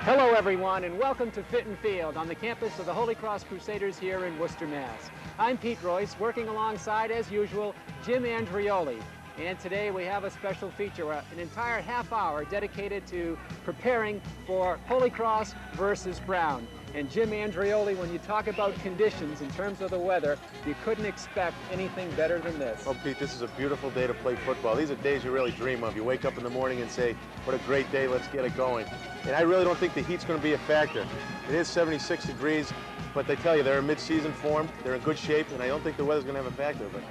Hello everyone and welcome to Fit and Field on the campus of the Holy Cross Crusaders here in Worcester, Mass. I'm Pete Royce, working alongside, as usual, Jim Andrioli. And today we have a special feature, an entire half hour dedicated to preparing for Holy Cross versus Brown. And Jim Andrioli, when you talk about conditions in terms of the weather, you couldn't expect anything better than this. Well, Pete, this is a beautiful day to play football. These are days you really dream of. You wake up in the morning and say, what a great day, let's get it going. And I really don't think the heat's going to be a factor. It is 76 degrees, but they tell you they're in mid-season form, they're in good shape, and I don't think the weather's going to have a factor. But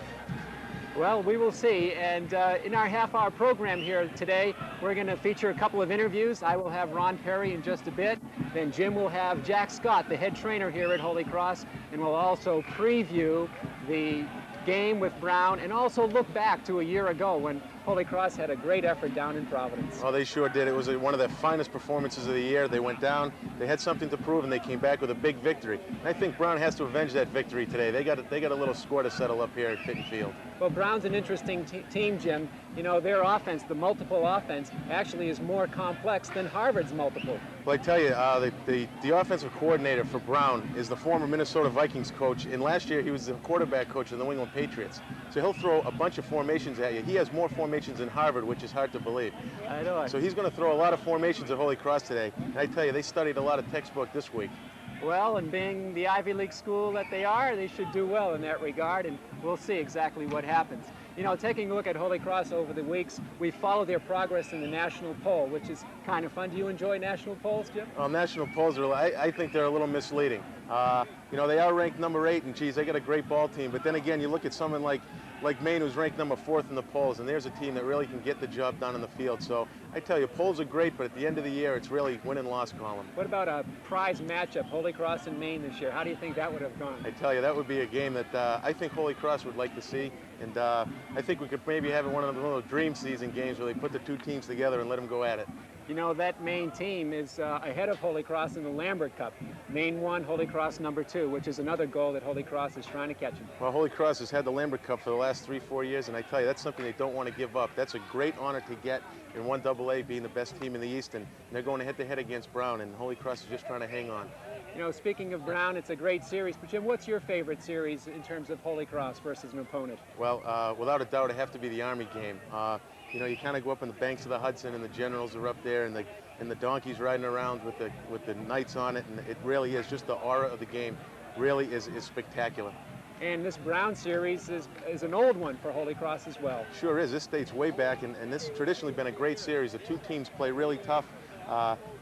well, we will see, and in our half-hour program here today, we're going to feature a couple of interviews. I will have Ron Perry in just a bit. Then Jim will have Jack Scott, the head trainer here at Holy Cross, and we'll also preview the game with Brown and also look back to a year ago when Holy Cross had a great effort down in Providence. Oh, they sure did. It was one of the finest performances of the year. They went down, they had something to prove, and they came back with a big victory. And I think Brown has to avenge that victory today. They got a little score to settle up here at Fit and Field. Well, Brown's an interesting team, Jim. You know, their offense, the multiple offense, actually is more complex than Harvard's multiple. Well, I tell you, the offensive coordinator for Brown is the former Minnesota Vikings coach, and last year he was the quarterback coach of the New England Patriots. So he'll throw a bunch of formations at you. He has more formations than Harvard, which is hard to believe. I know. So he's going to throw a lot of formations at Holy Cross today. And I tell you, they studied a lot of textbook this week. Well, and being the Ivy League school that they are, they should do well in that regard, and we'll see exactly what happens. You know, taking a look at Holy Cross over the weeks, we follow their progress in the national poll, which is kind of fun. Do you enjoy national polls, Jim? Well, national polls are, I think they're a little misleading. You know, they are ranked number 8, and geez, they got a great ball team. But then again, you look at someone like Maine, who's ranked number 4th in the polls, and there's a team that really can get the job done in the field. So I tell you, polls are great, but at the end of the year, it's really win and loss column. What about a prize matchup, Holy Cross and Maine this year? How do you think that would have gone? I tell you, that would be a game that I think Holy Cross would like to see. And I think we could maybe have one of those dream season games where they put the two teams together and let them go at it. You know, that Maine team is ahead of Holy Cross in the Lambert Cup. Maine 1, Holy Cross number 2, which is another goal that Holy Cross is trying to catch them. Well, Holy Cross has had the Lambert Cup for the last 3-4 years, and I tell you, that's something they don't want to give up. That's a great honor to get in 1AA, being the best team in the East, and they're going head-to-head against Brown, and Holy Cross is just trying to hang on. You know, speaking of Brown, it's a great series. But Jim, what's your favorite series in terms of Holy Cross versus an opponent? Well, without a doubt, it'd have to be the Army game. You know, you kind of go up on the banks of the Hudson, and the generals are up there, and the donkeys riding around with the knights on it, and it really is just the aura of the game. Really is spectacular. And this Brown series is an old one for Holy Cross as well. Sure is. This dates way back, and this has traditionally been a great series. The two teams play really tough.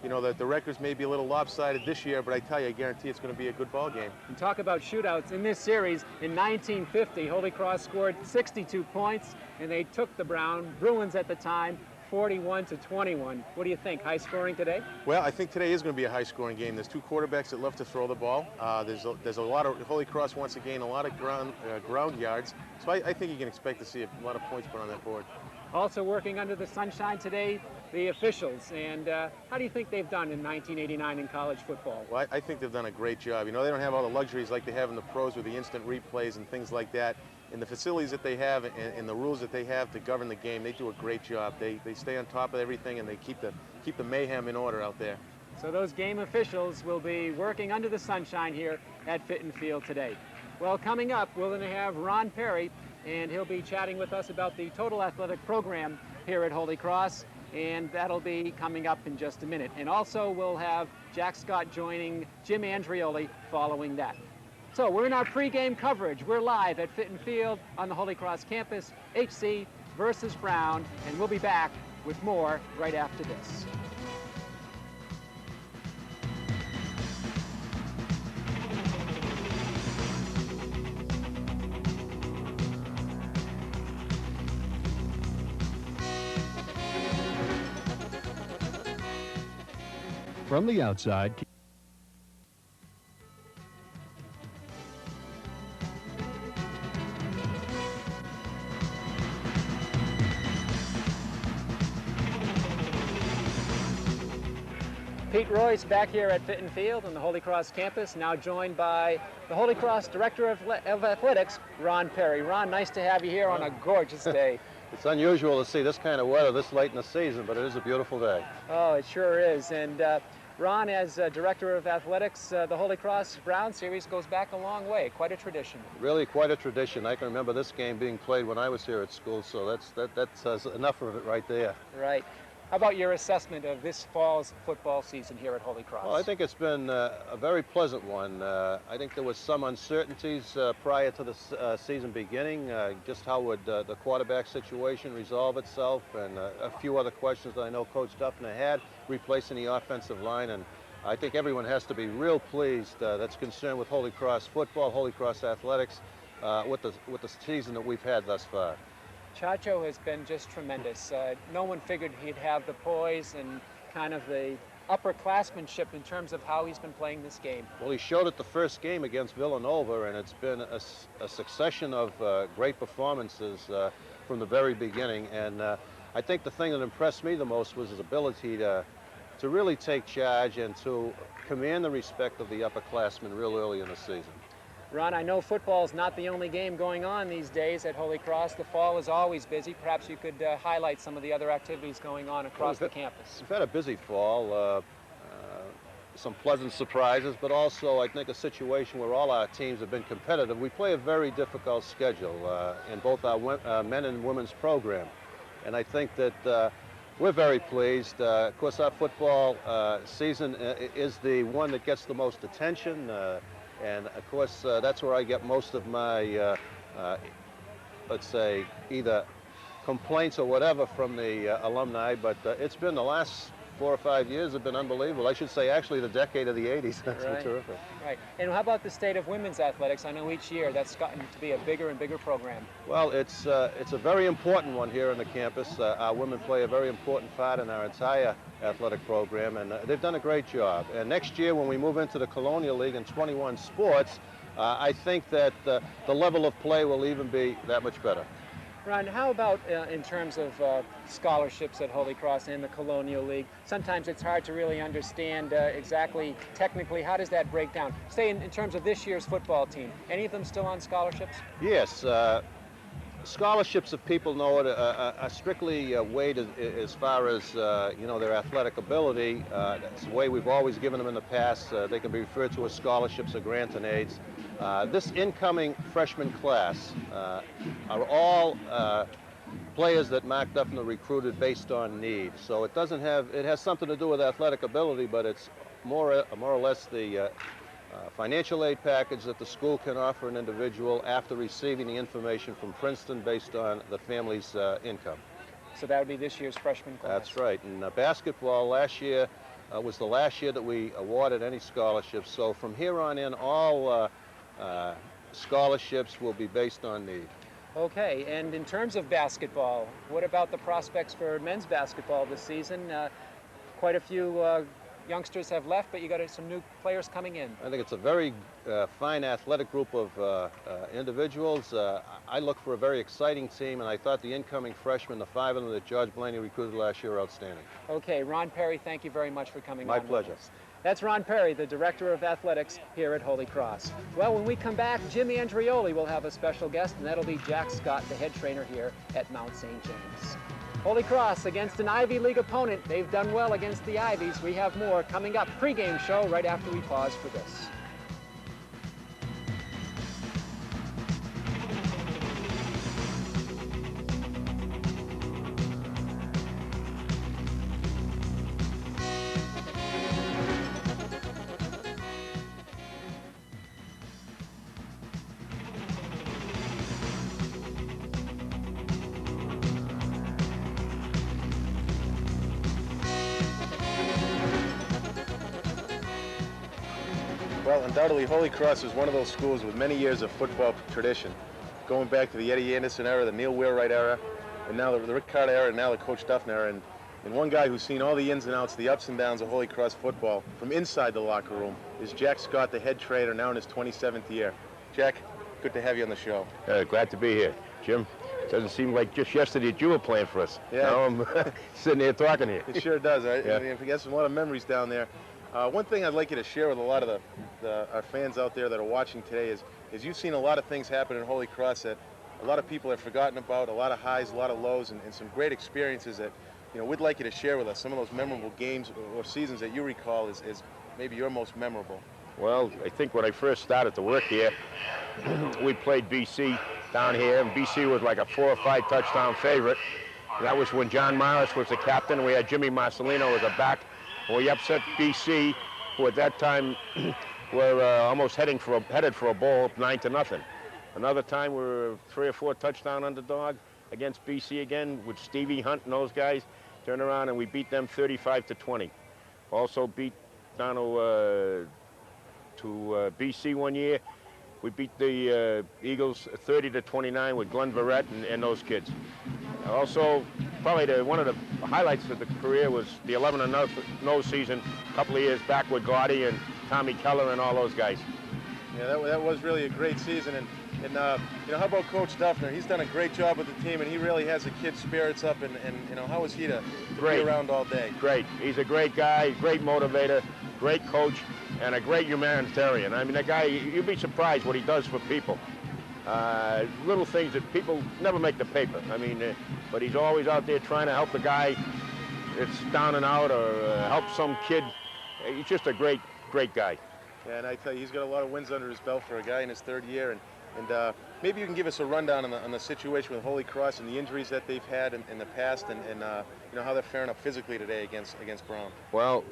You know, the records may be a little lopsided this year, but I tell you, I guarantee it's going to be a good ball game. And talk about shootouts. In this series, in 1950, Holy Cross scored 62 points, and they took the Bruins at the time, 41-21. What do you think? High scoring today? Well, I think today is going to be a high scoring game. There's two quarterbacks that love to throw the ball. There's a lot of Holy Cross wants to gain a lot of ground yards. So I think you can expect to see a lot of points put on that board. Also working under the sunshine today, the officials. And how do you think they've done in 1989 in college football? Well, I think they've done a great job. You know, they don't have all the luxuries like they have in the pros with the instant replays and things like that. And the facilities that they have and the rules that they have to govern the game, they do a great job. They stay on top of everything, and they keep the mayhem in order out there. So those game officials will be working under the sunshine here at Fit and Field today. Well, coming up, we're going to have Ron Perry, and he'll be chatting with us about the total athletic program here at Holy Cross, and that'll be coming up in just a minute. And also we'll have Jack Scott joining Jim Andrioli following that. So we're in our pregame coverage. We're live at Fit and Field on the Holy Cross campus, HC versus Brown, and we'll be back with more right after this. From the outside, Pete Royce back here at Fit and Field on the Holy Cross campus, now joined by the Holy Cross Director of Athletics, Ron Perry. Ron, nice to have you here on a gorgeous day. It's unusual to see this kind of weather this late in the season, but it is a beautiful day. Oh, it sure is. And Ron, as Director of Athletics, the Holy Cross Brown Series goes back a long way, quite a tradition. Really quite a tradition. I can remember this game being played when I was here at school, so that says enough of it right there. Right. How about your assessment of this fall's football season here at Holy Cross? Well, I think it's been a very pleasant one. I think there was some uncertainties prior to the season beginning, just how would the quarterback situation resolve itself, and a few other questions that I know Coach Duffner had, replacing the offensive line, and I think everyone has to be real pleased that's concerned with Holy Cross football, Holy Cross athletics, with the season that we've had thus far. Chacho has been just tremendous. No one figured he'd have the poise and kind of the upperclassmanship in terms of how he's been playing this game. Well, he showed it the first game against Villanova, and it's been a succession of great performances from the very beginning. And I think the thing that impressed me the most was his ability to really take charge and to command the respect of the upperclassmen real early in the season. Ron, I know football is not the only game going on these days at Holy Cross. The fall is always busy. Perhaps you could highlight some of the other activities going on across the campus. We've had a busy fall, some pleasant surprises, but also I think a situation where all our teams have been competitive. We play a very difficult schedule in both our men and women's program, and I think that we're very pleased. Of course, our football season is the one that gets the most attention. And of course, that's where I get most of my, let's say, either complaints or whatever from the alumni. But it's been the last 4 or 5 years have been unbelievable. I should say, actually, the decade of the 80s. That's been terrific. Right. And how about the state of women's athletics? I know each year that's gotten to be a bigger and bigger program. Well, it's a very important one here on the campus. Our women play a very important part in our entire athletic program, and they've done a great job. And next year, when we move into the Colonial League in 21 sports, I think that the level of play will even be that much better. Ron, how about in terms of scholarships at Holy Cross and the Colonial League? Sometimes it's hard to really understand exactly technically how does that break down. Say in terms of this year's football team, any of them still on scholarships? Yes. Scholarships, if people know it, are strictly weighed as far as their athletic ability. That's the way we've always given them in the past. They can be referred to as scholarships or grant and aids. This incoming freshman class are all players that Mark Duffner recruited based on need. So it has something to do with athletic ability, but it's more or less the financial aid package that the school can offer an individual after receiving the information from Princeton based on the family's income. So that would be this year's freshman class. That's right. And basketball last year was the last year that we awarded any scholarships. So from here on in, all scholarships will be based on need. Okay, and in terms of basketball, what about the prospects for men's basketball this season? Quite a few youngsters have left, but you got some new players coming in. I think it's a very fine athletic group of individuals. I look for a very exciting team, and I thought the incoming freshmen, the 5 of them that George Blaney recruited last year, are outstanding. Okay, Ron Perry, thank you very much for coming on. My pleasure. That's Ron Perry, the Director of Athletics here at Holy Cross. Well, when we come back, Jimmy Andrioli will have a special guest, and that'll be Jack Scott, the head trainer here at Mount St. James. Holy Cross against an Ivy League opponent. They've done well against the Ivies. We have more coming up. Pre-game show right after we pause for this. Well, undoubtedly, Holy Cross is one of those schools with many years of football tradition, going back to the Eddie Anderson era, the Neil Wheelwright era, and now the Rick Carter era, and now the Coach Duffner era. And one guy who's seen all the ins and outs, the ups and downs of Holy Cross football from inside the locker room is Jack Scott, the head trainer, now in his 27th year. Jack, good to have you on the show. Glad to be here. Jim, doesn't seem like just yesterday that you were playing for us. Yeah. Now I'm sitting here talking to you. It sure does. Right? Yeah. I mean, we got a lot of memories down there. One thing I'd like you to share with a lot of our fans out there that are watching today is you've seen a lot of things happen in Holy Cross that a lot of people have forgotten about, a lot of highs, a lot of lows, and some great experiences that we'd like you to share with us some of those memorable games or seasons that you recall is maybe your most memorable. Well, I think when I first started to work here, we played BC down here, and BC was like a 4 or 5 touchdown favorite. That was when John Morris was the captain. We had Jimmy Marcelino as a back. We upset BC, who at that time were almost headed for a bowl, 9-0. Another time we were 3 or 4 touchdown underdog against BC again with Stevie Hunt and those guys. Turned around and we beat them 35-20. Also beat down to BC one year. We beat the Eagles 30-29 with Glenn Verrett and those kids. Also, probably one of the highlights of the career was the 11-0 season a couple of years back with Gotti and Tommy Keller and all those guys. Yeah, that was really a great season. And how about Coach Duffner? He's done a great job with the team, and he really has the kids' spirits up. And how is he to be around all day? Great. He's a great guy, great motivator, great coach, and a great humanitarian. I mean, that guy, you'd be surprised what he does for people. Little things that people never make the paper. I mean, but he's always out there trying to help the guy that's down and out, or help some kid. He's just a great guy. Yeah, and I tell you, he's got a lot of wins under his belt for a guy in his 3rd year. And maybe you can give us a rundown on the situation with Holy Cross and the injuries that they've had in the past, and how they're faring up physically today against Brown. Well,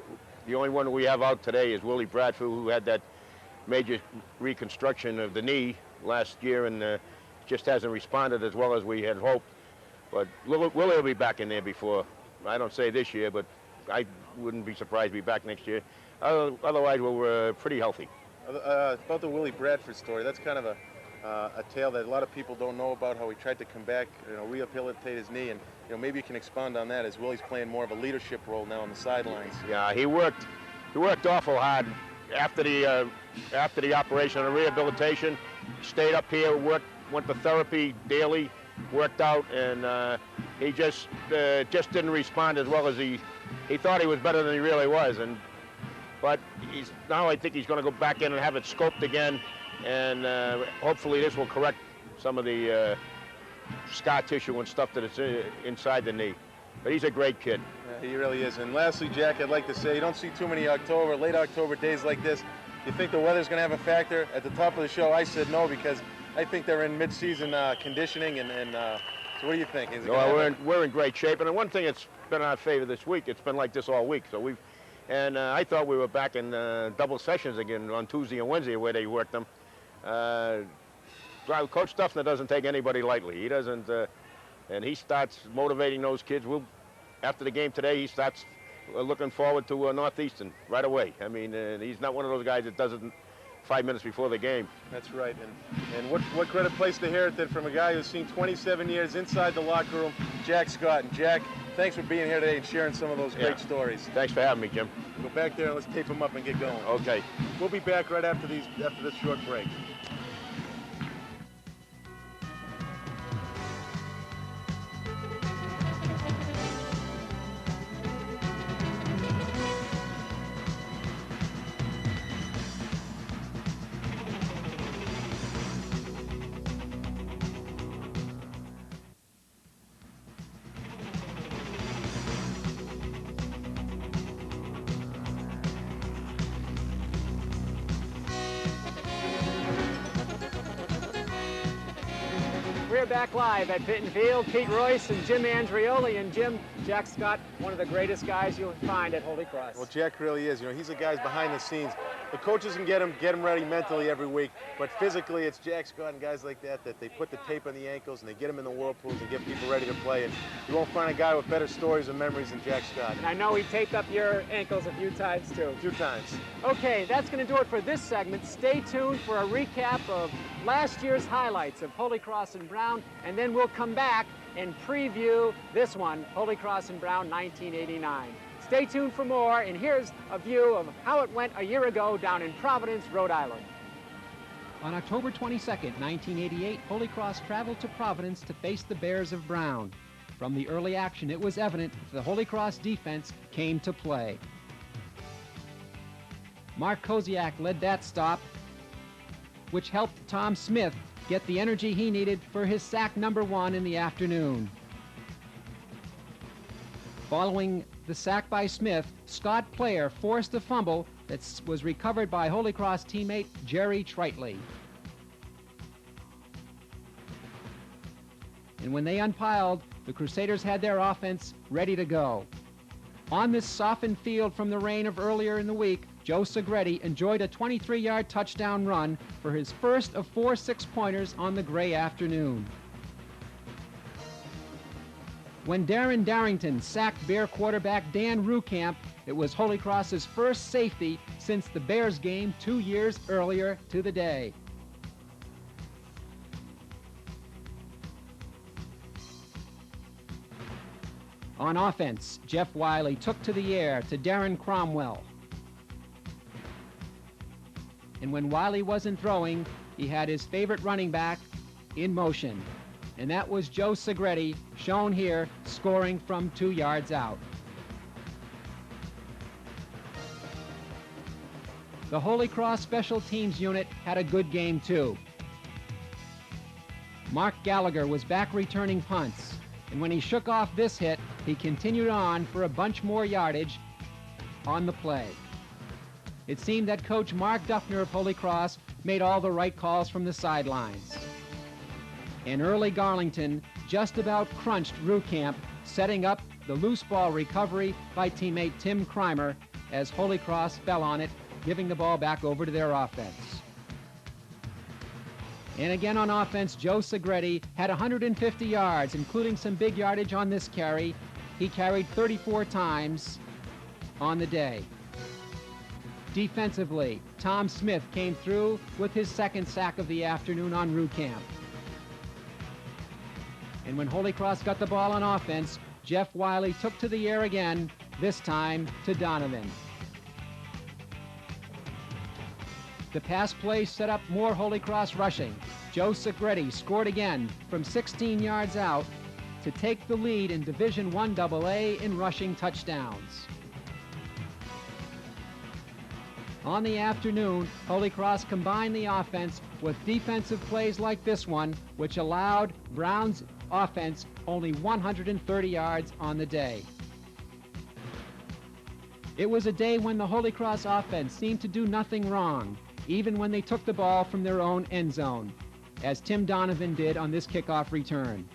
the only one we have out today is Willie Bradford, who had that major reconstruction of the knee last year, and just hasn't responded as well as we had hoped. But Willie will be back in there before, I don't say this year, but I wouldn't be surprised to be back next year. Otherwise, we're pretty healthy. About the Willie Bradford story, that's kind of a tale that a lot of people don't know about, how he tried to come back, rehabilitate his knee, and maybe you can expound on that, as Willie's playing more of a leadership role now on the sidelines. Yeah, he worked awful hard after the operation and rehabilitation. Stayed up here, went to therapy daily, worked out, and he just didn't respond as well as he thought he was better than he really was. But now I think he's going to go back in and have it scoped again, and hopefully this will correct some of the scar tissue and stuff that is inside the knee. But he's a great kid. Yeah, he really is. And lastly, Jack, I'd like to say, you don't see too many late October days like this. You think the weather's going to have a factor? At the top of the show, I said no, because I think they're in mid-season conditioning, and so what do you think? We're in great shape, and one thing that's been in our favor this week, it's been like this all week. So I thought we were back in double sessions again on Tuesday and Wednesday where they worked them. Coach Duffner doesn't take anybody lightly. He doesn't, and he starts motivating those kids. After the game today, he starts looking forward to Northeastern right away. I mean, he's not one of those guys that does it 5 minutes before the game. That's right, and what greater place to hear it from a guy who's seen 27 years inside the locker room, Jack Scott. And Jack, thanks for being here today and sharing some of those great stories. Thanks for having me, Jim. Go back there and let's tape them up and get going. Okay. We'll be back right after this short break. We're back live at Fitton Field. Pete Royce and Jim Andrioli. And Jim, Jack Scott, one of the greatest guys you'll find at Holy Cross. Well, Jack really is. He's the guy behind the scenes. The coaches can get him ready mentally every week, but physically it's Jack Scott and guys like that they put the tape on the ankles and they get them in the whirlpools and get people ready to play. And you won't find a guy with better stories and memories than Jack Scott. And I know he taped up your ankles a few times too. A few times. Okay, that's going to do it for this segment. Stay tuned for a recap of last year's highlights of Holy Cross and Brown, and then we'll come back and preview this one, Holy Cross and Brown 1989. Stay tuned for more, and here's a view of how it went a year ago down in Providence, Rhode Island. On October 22nd, 1988, Holy Cross traveled to Providence to face the Bears of Brown. From the early action, it was evident the Holy Cross defense came to play. Mark Koziak led that stop, which helped Tom Smith get the energy he needed for his sack number 1 in the afternoon. Following the sack by Smith, Scott Player forced a fumble that was recovered by Holy Cross teammate Jerry Tritley. And when they unpiled, the Crusaders had their offense ready to go. On this softened field from the rain of earlier in the week, Joe Segretti enjoyed a 23-yard touchdown run for his first of 4 6-pointers on the gray afternoon. When Darren Darrington sacked Bear quarterback Dan Rukamp, it was Holy Cross's first safety since the Bears game 2 years earlier to the day. On offense, Jeff Wiley took to the air to Darren Cromwell. And when Wiley wasn't throwing, he had his favorite running back in motion. And that was Joe Segretti, shown here, scoring from 2 yards out. The Holy Cross Special Teams unit had a good game too. Mark Gallagher was back returning punts, and when he shook off this hit, he continued on for a bunch more yardage on the play. It seemed that Coach Mark Duffner of Holy Cross made all the right calls from the sidelines. And Early Garlington just about crunched Rukamp, setting up the loose ball recovery by teammate Tim Crimer as Holy Cross fell on it, giving the ball back over to their offense. And again on offense, Joe Segretti had 150 yards, including some big yardage on this carry. He carried 34 times on the day. Defensively, Tom Smith came through with his second sack of the afternoon on Rukamp. And when Holy Cross got the ball on offense, Jeff Wiley took to the air again, this time to Donovan. The pass play set up more Holy Cross rushing. Joe Segretti scored again from 16 yards out to take the lead in Division I AA in rushing touchdowns. On the afternoon, Holy Cross combined the offense with defensive plays like this one, which allowed Brown's offense only 130 yards on the day. It was a day when the Holy Cross offense seemed to do nothing wrong, even when they took the ball from their own end zone, as Tim Donovan did on this kickoff return.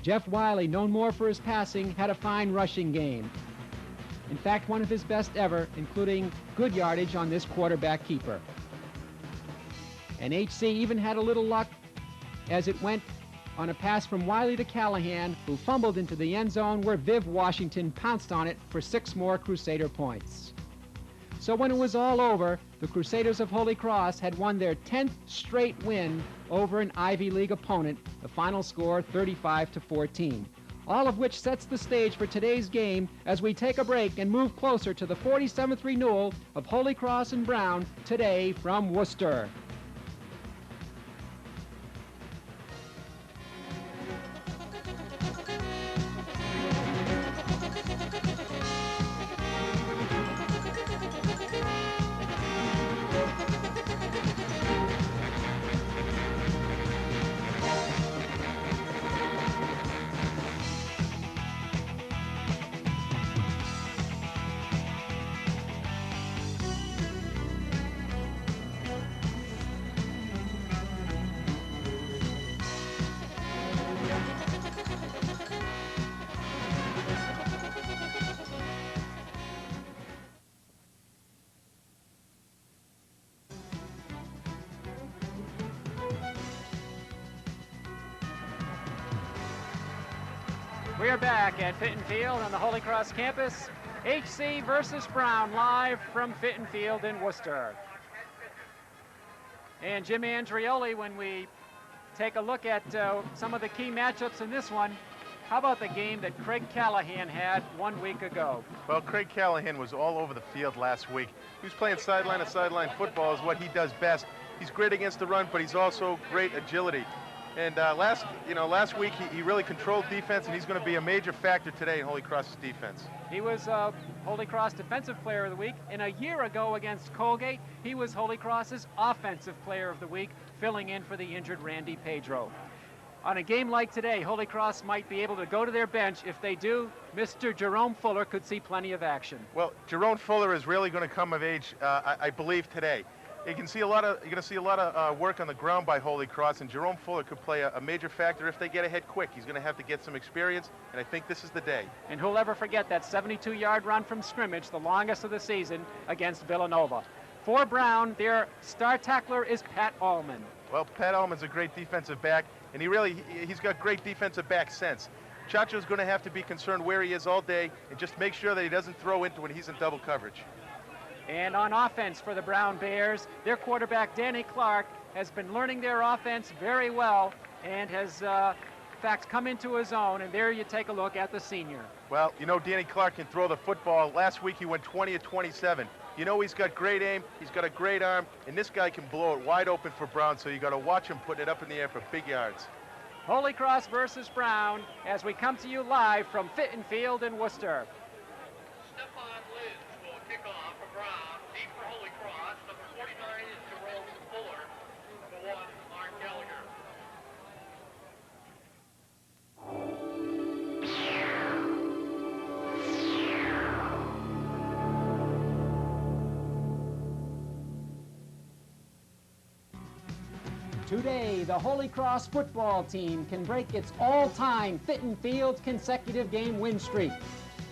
Jeff Wiley, known more for his passing, had a fine rushing game. In fact, one of his best ever, including good yardage on this quarterback keeper. And HC even had a little luck as it went on a pass from Wiley to Callahan, who fumbled into the end zone where Viv Washington pounced on it for 6 more Crusader points. So when it was all over, the Crusaders of Holy Cross had won their 10th straight win over an Ivy League opponent, the final score 35-14. All of which sets the stage for today's game as we take a break and move closer to the 47th renewal of Holy Cross and Brown today from Worcester. We are back at Fitton Field on the Holy Cross campus. HC versus Brown, live from Fitton Field in Worcester. And Jim Andrioli, when we take a look at some of the key matchups in this one, how about the game that Craig Callahan had 1 week ago? Well, Craig Callahan was all over the field last week. He was playing sideline to sideline football is what he does best. He's great against the run, but he's also great agility. And last week he really controlled defense, and he's going to be a major factor today in Holy Cross's defense. He was Holy Cross Defensive Player of the Week, and a year ago against Colgate, he was Holy Cross's Offensive Player of the Week, filling in for the injured Randy Pedro. On a game like today, Holy Cross might be able to go to their bench. If they do, Mr. Jerome Fuller could see plenty of action. Well, Jerome Fuller is really going to come of age, I believe, today. You're going to see a lot of work on the ground by Holy Cross, and Jerome Fuller could play a major factor if they get ahead quick. He's going to have to get some experience, and I think this is the day. And who'll ever forget that 72-yard run from scrimmage, the longest of the season, against Villanova. For Brown, their star tackler is Pat Allman. Well, Pat Allman's a great defensive back, and he's got great defensive back sense. Chacho's going to have to be concerned where he is all day and just make sure that he doesn't throw into when he's in double coverage. And on offense for the Brown Bears, their quarterback, Danny Clark, has been learning their offense very well and has, in fact, come into his own. And there you take a look at the senior. Well, you know Danny Clark can throw the football. Last week he went 20 of 27. You know he's got great aim, he's got a great arm, and this guy can blow it wide open for Brown, so you got to watch him putting it up in the air for big yards. Holy Cross versus Brown as we come to you live from Fitton Field in Worcester. Kick off for Brown, deep for Holy Cross. Number 49 is Jerome Fuller. Number 1, Mark Gallagher. Today, the Holy Cross football team can break its all-time Fitton Field consecutive game win streak.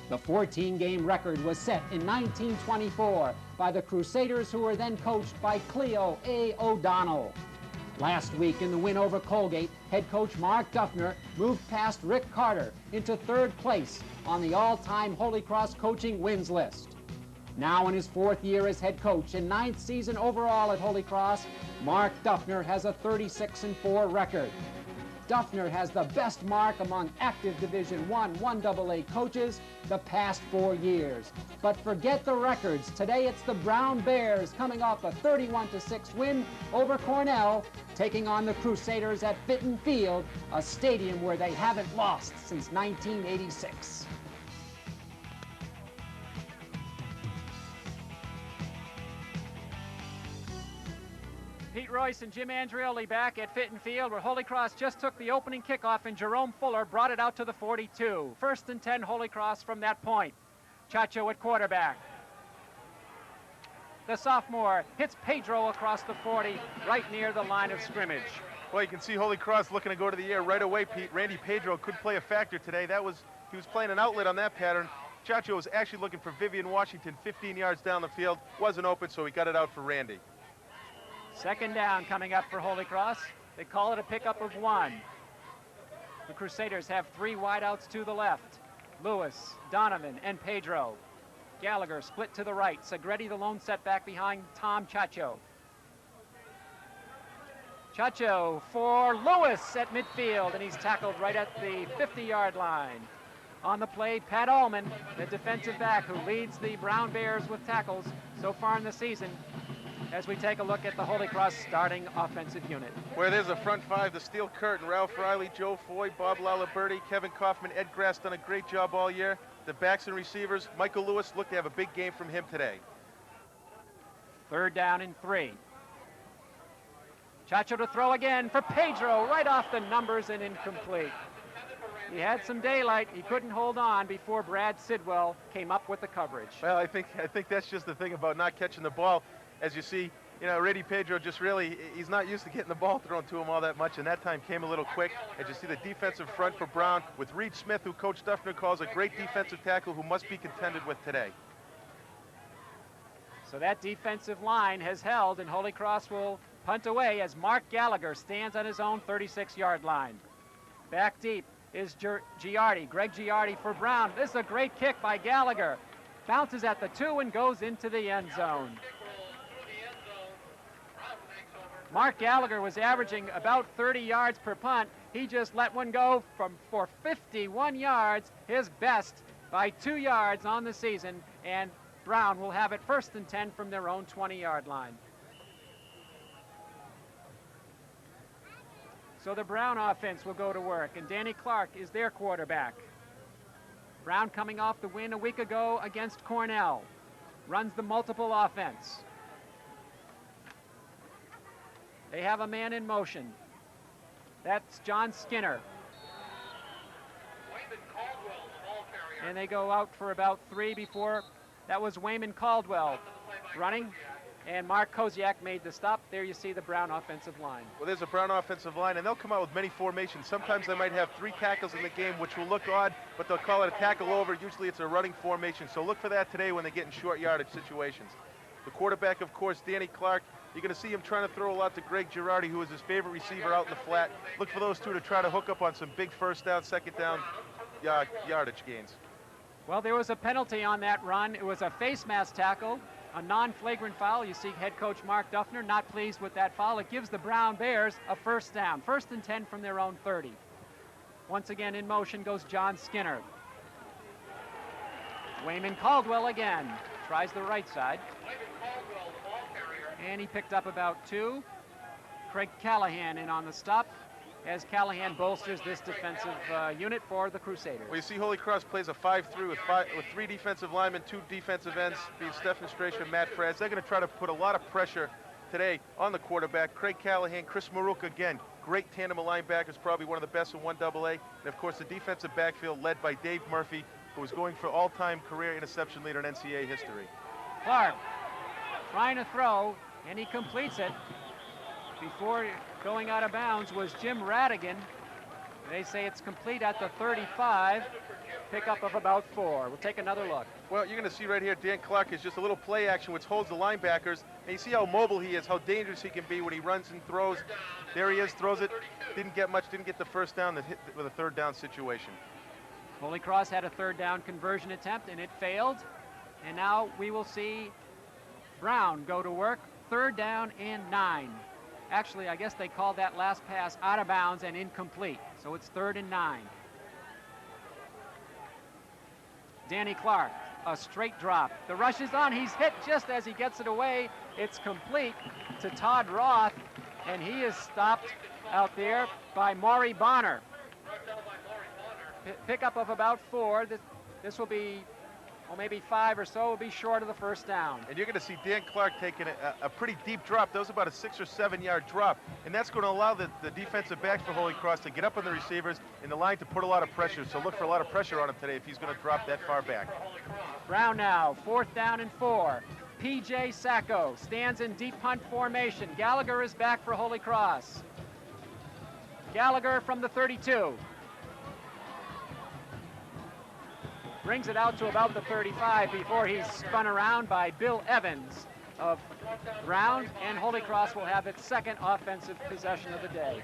The 14-game record was set in 1924 by the Crusaders, who were then coached by Cleo A. O'Donnell. Last week in the win over Colgate, head coach Mark Duffner moved past Rick Carter into third place on the all-time Holy Cross coaching wins list. Now in his fourth year as head coach and ninth season overall at Holy Cross, Mark Duffner has a 36-4 record. Duffner has the best mark among active Division I 1AA coaches the past 4 years. But forget the records. Today it's the Brown Bears coming off a 31-6 win over Cornell, taking on the Crusaders at Fitton Field, a stadium where they haven't lost since 1986. Pete Royce and Jim Andrioli back at Fitton Field, where Holy Cross just took the opening kickoff and Jerome Fuller brought it out to the 42. First and 10 Holy Cross from that point. Chacho at quarterback. The sophomore hits Pedro across the 40, right near the line of scrimmage. Well, you can see Holy Cross looking to go to the air right away, Pete. Randy Pedro could play a factor today. He was playing an outlet on that pattern. Chacho was actually looking for Vivian Washington 15 yards down the field. Wasn't open, so he got it out for Randy. Second down coming up for Holy Cross. They call it a pickup of 1. The Crusaders have 3 wideouts to the left. Lewis, Donovan, and Pedro. Gallagher split to the right. Segretti the lone setback behind Tom Chacho. Chacho for Lewis at midfield, and he's tackled right at the 50-yard line. On the play, Pat Allman, the defensive back who leads the Brown Bears with tackles so far in the season, as we take a look at the Holy Cross starting offensive unit. Where there's a front 5, the steel curtain, Ralph Riley, Joe Foy, Bob Laliberti, Kevin Kaufman, Ed Grass done a great job all year. The backs and receivers, Michael Lewis, look to have a big game from him today. Third down and 3. Chacho to throw again for Pedro, right off the numbers and incomplete. He had some daylight. He couldn't hold on before Brad Sidwell came up with the coverage. Well, I think that's just the thing about not catching the ball. As you see, Randy Pedro just he's not used to getting the ball thrown to him all that much, and that time came a little quick. As you see the defensive front for Brown with Reed Smith, who Coach Duffner calls a great defensive tackle who must be contended with today. So that defensive line has held, and Holy Cross will punt away as Mark Gallagher stands on his own 36-yard line. Back deep is Giardi, Greg Giardi for Brown. This is a great kick by Gallagher. Bounces at the 2 and goes into the end zone. Mark Gallagher was averaging about 30 yards per punt. He just let one go for 51 yards, his best by 2 yards on the season, and Brown will have it first and 10 from their own 20-yard line. So the Brown offense will go to work, and Danny Clark is their quarterback. Brown coming off the win a week ago against Cornell. Runs the multiple offense. They have a man in motion. That's John Skinner. Wayman Caldwell, the ball carrier. And they go out for about 3 before. That was Wayman Caldwell running. And Mark Koziak made the stop. There you see the Brown offensive line. Well, there's a Brown offensive line, and they'll come out with many formations. Sometimes they might have 3 tackles in the game, which will look odd, but they'll call it a tackle over. Usually it's a running formation, so look for that today when they get in short yardage situations. The quarterback, of course, Danny Clark. You're going to see him trying to throw a lot to Greg Girardi, who is his favorite receiver out in the flat. Look for those two to try to hook up on some big first down, second down yardage gains. Well, there was a penalty on that run. It was a face mask tackle, a non-flagrant foul. You see head coach Mark Duffner not pleased with that foul. It gives the Brown Bears a first down. 1st and 10 from their own 30. Once again in motion goes John Skinner. Wayman Caldwell again. Tries the right side. Wayman Caldwell, the ball carrier. And he picked up about 2. Craig Callahan in on the stop as Callahan bolsters this defensive unit for the Crusaders. Well, you see Holy Cross plays a 5-3 with 3 defensive linemen, 2 defensive ends, being Stephen Stracher and Matt Fraz. They're going to try to put a lot of pressure today on the quarterback. Craig Callahan, Chris Maruk again, great tandem of linebackers, probably one of the best in 1AA. And of course the defensive backfield led by Dave Murphy, who is going for all-time career interception leader in NCAA history. Clark trying to throw, and he completes it. Before going out of bounds was Jim Radigan. They say it's complete at the 35. Pickup of about 4. We'll take another look. Well, you're going to see right here, Dan Clark is just a little play action which holds the linebackers. And you see how mobile he is, how dangerous he can be when he runs and throws. There he is, throws it. Didn't get much, didn't get the first down, that hit with a 3rd down situation. Holy Cross had a 3rd down conversion attempt, and it failed. And now we will see Brown go to work. 3rd down and 9. Actually, I guess they called that last pass out of bounds and incomplete. So it's 3rd and 9. Danny Clark, a straight drop. The rush is on. He's hit just as he gets it away. It's complete to Todd Roth, and he is stopped out there by Maury Bonner. Pickup of about 4. This will be, well, maybe 5 or so, will be short of the first down. And you're going to see Dan Clark taking a pretty deep drop. That was about a 6 or 7 yard drop. And that's going to allow the defensive backs for Holy Cross to get up on the receivers and the line to put a lot of pressure. So look for a lot of pressure on him today if he's going to drop that far back. Brown now, 4th down and 4. P.J. Sacco stands in deep punt formation. Gallagher is back for Holy Cross. Gallagher from the 32. Brings it out to about the 35 before he's spun around by Bill Evans of Brown, and Holy Cross will have its 2nd offensive possession of the day.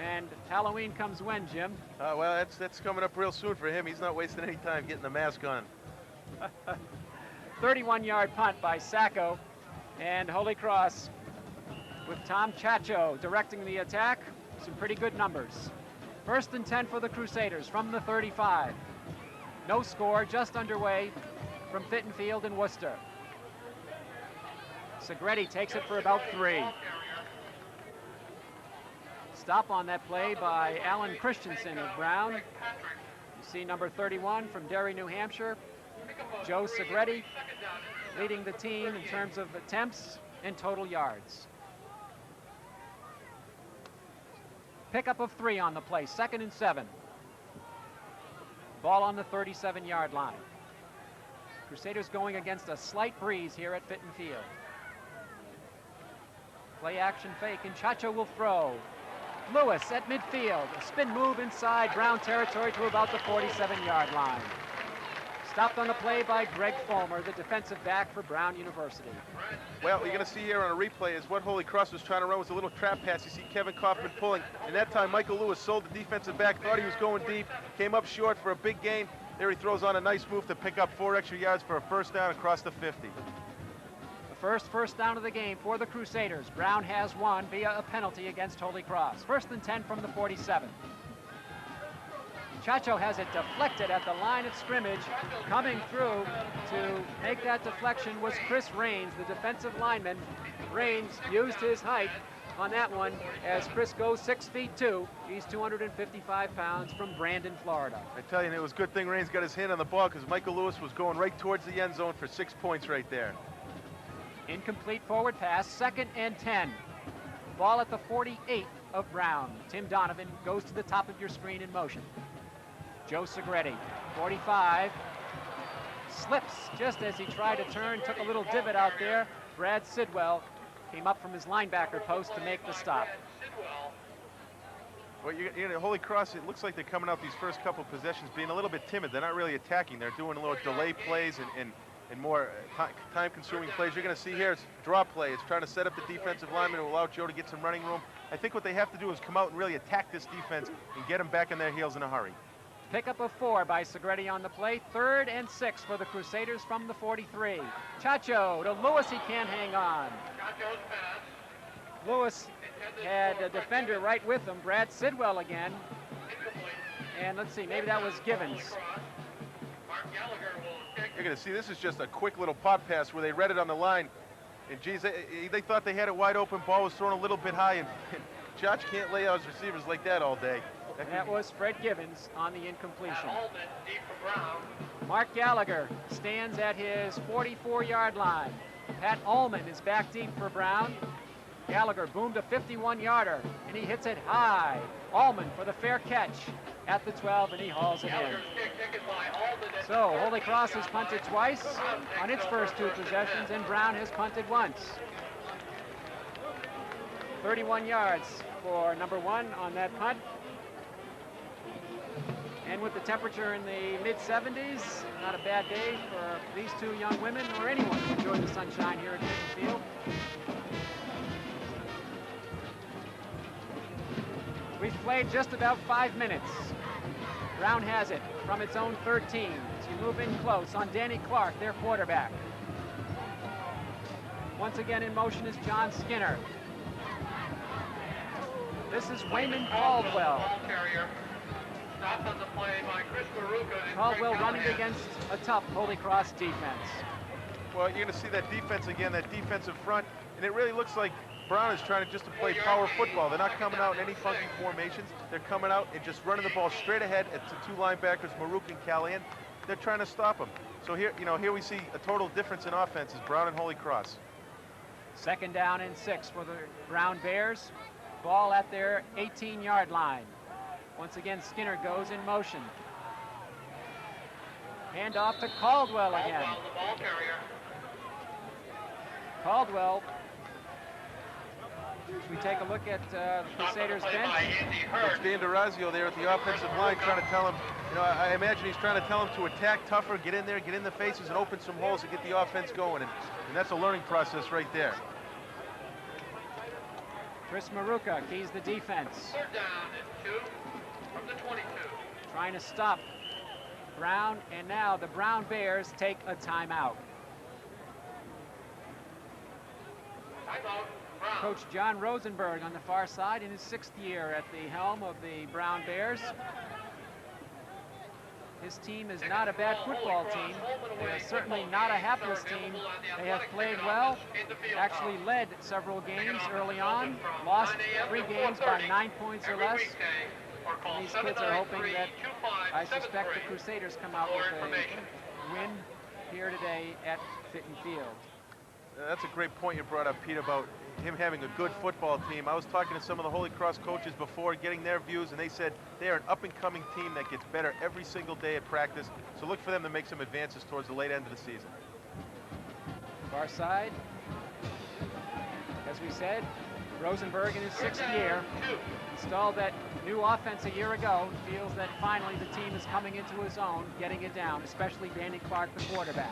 And Halloween comes when, Jim? Well, that's coming up real soon for him. He's not wasting any time getting the mask on. 31-yard punt by Sacco, and Holy Cross with Tom Chacho directing the attack. Some pretty good numbers. 1st and 10 for the Crusaders from the 35. No score, just underway from Fitton Field in Worcester. Segretti takes it for about 3. Stop on that play by Alan Christensen of Brown. You see number 31 from Derry, New Hampshire, Joe Segretti, leading the team in terms of attempts and total yards. Pickup of 3 on the play, 2nd and 7. Ball on the 37-yard line. Crusaders going against a slight breeze here at Fitton Field. Play action fake, and Chacho will throw. Lewis at midfield, a spin move inside Brown territory to about the 47-yard line. Stopped on the play by Greg Fulmer, the defensive back for Brown University. Well, you're going to see here on a replay is what Holy Cross was trying to run was a little trap pass. You see Kevin Kaufman pulling, and that time Michael Lewis sold the defensive back, thought he was going deep, came up short for a big gain. There he throws on a nice move to pick up 4 extra yards for a first down across the 50. The first down of the game for the Crusaders. Brown has won via a penalty against Holy Cross. 1st and 10 from the 47. Chacho has it deflected at the line of scrimmage. Coming through to make that deflection was Chris Raines, the defensive lineman. Raines used his height on that one as Chris goes 6'2". He's 255 pounds from Brandon, Florida. I tell you, it was a good thing Raines got his hand on the ball because Michael Lewis was going right towards the end zone for 6 points right there. Incomplete forward pass, 2nd and 10. Ball at the 48 of Brown. Tim Donovan goes to the top of your screen in motion. Joe Segretti, 45, slips just as he tried to turn, took a little divot out there. Brad Sidwell came up from his linebacker post to make the stop. Well, you know, Holy Cross, it looks like they're coming out these first couple possessions being a little bit timid. They're not really attacking. They're doing a little delay plays and more time-consuming plays. You're going to see here, it's draw play. It's trying to set up the defensive lineman to allow Joe to get some running room. I think what they have to do is come out and really attack this defense and get them back on their heels in a hurry. Pickup of 4 by Segretti on the play. 3rd and 6 for the Crusaders from the 43. Chacho to Lewis, he can't hang on. Lewis had a defender right with him, Brad Sidwell again. And let's see, maybe that was Givens. You're going to see this is just a quick little pot pass where they read it on the line. And geez, they thought they had it wide open. Ball was thrown a little bit high, and Josh can't lay out his receivers like that all day. That was Fred Givens on the incompletion. Mark Gallagher stands at his 44-yard line. Pat Ullman is back deep for Brown. Gallagher boomed a 51-yarder, and he hits it high. Ullman for the fair catch at the 12, and he hauls it in. So Holy Cross has punted twice on its first 2 possessions, and Brown has punted once. 31 yards for number 1 on that punt. And with the temperature in the mid-70s, not a bad day for these 2 young women or anyone who enjoy the sunshine here at Fitton Field. We've played just about 5 minutes. Brown has it from its own 13 as you move in close on Danny Clark, their quarterback. Once again in motion is John Skinner. This is Wayman Caldwell. Caldwell running against a tough Holy Cross defense. Well, you're going to see that defense again, that defensive front, and it really looks like Brown is trying to play power football. They're not coming out in any funky formations. They're coming out and just running the ball straight ahead at the 2 linebackers, Maruk and Callahan. They're trying to stop them. So here we see a total difference in offenses, Brown and Holy Cross. 2nd down and 6 for the Brown Bears. Ball at their 18-yard line. Once again, Skinner goes in motion. Hand off to Caldwell again. Caldwell, as we take a look at the Crusaders bench. It's Dan DeRazio there at the offensive line trying to tell him, I imagine he's trying to tell him to attack tougher, get in there, get in the faces, and open some holes to get the offense going. And that's a learning process right there. Chris Maruka keys the defense. 3rd down and 2 from the 22. Trying to stop Brown, and now the Brown Bears take a timeout. Timeout, Brown. Coach John Rosenberg on the far side in his 6th year at the helm of the Brown Bears. His team is not a bad football team. They are certainly not a hapless team. They have played well, actually led several games early on, lost 3 games by 9 points or less. And these kids are hoping that, I suspect, the Crusaders come out with a win here today at Fitton Field. That's a great point you brought up, Pete, about him having a good football team. I was talking to some of the Holy Cross coaches before, getting their views, and they said they are an up-and-coming team that gets better every single day at practice. So look for them to make some advances towards the late end of the season. Far side, as we said, Rosenberg in his 6th year installed that new offense a year ago. Feels that finally the team is coming into his own, getting it down, especially Danny Clark, the quarterback.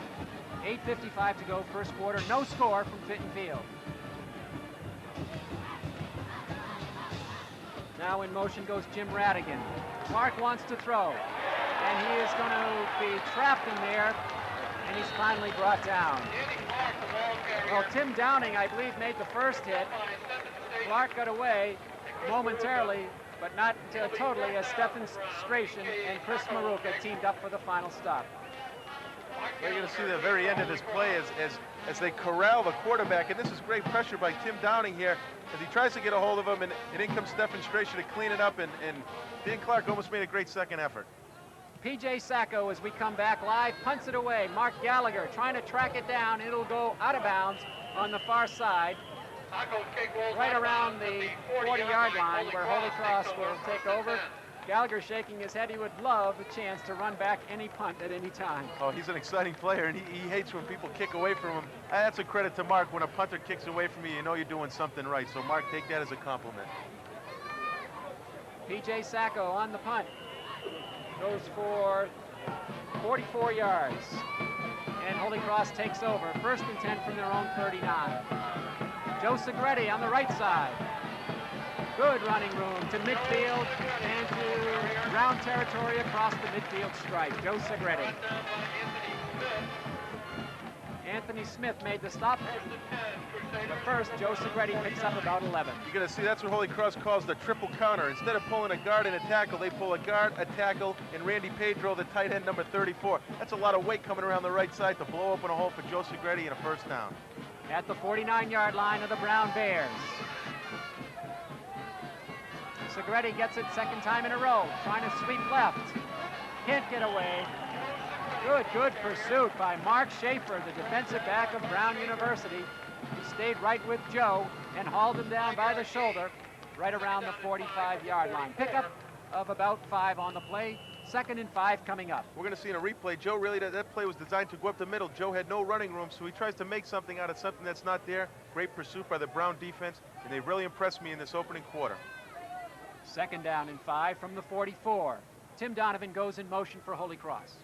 8:55 to go, first quarter. No score from Fitton Field. Now in motion goes Jim Radigan. Clark wants to throw, and he is going to be trapped in there, and he's finally brought down. Well, Tim Downing, I believe, made the first hit. Clark got away momentarily, but not totally, as Stephen Stration and Chris Maruka teamed up for the final stop. We're going to see the very end of this play as they corral the quarterback, and this is great pressure by Tim Downing here as he tries to get a hold of him, and in comes Stephen Stration to clean it up, and Dan Clark almost made a great second effort. P.J. Sacco, as we come back live, punts it away. Mark Gallagher trying to track it down. It'll go out of bounds on the far side right around the 40-yard line where Holy Cross will take over. Gallagher shaking his head. He would love a chance to run back any punt at any time. Oh, he's an exciting player, and he hates when people kick away from him. That's a credit to Mark. When a punter kicks away from you, you know you're doing something right. So, Mark, take that as a compliment. P.J. Sacco on the punt. Goes for 44 yards. And Holy Cross takes over. 1st and 10 from their own 39. Joe Segretti on the right side. Good running room to midfield and to ground territory across the midfield stripe. Joe Segretti. Anthony Smith made the stop. But first, Joe Segretti picks up about 11. You're going to see that's what Holy Cross calls the triple counter. Instead of pulling a guard and a tackle, they pull a guard, a tackle, and Randy Pedro, the tight end, number 34. That's a lot of weight coming around the right side to blow open a hole for Joe Segretti and a 1st down. At the 49-yard line of the Brown Bears. Segretti gets it 2nd time in a row, trying to sweep left. Can't get away. Good pursuit by Mark Schaefer, the defensive back of Brown University. He stayed right with Joe and hauled him down by the shoulder right around the 45-yard line. Pickup of about 5 on the play. 2nd and 5 coming up. We're going to see in a replay, Joe really, that play was designed to go up the middle. Joe had no running room, so he tries to make something out of something that's not there. Great pursuit by the Brown defense, and they really impressed me in this opening quarter. 2nd down and 5 from the 44. Tim Donovan goes in motion for Holy Cross.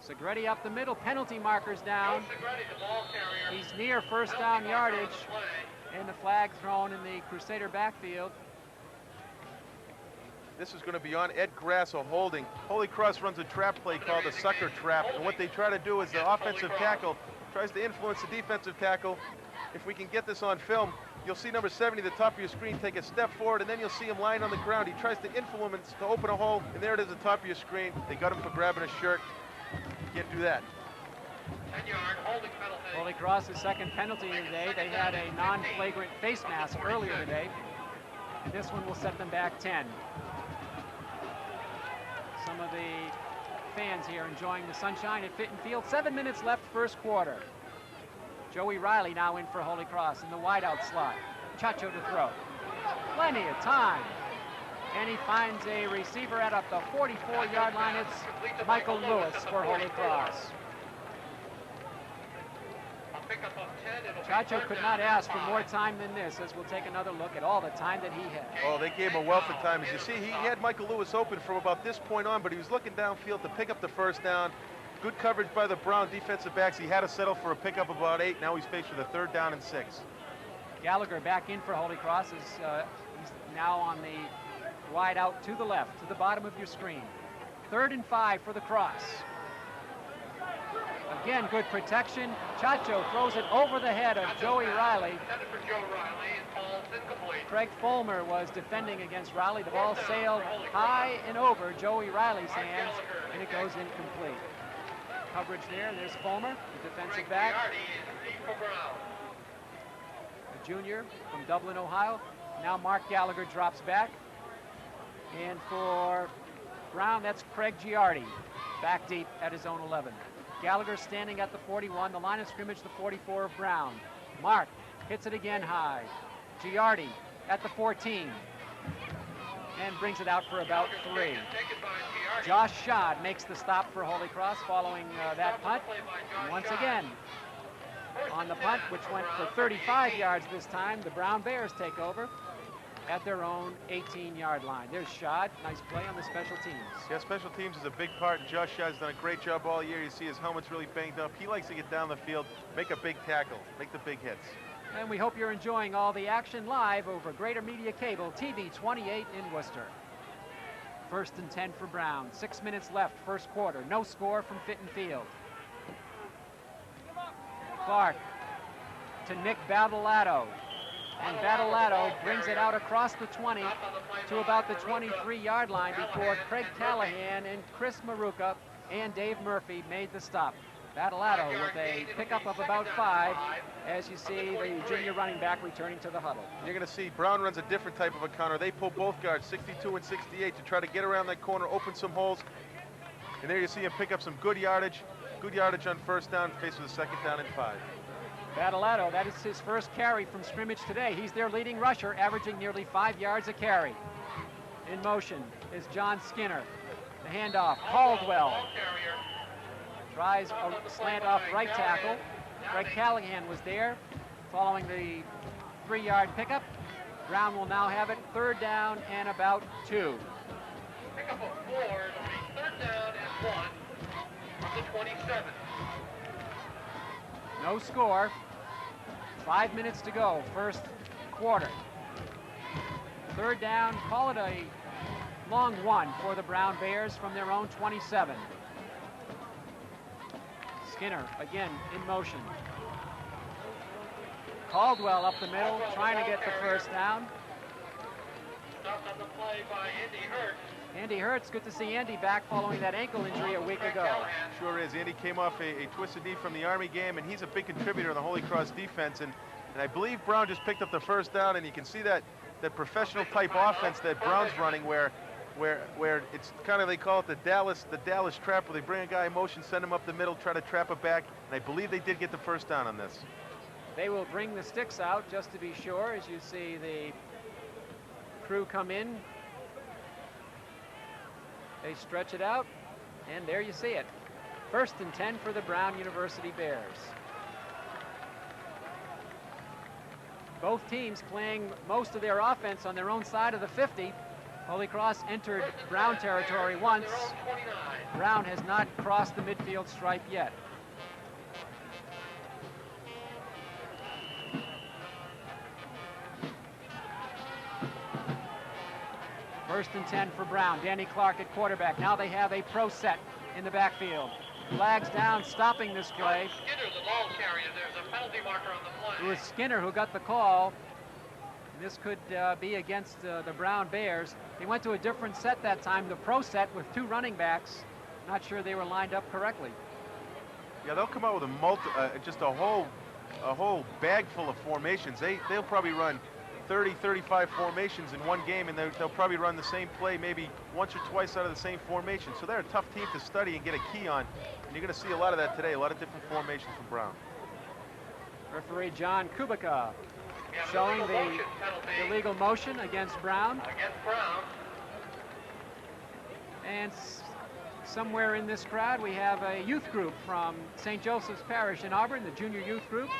Segretti up the middle, penalty markers down. He's near 1st down yardage, and the flag thrown in the Crusader backfield. This is going to be on Ed Grasso holding. Holy Cross runs a trap play called a sucker trap, and what they try to do is the offensive tackle tries to influence the defensive tackle. If we can get this on film, you'll see number 70 at the top of your screen take a step forward, and then you'll see him lying on the ground. He tries to influence to open a hole, and there it is at the top of your screen. They got him for grabbing a shirt. Can't do that. 10-yard holding penalty. Holy Cross's 2nd penalty today. They had a non-flagrant face mask earlier today, and this one will set them back 10. Some of the fans here enjoying the sunshine at Fitton Field. 7 minutes left, 1st quarter. Joey Riley now in for Holy Cross in the wideout slot. Chacho to throw. Plenty of time. And he finds a receiver at up the 44-yard line. It's Michael Lewis for Holy Cross. Chacho could not ask for more time than this, as we'll take another look at all the time that he had. Oh, they gave him a wealth of time. As you see, he had Michael Lewis open from about this point on, but he was looking downfield to pick up the 1st down. Good coverage by the Brown defensive backs. He had to settle for a pickup of about 8. Now he's faced with a 3rd down and 6. Gallagher back in for Holy Cross. He's now on the wide out to the left, to the bottom of your screen. 3rd and 5 for the Cross. Again, good protection. Chacho throws it over the head of Joey Riley. Craig Fulmer was defending against Riley. The ball sailed high and over Joey Riley's hands, and it goes incomplete. Coverage there. There's Fulmer, the defensive back. A junior from Dublin, Ohio. Now Mark Gallagher drops back. And for Brown, that's Craig Giardi, back deep at his own 11. Gallagher standing at the 41, the line of scrimmage, the 44 of Brown. Mark hits it again high. Giardi at the 14 and brings it out for about 3. Josh Schad makes the stop for Holy Cross following that punt. And once again, on the punt, which went for 35 yards this time, the Brown Bears take over at their own 18-yard line. There's Schad. Nice play on the special teams. Yeah, special teams is a big part, and Josh Schad's done a great job all year. You see his helmet's really banged up. He likes to get down the field, make a big tackle, make the big hits. And we hope you're enjoying all the action live over Greater Media Cable, TV 28 in Worcester. 1st and 10 for Brown. 6 minutes left, 1st quarter. No score from Fitton Field. Clark to Nick Battolato. And Battolato brings it out across the 20 to about the 23-yard line before Craig Callahan and Chris Maruka and Dave Murphy made the stop. Battolato with a pickup of about 5, as you see the junior running back returning to the huddle. You're going to see Brown runs a different type of a counter. They pull both guards, 62 and 68, to try to get around that corner, open some holes. And there you see him pick up some good yardage on 1st down, faced with a 2nd down and 5. Battletto, that is his first carry from scrimmage today. He's their leading rusher, averaging nearly 5 yards a carry. In motion is John Skinner. The handoff, Caldwell. Tries a slant off right tackle. Greg Callahan was there following the 3-yard pickup. Brown will now have it 3rd down and about 2. Pickup of 4, it'll be 3rd down and 1 from the 27. No score. 5 minutes to go, first quarter. 3rd down, call it a long one for the Brown Bears from their own 27. Skinner again in motion. Caldwell up the middle, trying to get the first down. Stopped on the play by Andy Hurt. Andy Hurts, good to see Andy back following that ankle injury a week ago. Sure is. Andy came off a twisted knee from the Army game, and he's a big contributor in the Holy Cross defense. And I believe Brown just picked up the first down, and you can see that professional type offense that Brown's running, where it's kind of, they call it the Dallas trap, where they bring a guy in motion, send him up the middle, try to trap it back. And I believe they did get the first down on this. They will bring the sticks out just to be sure, as you see the crew come in. They stretch it out, and there you see it. 1st and 10 for the Brown University Bears. Both teams playing most of their offense on their own side of the 50. Holy Cross entered Brown territory once. Brown has not crossed the midfield stripe yet. First and 10 for Brown. Danny Clark at quarterback. Now they have a pro set in the backfield. Flags down, stopping this play. Skinner, the ball carrier. There's a penalty marker on the play. It was Skinner who got the call. This could be against the Brown Bears. They went to a different set that time, the pro set with 2 running backs. Not sure they were lined up correctly. Yeah, they'll come out with just a whole bag full of formations. They'll probably run 30, 35 formations in one game, and they'll probably run the same play maybe once or twice out of the same formation. So they're a tough team to study and get a key on, and you're going to see a lot of that today, a lot of different formations from Brown. Referee John Kubica showing the illegal motion against Brown. And somewhere in this crowd we have a youth group from St. Joseph's Parish in Auburn, the junior youth group.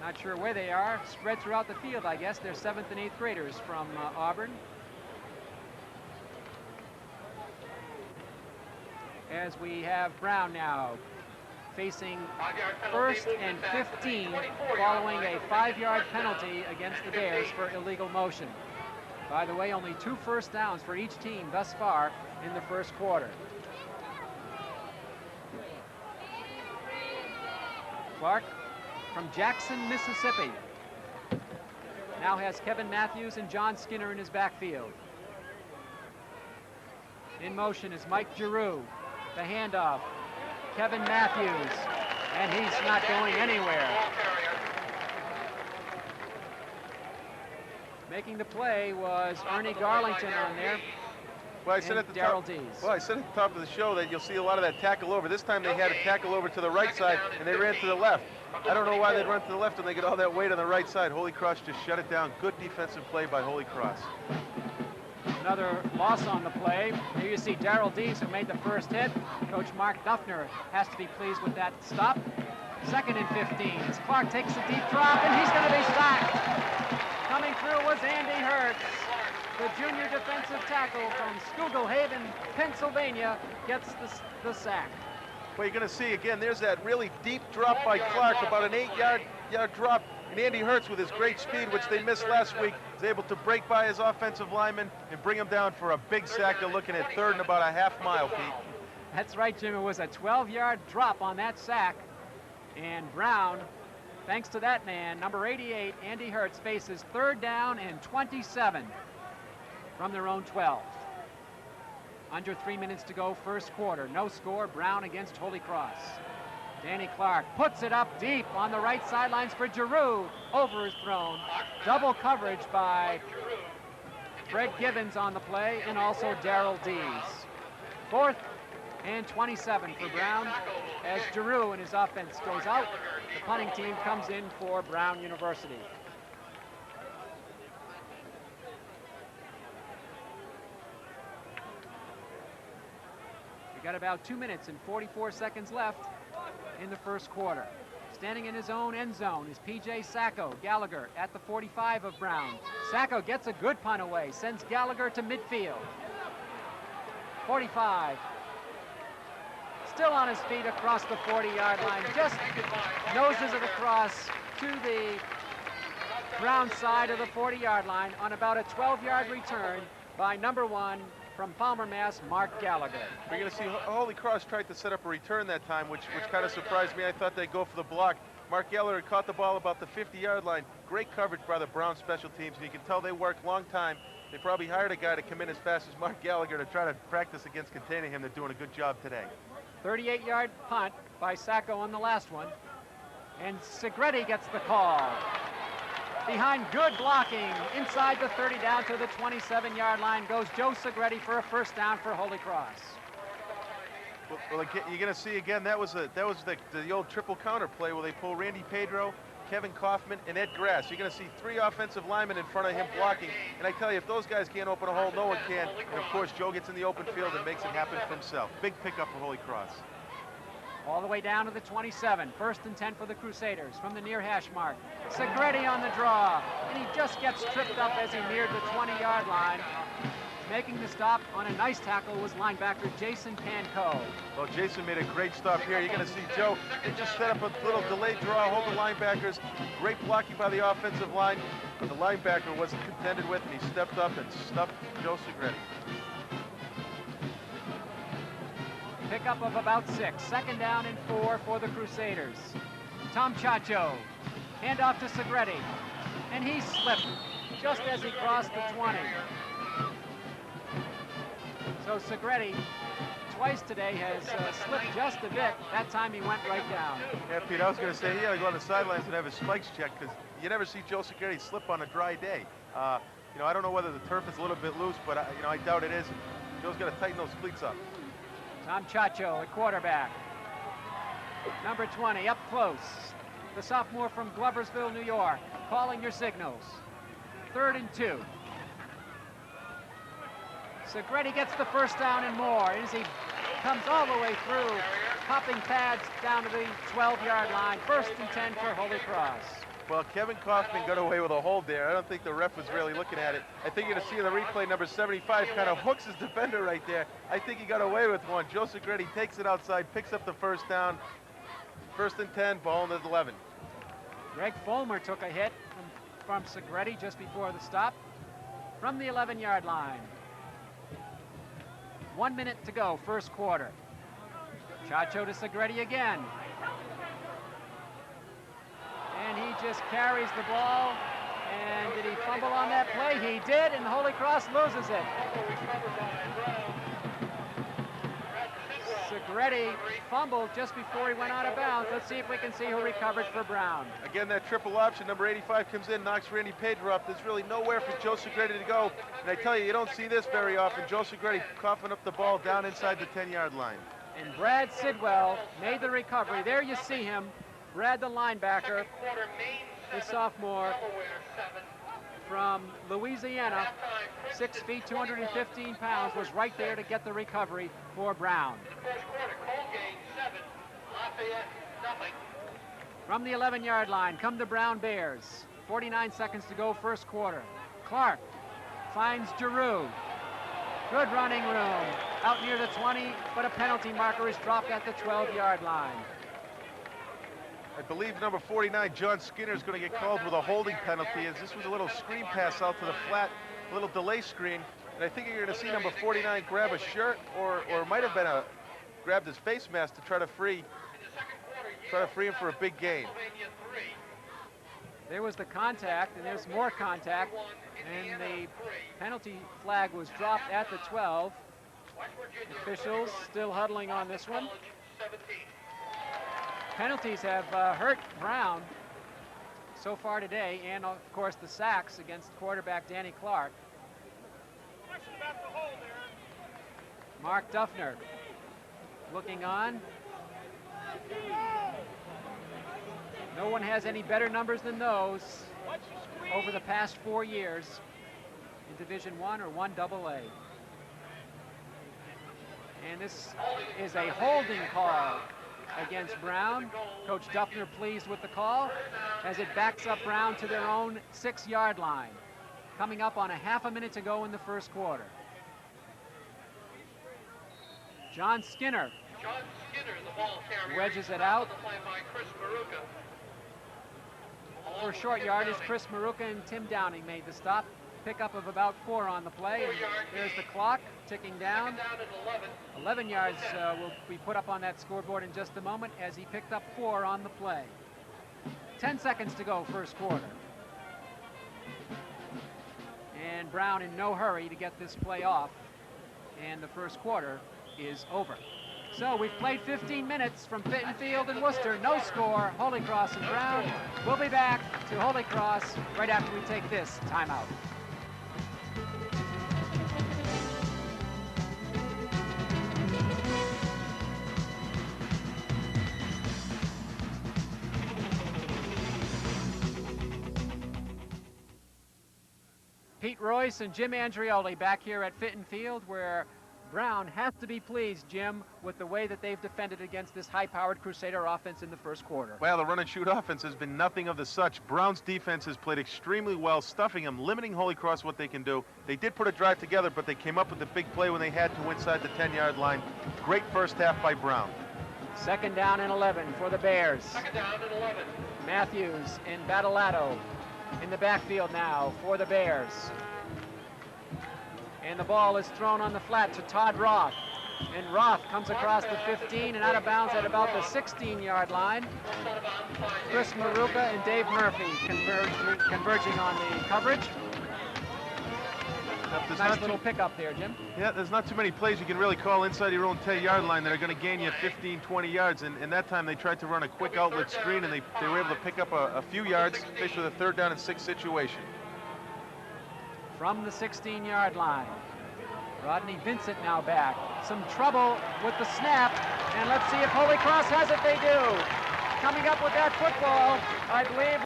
Not sure where they are, spread throughout the field, I guess. They're 7th and 8th graders from Auburn. As we have Brown now facing 1st and 15 following a 5-yard penalty against the Bears for illegal motion. By the way, only 2 first downs for each team thus far in the first quarter. Clark from Jackson, Mississippi. Now has Kevin Matthews and John Skinner in his backfield. In motion is Mike Giroux. The handoff, Kevin Matthews, and he's not going anywhere. Making the play was Ernie Garlington on there. Well, I said at the top, I said at the top of the show that you'll see a lot of that tackle over. This time they had a tackle over to the right side, and they ran to the left. I don't know why they'd run to the left when they get all that weight on the right side. Holy Cross just shut it down. Good defensive play by Holy Cross. Another loss on the play. Here you see Darrell Dees, who made the first hit. Coach Mark Duffner has to be pleased with that stop. 2nd and 15 as Clark takes a deep drop, and he's going to be sacked. Coming through was Andy Hurts. The junior defensive tackle from Schuylkill Haven, Pennsylvania, gets the sack. Well, you're going to see, again, there's that really deep drop by Clark, about an 8-yard drop. And Andy Hurts, with his great speed, which they missed last week, is able to break by his offensive lineman and bring him down for a big sack. They're looking at 3rd and about a half mile, Pete. That's right, Jim. It was a 12-yard drop on that sack. And Brown, thanks to that man, number 88, Andy Hurts, faces 3rd down and 27 from their own 12. Under 3 minutes to go, first quarter. No score, Brown against Holy Cross. Danny Clark puts it up deep on the right sidelines for Giroux. Overthrown. Double coverage by Greg Gibbons on the play, and also Darrell Dees. 4th And 27 for Brown as Giroux and his offense goes out. The punting team comes in for Brown University. We got about 2 minutes and 44 seconds left in the first quarter. Standing in his own end zone is P.J. Sacco. Gallagher at the 45 of Brown. Sacco gets a good punt away, sends Gallagher to midfield. 45. Still on his feet across the 40-yard line. Just noses it across to the Brown side of the 40-yard line on about a 12-yard return by number 1 from Palmer, Mass, Mark Gallagher. We're going to see Holy Cross tried to set up a return that time, which kind of surprised me. I thought they'd go for the block. Mark Gallagher caught the ball about the 50-yard line. Great coverage by the Brown special teams, and you can tell they worked long time. They probably hired a guy to come in as fast as Mark Gallagher to try to practice against containing him. They're doing a good job today. 38-yard punt by Sacco on the last one. And Segretti gets the call. Behind good blocking, inside the 30 down to the 27-yard line goes Joe Segretti for a first down for Holy Cross. Well, you're going to see again, that was the old triple counter play where they pull Randy Pedro, Kevin Kaufman, and Ed Grass. You're going to see 3 offensive linemen in front of him blocking. And I tell you, if those guys can't open a hole, no one can. And of course, Joe gets in the open field and makes it happen for himself. Big pickup for Holy Cross. All the way down to the 27. First and 10 for the Crusaders from the near hash mark. Segretti on the draw, and he just gets tripped up as he neared the 20-yard line. Making the stop on a nice tackle was linebacker Jason Pankow. Well, Jason made a great stop here. You're going to see Joe, they just set up a little delayed draw, hold the linebackers. Great blocking by the offensive line, but the linebacker wasn't contended with, and he stepped up and stuffed Joe Segretti. Pickup of about 6. Second down and 4 for the Crusaders. Tom Chacho. Handoff to Segretti. And he slipped just as he crossed the 20. So Segretti twice today has slipped just a bit. That time he went right down. Yeah, Pete, I was going to say, he got to go on the sidelines and have his spikes checked, because you never see Joe Segretti slip on a dry day. You know, I don't know whether the turf is a little bit loose, but I doubt it is. Joe's got to tighten those cleats up. Tom Chacho at quarterback. Number 20 up close. The sophomore from Gloversville, New York, calling your signals. 3rd and 2. Segretti gets the first down and more as he comes all the way through, popping pads down to the 12-yard line. 1st and 10 for Holy Cross. Well, Kevin Kaufman got away with a hold there. I don't think the ref was really looking at it. I think you're going to see in the replay, number 75 kind of hooks his defender right there. I think he got away with one. Joe Segretti takes it outside, picks up the first down. 1st and 10, ball in the 11. Greg Fulmer took a hit from Segretti just before the stop from the 11-yard line. 1 minute to go, first quarter. Chacho to Segretti again. And he just carries the ball. And did he fumble on that play? He did, and Holy Cross loses it. Segretti fumbled just before he went out of bounds. Let's see if we can see who recovered for Brown. Again, that triple option, number 85 comes in, knocks Randy Pedro up. There's really nowhere for Joe Segretti to go. And I tell you, you don't see this very often. Joe Segretti coughing up the ball down inside the 10-yard line. And Brad Sidwell made the recovery. There you see him. Brad, the linebacker, the sophomore from Louisiana, 6 feet, 215 pounds, was right there to get the recovery for Brown. From the 11-yard line, come the Brown Bears. 49 seconds to go, first quarter. Clark finds Giroux. Good running room out near the 20, but a penalty marker is dropped at the 12-yard line. I believe number 49, John Skinner, is going to get called with a holding penalty, as this was a little screen pass out to the flat, a little delay screen. And I think you're going to see number 49 grab a shirt, or it might have been grabbed his face mask to try to free him for a big gain. There was the contact, and there's more contact, and the penalty flag was dropped at the 12. Officials still huddling on this one. Penalties have hurt Brown so far today, and of course the sacks against quarterback Danny Clark. Mark Duffner looking on. No one has any better numbers than those over the past 4 years in Division I or 1AA. And this is a holding call against Brown. Coach Duffner pleased with the call as it backs up Brown to their own 6-yard line. Coming up on a half a minute to go in the first quarter. John Skinner the ball carrier. wedges it out. The play by Chris Maruka. For short yardage, Chris Maruka and Tim Downing made the stop. Pickup of about 4 on the play. And there's the clock ticking down. 11 yards will be put up on that scoreboard in just a moment as he picked up 4 on the play. 10 seconds to go, first quarter. And Brown in no hurry to get this play off. And the first quarter is over. So we've played 15 minutes from Fitton Field and Worcester. No score, Holy Cross and Brown. We'll be back to Holy Cross right after we take this timeout. Pete Royce and Jim Andrioli back here at Fitton Field, where Brown has to be pleased, Jim, with the way that they've defended against this high-powered Crusader offense in the first quarter. Well, the run-and-shoot offense has been nothing of the such. Brown's defense has played extremely well, stuffing them, limiting Holy Cross what they can do. They did put a drive together, but they came up with the big play when they had to inside the 10-yard line. Great first half by Brown. Second down and 11 for the Bears. Second down and 11. Matthews and Battalato in the backfield now for the Bears. And the ball is thrown on the flat to Todd Roth. And Roth comes across the 15 and out of bounds at about the 16-yard line. Chris Maruka and Dave Murphy converging on the coverage. Nice little pickup there, Jim. Yeah, there's not too many plays you can really call inside your own 10-yard line that are going to gain you 15, 20 yards. And that time they tried to run a quick outlet screen, and they were able to pick up a few yards, fish with a 3rd down and 6 situation. From the 16-yard line, Rodney Vincent now back. Some trouble with the snap, and let's see if Holy Cross has it. They do. Coming up with that football, I believe,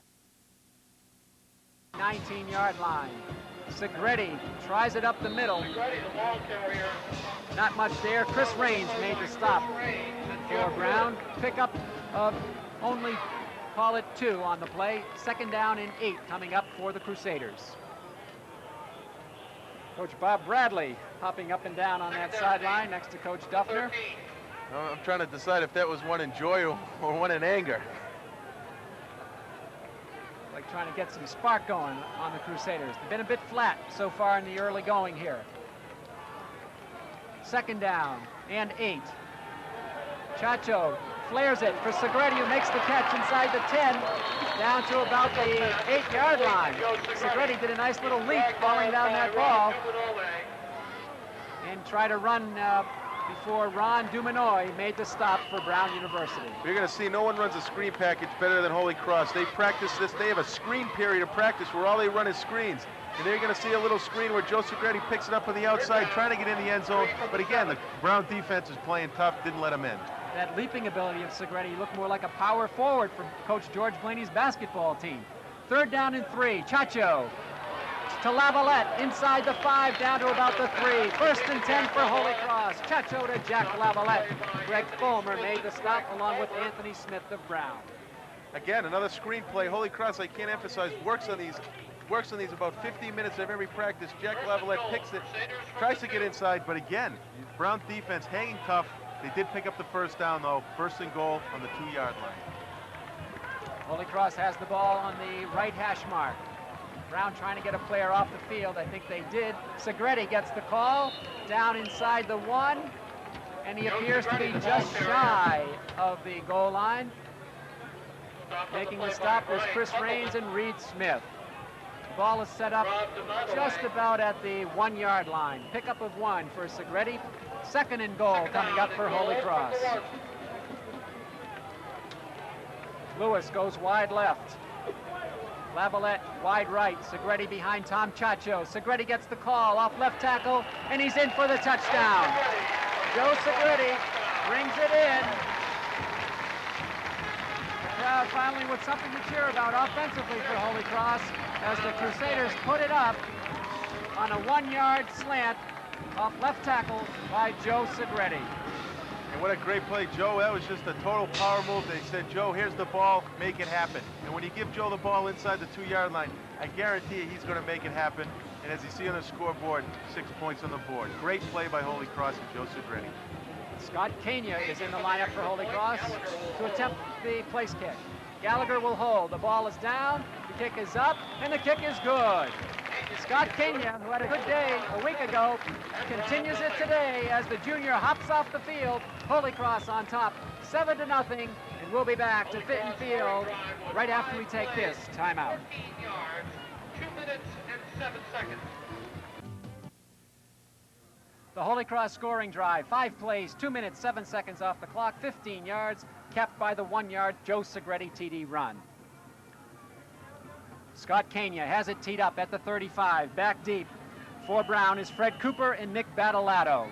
19-yard line. Segretti tries it up the middle. Segretti, the ball carrier. Not much there. Chris Raines made the stop for Brown. Pickup of only, call it 2 on the play. Second down and 8 coming up for the Crusaders. Coach Bob Bradley hopping up and down on that sideline next to Coach Duffner. I'm trying to decide if that was one in joy or one in anger. Like trying to get some spark going on the Crusaders. They've been a bit flat so far in the early going here. Second down and 8. Chacho flares it for Segretti, who makes the catch inside the 10, down to about the 8-yard line. Segretti did a nice little leap falling down that ball and try to run before Ron Dumanoy made the stop for Brown University. You're going to see no one runs a screen package better than Holy Cross. They practice this. They have a screen period of practice where all they run is screens. And they're going to see a little screen where Joe Segretti picks it up on the outside, trying to get in the end zone. But again, the Brown defense is playing tough, didn't let him in. That leaping ability of Segretti looked more like a power forward for Coach George Blaney's basketball team. Third down and 3. Chacho to Lavalette inside the 5 down to about the 3. First and 10 for Holy Cross. Chacho to Jack Lavalette. Greg Fulmer made the stop along with Anthony Smith of Brown. Again, another screen play. Holy Cross, I can't emphasize, works on these about 15 minutes of every practice. Jack Lavalette picks it, tries to get inside, but again, Brown defense hanging tough. They did pick up the first down, though. First and goal on the 2-yard line. Holy Cross has the ball on the right hash mark. Brown trying to get a player off the field. I think they did. Segretti gets the call down inside the 1, and he appears to be just shy of the goal line. Making the stop was Chris Raines and Reed Smith. The ball is set up just about at the 1-yard line. Pickup of 1 for Segretti. Second and goal coming up for Holy Cross. Lewis goes wide left. Lavalette wide right. Segretti behind Tom Chacho. Segretti gets the call off left tackle, and he's in for the touchdown. Joe Segretti Brings it in. The crowd finally with something to cheer about offensively for Holy Cross as the Crusaders put it up on a 1-yard slant off left tackle by Joe Segretti. And what a great play, Joe. That was just a total power move. They said, Joe, here's the ball, make it happen. And when you give Joe the ball inside the 2-yard line, I guarantee you he's going to make it happen. And as you see on the scoreboard, 6 points on the board. Great play by Holy Cross and Joe Segretti. Scott Kania is in the lineup for Holy Cross to attempt the place kick. Gallagher will hold. The ball is down, the kick is up, and the kick is good. Scott Kania, who had a good day a week ago, continues it today as the junior hops off the field. Holy Cross on top, 7-0, and we'll be back to Fitton Field right after we take this timeout. 14 yards, 2 minutes and 7 seconds. The Holy Cross scoring drive, 5 plays, 2 minutes, 7 seconds off the clock, 15 yards, capped by the 1-yard Joe Segretti TD run. Scott Kania has it teed up at the 35, back deep. For Brown is Fred Cooper and Nick Battalato.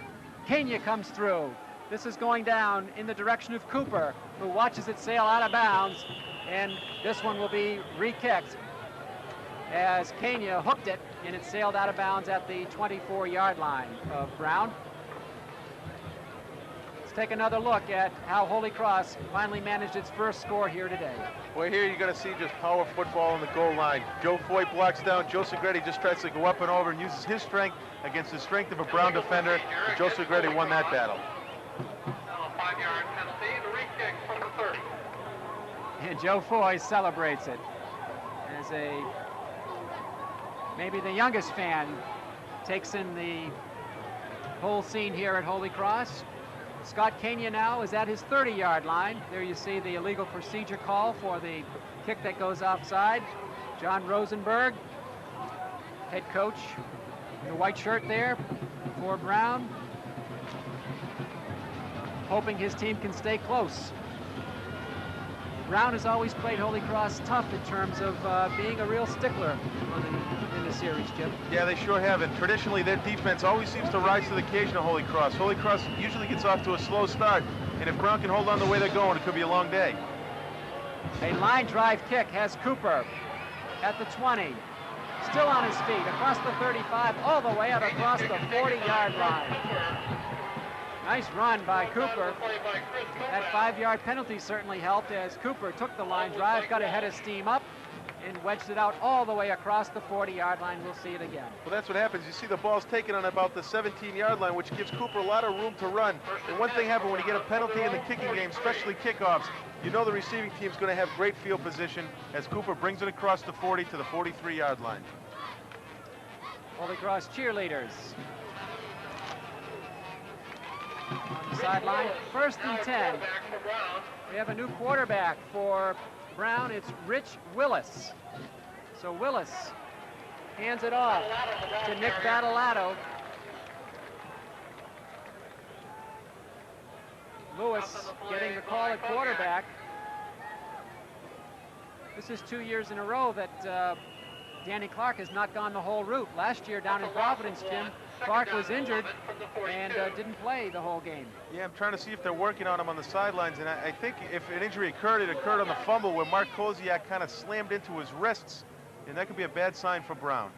Kania comes through. This is going down in the direction of Cooper, who watches it sail out of bounds, and this one will be re-kicked as Kania hooked it, and it sailed out of bounds at the 24-yard line of Brown. Let's take another look at how Holy Cross finally managed its first score here today. Well, here you're going to see just power football on the goal line. Joe Foy blocks down. Joe Segretti just tries to go up and over and uses his strength against the strength of a Brown defender. And Joe Segretti won that battle. Now a 5-yard penalty and a re-kick from the 30. And Joe Foy celebrates it as maybe the youngest fan takes in the whole scene here at Holy Cross. Scott Kania now is at his 30-yard line. There you see the illegal procedure call for the kick that goes offside. John Rosenberg, head coach, in the white shirt there for Brown, hoping his team can stay close. Brown has always played Holy Cross tough in terms of being a real stickler in the series, Chip. Yeah, they sure have. And traditionally, their defense always seems to rise to the occasion of Holy Cross. Holy Cross usually gets off to a slow start. And if Brown can hold on the way they're going, it could be a long day. A line drive kick has Cooper at the 20. Still on his feet, across the 35, all the way out across the 40-yard line. Nice run by Cooper. That 5-yard penalty certainly helped as Cooper took the line drive, got a head of steam up, and wedged it out all the way across the 40-yard line. We'll see it again. Well, that's what happens. You see the ball's taken on about the 17-yard line, which gives Cooper a lot of room to run. And one thing happens when you get a penalty in the kicking game, especially kickoffs, you know the receiving team's going to have great field position as Cooper brings it across the 40 to the 43-yard line. Holy Cross cheerleaders on the sideline. 1st and 10. We have a new quarterback for Brown. It's Rich Willis. So Willis hands it off to Nick Battalato. Lewis getting the call at quarterback. This is 2 years in a row that Danny Clark has not gone the whole route. Last year down in Providence, Jim, Clark was injured and didn't play the whole game. Yeah, I'm trying to see if they're working on him on the sidelines, and I think if an injury occurred, it occurred on the fumble where Mark Koziak kind of slammed into his wrists, and that could be a bad sign for Brown.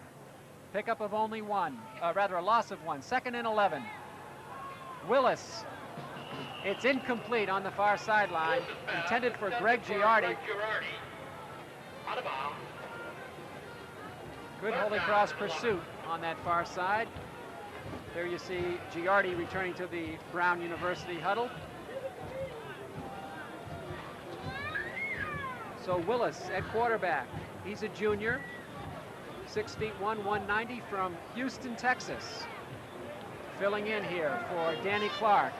Pickup of only one, rather a loss of one. 2nd and 11. Willis. It's incomplete on the far sideline, intended for Greg Giardi. Out of bounds. Good Holy Cross pursuit on that far side. There you see Giardi returning to the Brown University huddle. So Willis at quarterback. He's a junior, 6'1", 190 from Houston, Texas. Filling in here for Danny Clark.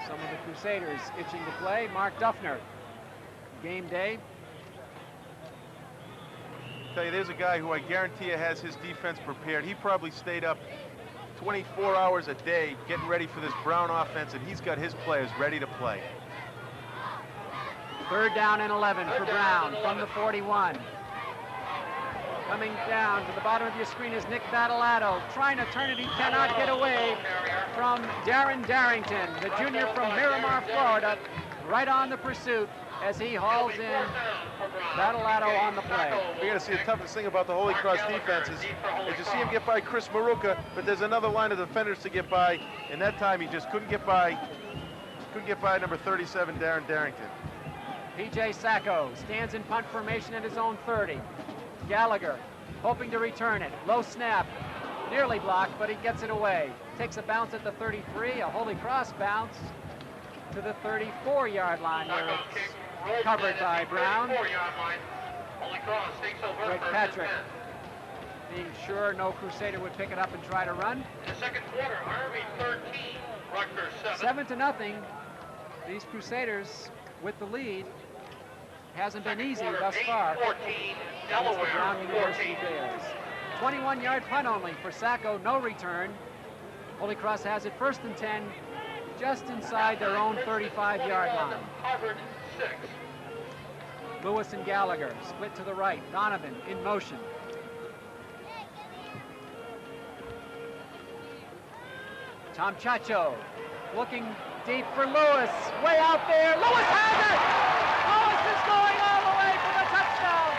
Some of the Crusaders itching to play. Mark Duffner, game day. Tell you, there's a guy who I guarantee you has his defense prepared. He probably stayed up 24 hours a day getting ready for this Brown offense, and he's got his players ready to play. 3rd down and 11 for Brown from the 41. Coming down to the bottom of your screen is Nick Battalato, trying to turn it. He cannot get away from Darren Darrington, the junior from Miramar, Florida, right on the pursuit as he hauls in Battalato on the play. We're going to see the toughest thing about the Holy Cross defense is you see him get by Chris Maruka, but there's another line of defenders to get by, and that time he just couldn't get by number 37, Darren Darrington. P.J. Sacco stands in punt formation at his own 30. Gallagher hoping to return it. Low snap, nearly blocked, but he gets it away. Takes a bounce at the 33, a Holy Cross bounce to the 34-yard line where it's covered by Brown. Greg Patrick being sure no Crusader would pick it up and try to run. In the second quarter, Army 13, Rutgers 7 to nothing. These Crusaders with the lead. Hasn't been easy thus far. 14, Delaware, The Brown University 14. Bears. 21-yard punt only for Sacco, no return. Holy Cross has it 1st and 10, just inside their own 35-yard line. Harvard 6. Lewis and Gallagher split to the right. Donovan in motion. Tom Chacho looking deep for Lewis. Way out there. Lewis has it! Lewis is going all the way for the touchdown.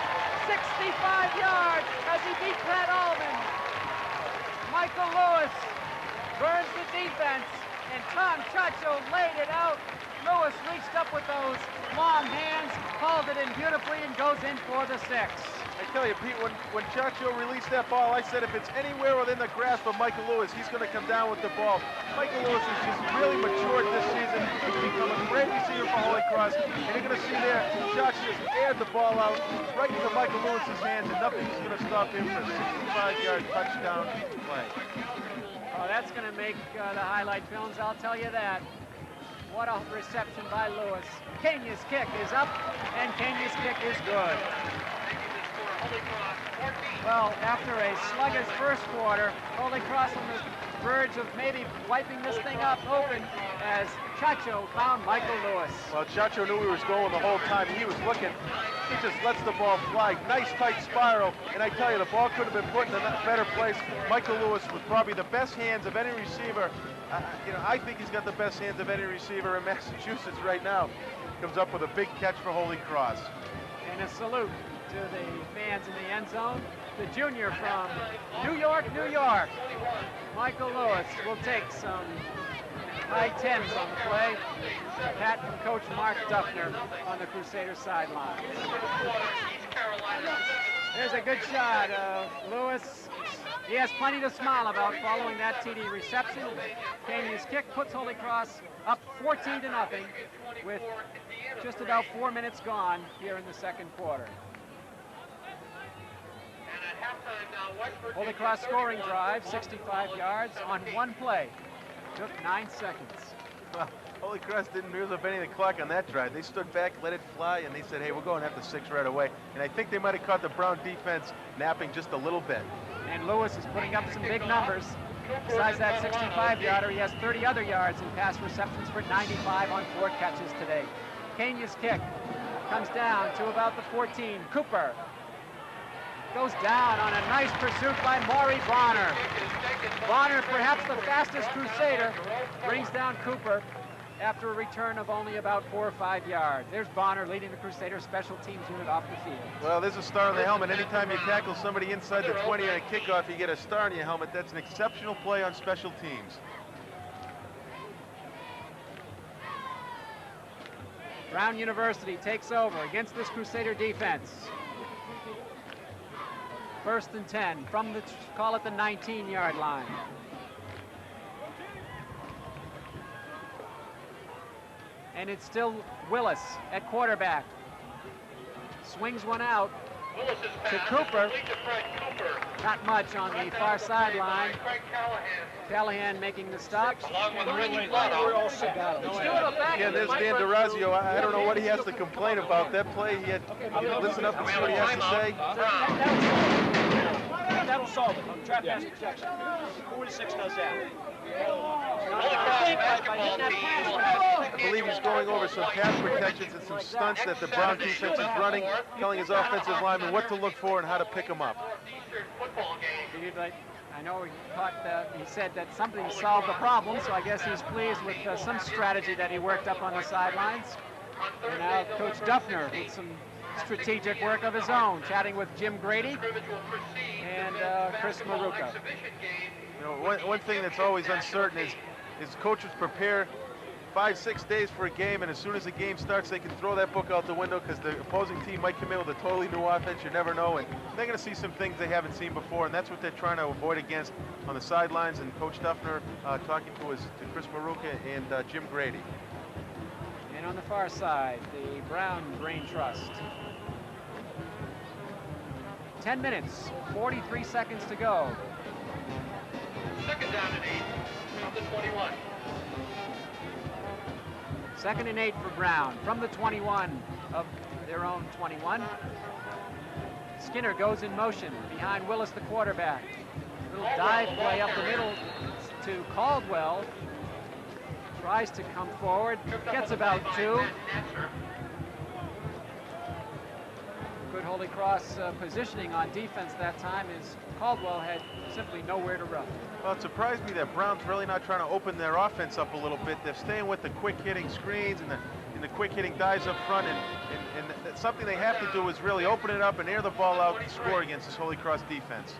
65 yards as he beats Pat Allman. Michael Lewis burns the defense, and Tom Chacho laid it out. Lewis reached up with those long hands, hauled it in beautifully, and goes in for the 6. I tell you, Pete, when Chacho released that ball, I said if it's anywhere within the grasp of Michael Lewis, he's going to come down with the ball. Michael Lewis has just really matured this season. He's become a great receiver for Holy Cross. And you're going to see there, Chacho just aired the ball out right into Michael Lewis's hands, and nothing's going to stop him from a 65-yard touchdown play. Oh, that's going to make the highlight films, I'll tell you that. What a reception by Lewis. Kenya's kick is up, and Kenya's kick is good. Well, after a sluggish first quarter, Holy Cross on the verge of maybe wiping this thing up open as Chacho found Michael Lewis. Well, Chacho knew he was going the whole time. He was looking. He just lets the ball fly. Nice tight spiral. And I tell you, the ball could have been put in a better place. Michael Lewis with probably the best hands of any receiver. I think he's got the best hands of any receiver in Massachusetts right now. Comes up with a big catch for Holy Cross. And a salute to the fans in the end zone. The junior from New York, New York. Michael Lewis will take some high 10s on the play. Pat from Coach Mark Duffner on the Crusader sideline. There's a good shot of Lewis. He has plenty to smile about following that TD reception. Kenya's kick puts Holy Cross up 14 to nothing with just about 4 minutes gone here in the second quarter. Holy Cross scoring drive, 65 yards on one play. Took 9 seconds. Well, Holy Cross didn't use up any of the clock on that drive. They stood back, let it fly, and they said, hey, we're going after 6 right away. And I think they might have caught the Brown defense napping just a little bit. And Lewis is putting up some big numbers. Besides that 65-yarder, he has 30 other yards in pass receptions for 95 on 4 catches today. Kenya's kick comes down to about the 14. Cooper goes down on a nice pursuit by Maury Bonner. Bonner, perhaps the fastest Crusader, brings down Cooper after a return of only about 4 or 5 yards. There's Bonner leading the Crusader special teams unit off the field. Well, there's a star on the helmet. Anytime you tackle somebody inside the 20 on a kickoff, you get a star on your helmet. That's an exceptional play on special teams. Brown University takes over against this Crusader defense. 1st and 10 from the, call it the 19-yard line. And it's still Willis at quarterback. Swings one out to Cooper. Not much on the far sideline. Callahan making the stop. Yeah, there's Dan DeRazio. I don't know what he has to complain about. That play, he had listen up and see what he has to say. That solve it on trap pass protection. 4 to 6 does that. I believe he's going over some pass protections and some stunts that the Brown defense is running, telling his offensive lineman what to look for and how to pick them up. I know he said that something solved the problem, so I guess he's pleased with some strategy that he worked up on the sidelines. And now Coach Duffner with some strategic work of his own, chatting with Jim Grady and Chris Maruka. You know, one thing that's always uncertain is coaches prepare 5-6 days for a game, and as soon as the game starts, they can throw that book out the window because the opposing team might come in with a totally new offense. You never know, and they're going to see some things they haven't seen before, and that's what they're trying to avoid against on the sidelines. And Coach Duffner talking to Chris Maruka and Jim Grady. And on the far side, the Brown Brain Trust. 10 minutes, 43 seconds to go. Second down and 8 from the 21. Second and 8 for Brown from the 21 of their own 21. Skinner goes in motion behind Willis, the quarterback. Little dive play up the middle to Caldwell. Tries to come forward, gets about 2. Good Holy Cross positioning on defense that time is Caldwell had simply nowhere to run. Well, it surprised me that Brown's really not trying to open their offense up a little bit. They're staying with the quick hitting screens and the quick hitting dives up front, and that's something they have to do is really open it up and air the ball out and score against this Holy Cross defense.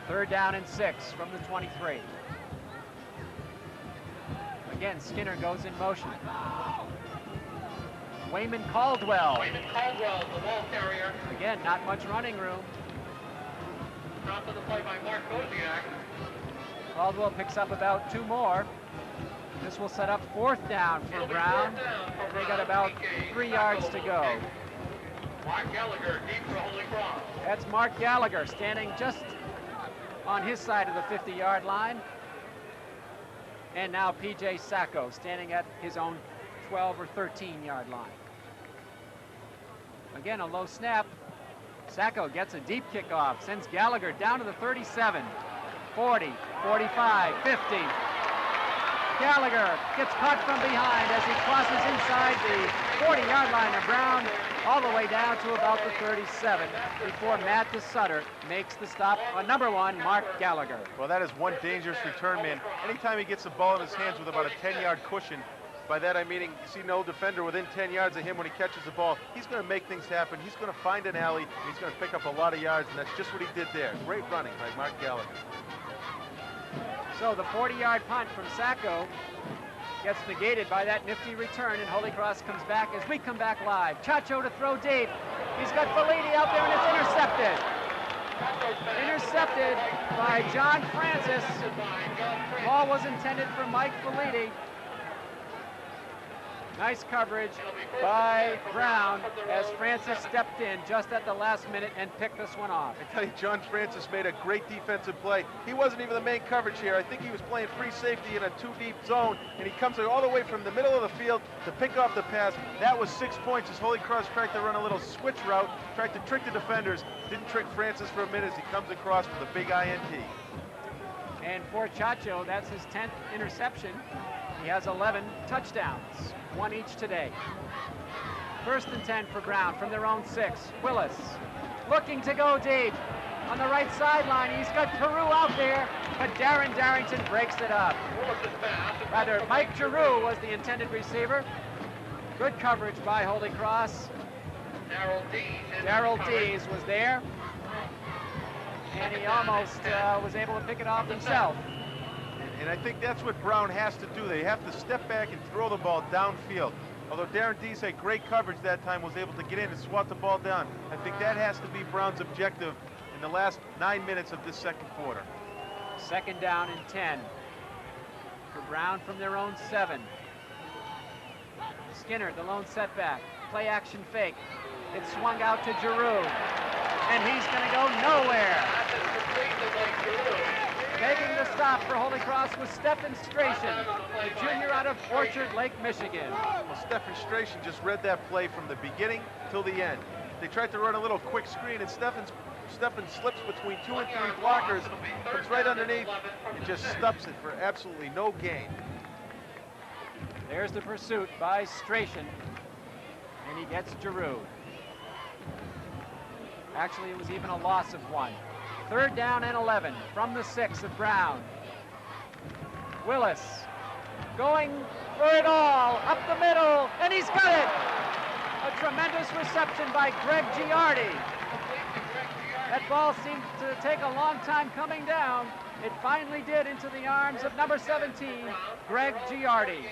Third down and 6 from the 23. Again, Skinner goes in motion. Wayman Caldwell. Wayman Caldwell, the ball carrier. Again, not much running room. Stop on the play by Mark Koziak. Caldwell picks up about 2 more. This will set up 4th down for Brown. They got about 3 yards to go. Mark Gallagher, deep for Holy Cross. That's Mark Gallagher standing just on his side of the 50-yard line. And now P.J. Sacco standing at his own 12 or 13-yard line. Again, a low snap. Sacco gets a deep kickoff, sends Gallagher down to the 37, 40, 45, 50. Gallagher gets caught from behind as he crosses inside the 40-yard line of Brown, all the way down to about the 37 before Matt DeSutter makes the stop on number 1, Mark Gallagher. Well, that is one dangerous return man. Anytime he gets the ball in his hands with about a 10-yard cushion, by that I mean you see no defender within 10 yards of him when he catches the ball, he's going to make things happen. He's going to find an alley, and he's going to pick up a lot of yards, and that's just what he did there. Great running by Mark Gallagher. So the 40-yard punt from Sacco gets negated by that nifty return, and Holy Cross comes back as we come back live. Chacho to throw deep. He's got Fellini out there, and it's intercepted. Intercepted by John Francis. Ball was intended for Mike Fellini. Nice coverage by Brown as Francis stepped in just at the last minute and picked this one off. I tell you, John Francis made a great defensive play. He wasn't even the main coverage here. I think he was playing free safety in a 2-deep zone, and he comes all the way from the middle of the field to pick off the pass. That was 6 points as Holy Cross tried to run a little switch route, tried to trick the defenders. Didn't trick Francis for a minute as he comes across with a big INT. And for Chacho, that's his 10th interception. He has 11 touchdowns, 1 each today. 1st and 10 for Brown from their own 6. Willis looking to go deep on the right sideline. He's got Peru out there, but Darren Darrington breaks it up. Rather, Mike Giroux was the intended receiver. Good coverage by Holy Cross. Darrell Dees was there, and he almost was able to pick it off himself. And I think that's what Brown has to do. They have to step back and throw the ball downfield. Although Darren Dees had great coverage that time, was able to get in and swat the ball down. I think that has to be Brown's objective in the last 9 minutes of this second quarter. 2nd down and 10 for Brown from their own 7. Skinner, the lone setback. Play action fake. It swung out to Giroux, and he's going to go nowhere. Making the stop for Holy Cross was Stephen Stration, the junior out of Orchard Lake, Michigan. Well, Stephen Stration just read that play from the beginning till the end. They tried to run a little quick screen, and Stephen Steffen slips between 2 and 3 blockers, comes right underneath, and just stuffs it for absolutely no gain. There's the pursuit by Strachan, and he gets Giroux. Actually, it was even a loss of 1. 3rd down and 11 from the 6 of Brown. Willis going for it all, up the middle, and he's got it! A tremendous reception by Greg Giardi. That ball seemed to take a long time coming down. It finally did into the arms of number 17, Greg Giardi.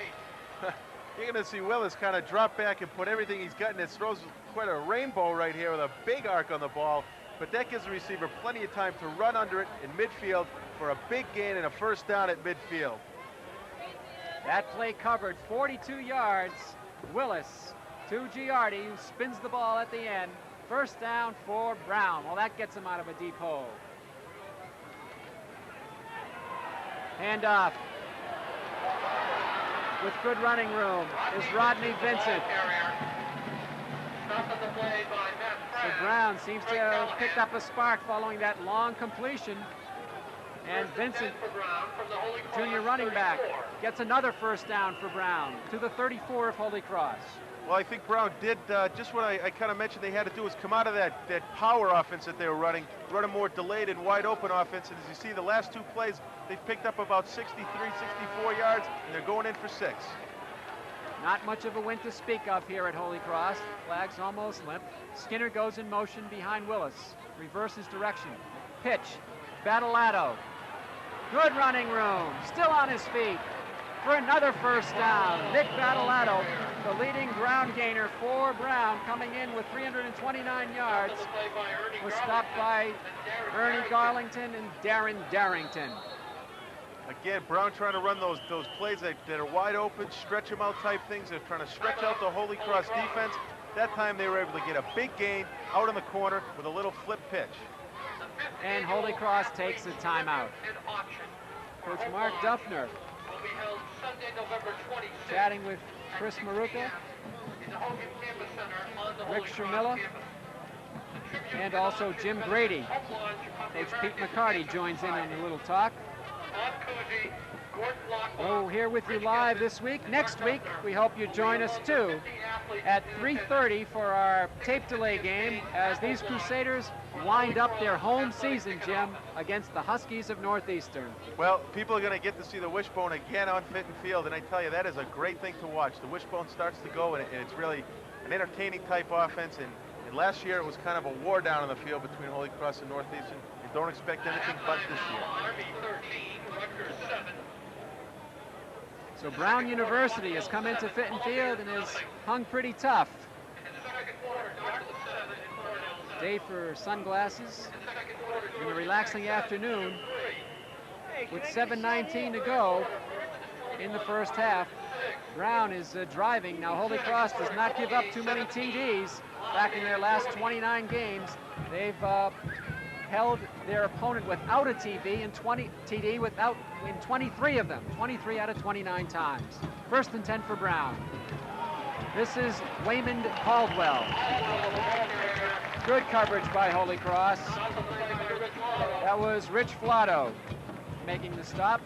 You're going to see Willis kind of drop back and put everything he's got in his throws. Quite a rainbow right here with a big arc on the ball, but that gives the receiver plenty of time to run under it in midfield for a big gain and a 1st down at midfield. That play covered 42 yards. Willis to Giardi, who spins the ball at the end. 1st down for Brown. Well, that gets him out of a deep hole. Handoff with good running room is Rodney Vincent. So Brown seems to have picked up a spark following that long completion. And Vincent, junior running back, gets another 1st down for Brown to the 34 of Holy Cross. Well, I think Brown did just what I kind of mentioned they had to do, was come out of that power offense that they were running, run a more delayed and wide open offense. And as you see, the last 2 plays, they've picked up about 63, 64 yards, and they're going in for 6. Not much of a wind to speak of here at Holy Cross. Flag's almost limp. Skinner goes in motion behind Willis. Reverses direction. Pitch. Battalato. Good running room. Still on his feet for another 1st down. Nick Battalato, the leading ground gainer for Brown, coming in with 329 yards, was stopped by Ernie Garlington and Darren Darrington. Again, Brown trying to run those plays that are wide open, stretch them out type things. They're trying to stretch out the Holy Cross defense. That time they were able to get a big gain out in the corner with a little flip pitch. And Holy Cross takes a timeout. Coach Mark Duffner chatting with Chris Maruca, Rick Shermilla, and also Jim Grady. Coach Pete McCarty joins in on a little talk. We're here with you live this week. Next week, we hope you join us too at 3:30 for our tape delay game as these Crusaders wind up their home season, Jim, against the Huskies of Northeastern. Well, people are going to get to see the wishbone again on Fitton Field, and I tell you, that is a great thing to watch. The wishbone starts to go, and it's really an entertaining type offense, and last year it was kind of a war down on the field between Holy Cross and Northeastern. And don't expect anything but this year. So Brown University has come into Fitton Field and has hung pretty tough. Day for sunglasses in a relaxing afternoon with 7:19 to go in the 1st half. Brown is driving. Now Holy Cross does not give up too many TDs. Back in their last 29 games, they've held their opponent without a TD in 23 of them, 23 out of 29 times. 1st and 10 for Brown. This is Waymond Caldwell. Good coverage by Holy Cross. That was Rich Flotto making the stop.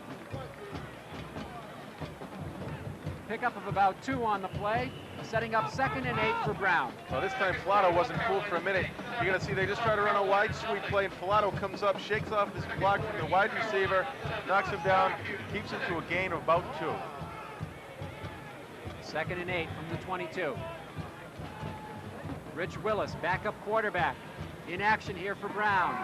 Pickup of about 2 on the play, setting up 2nd and 8 for Brown. Well, this time Flotto wasn't fooled for a minute. You're going to see they just try to run a wide sweep play, and Flotto comes up, shakes off this block from the wide receiver, knocks him down, keeps him to a gain of about 2. 2nd and 8 from the 22. Rich Willis, backup quarterback, in action here for Brown.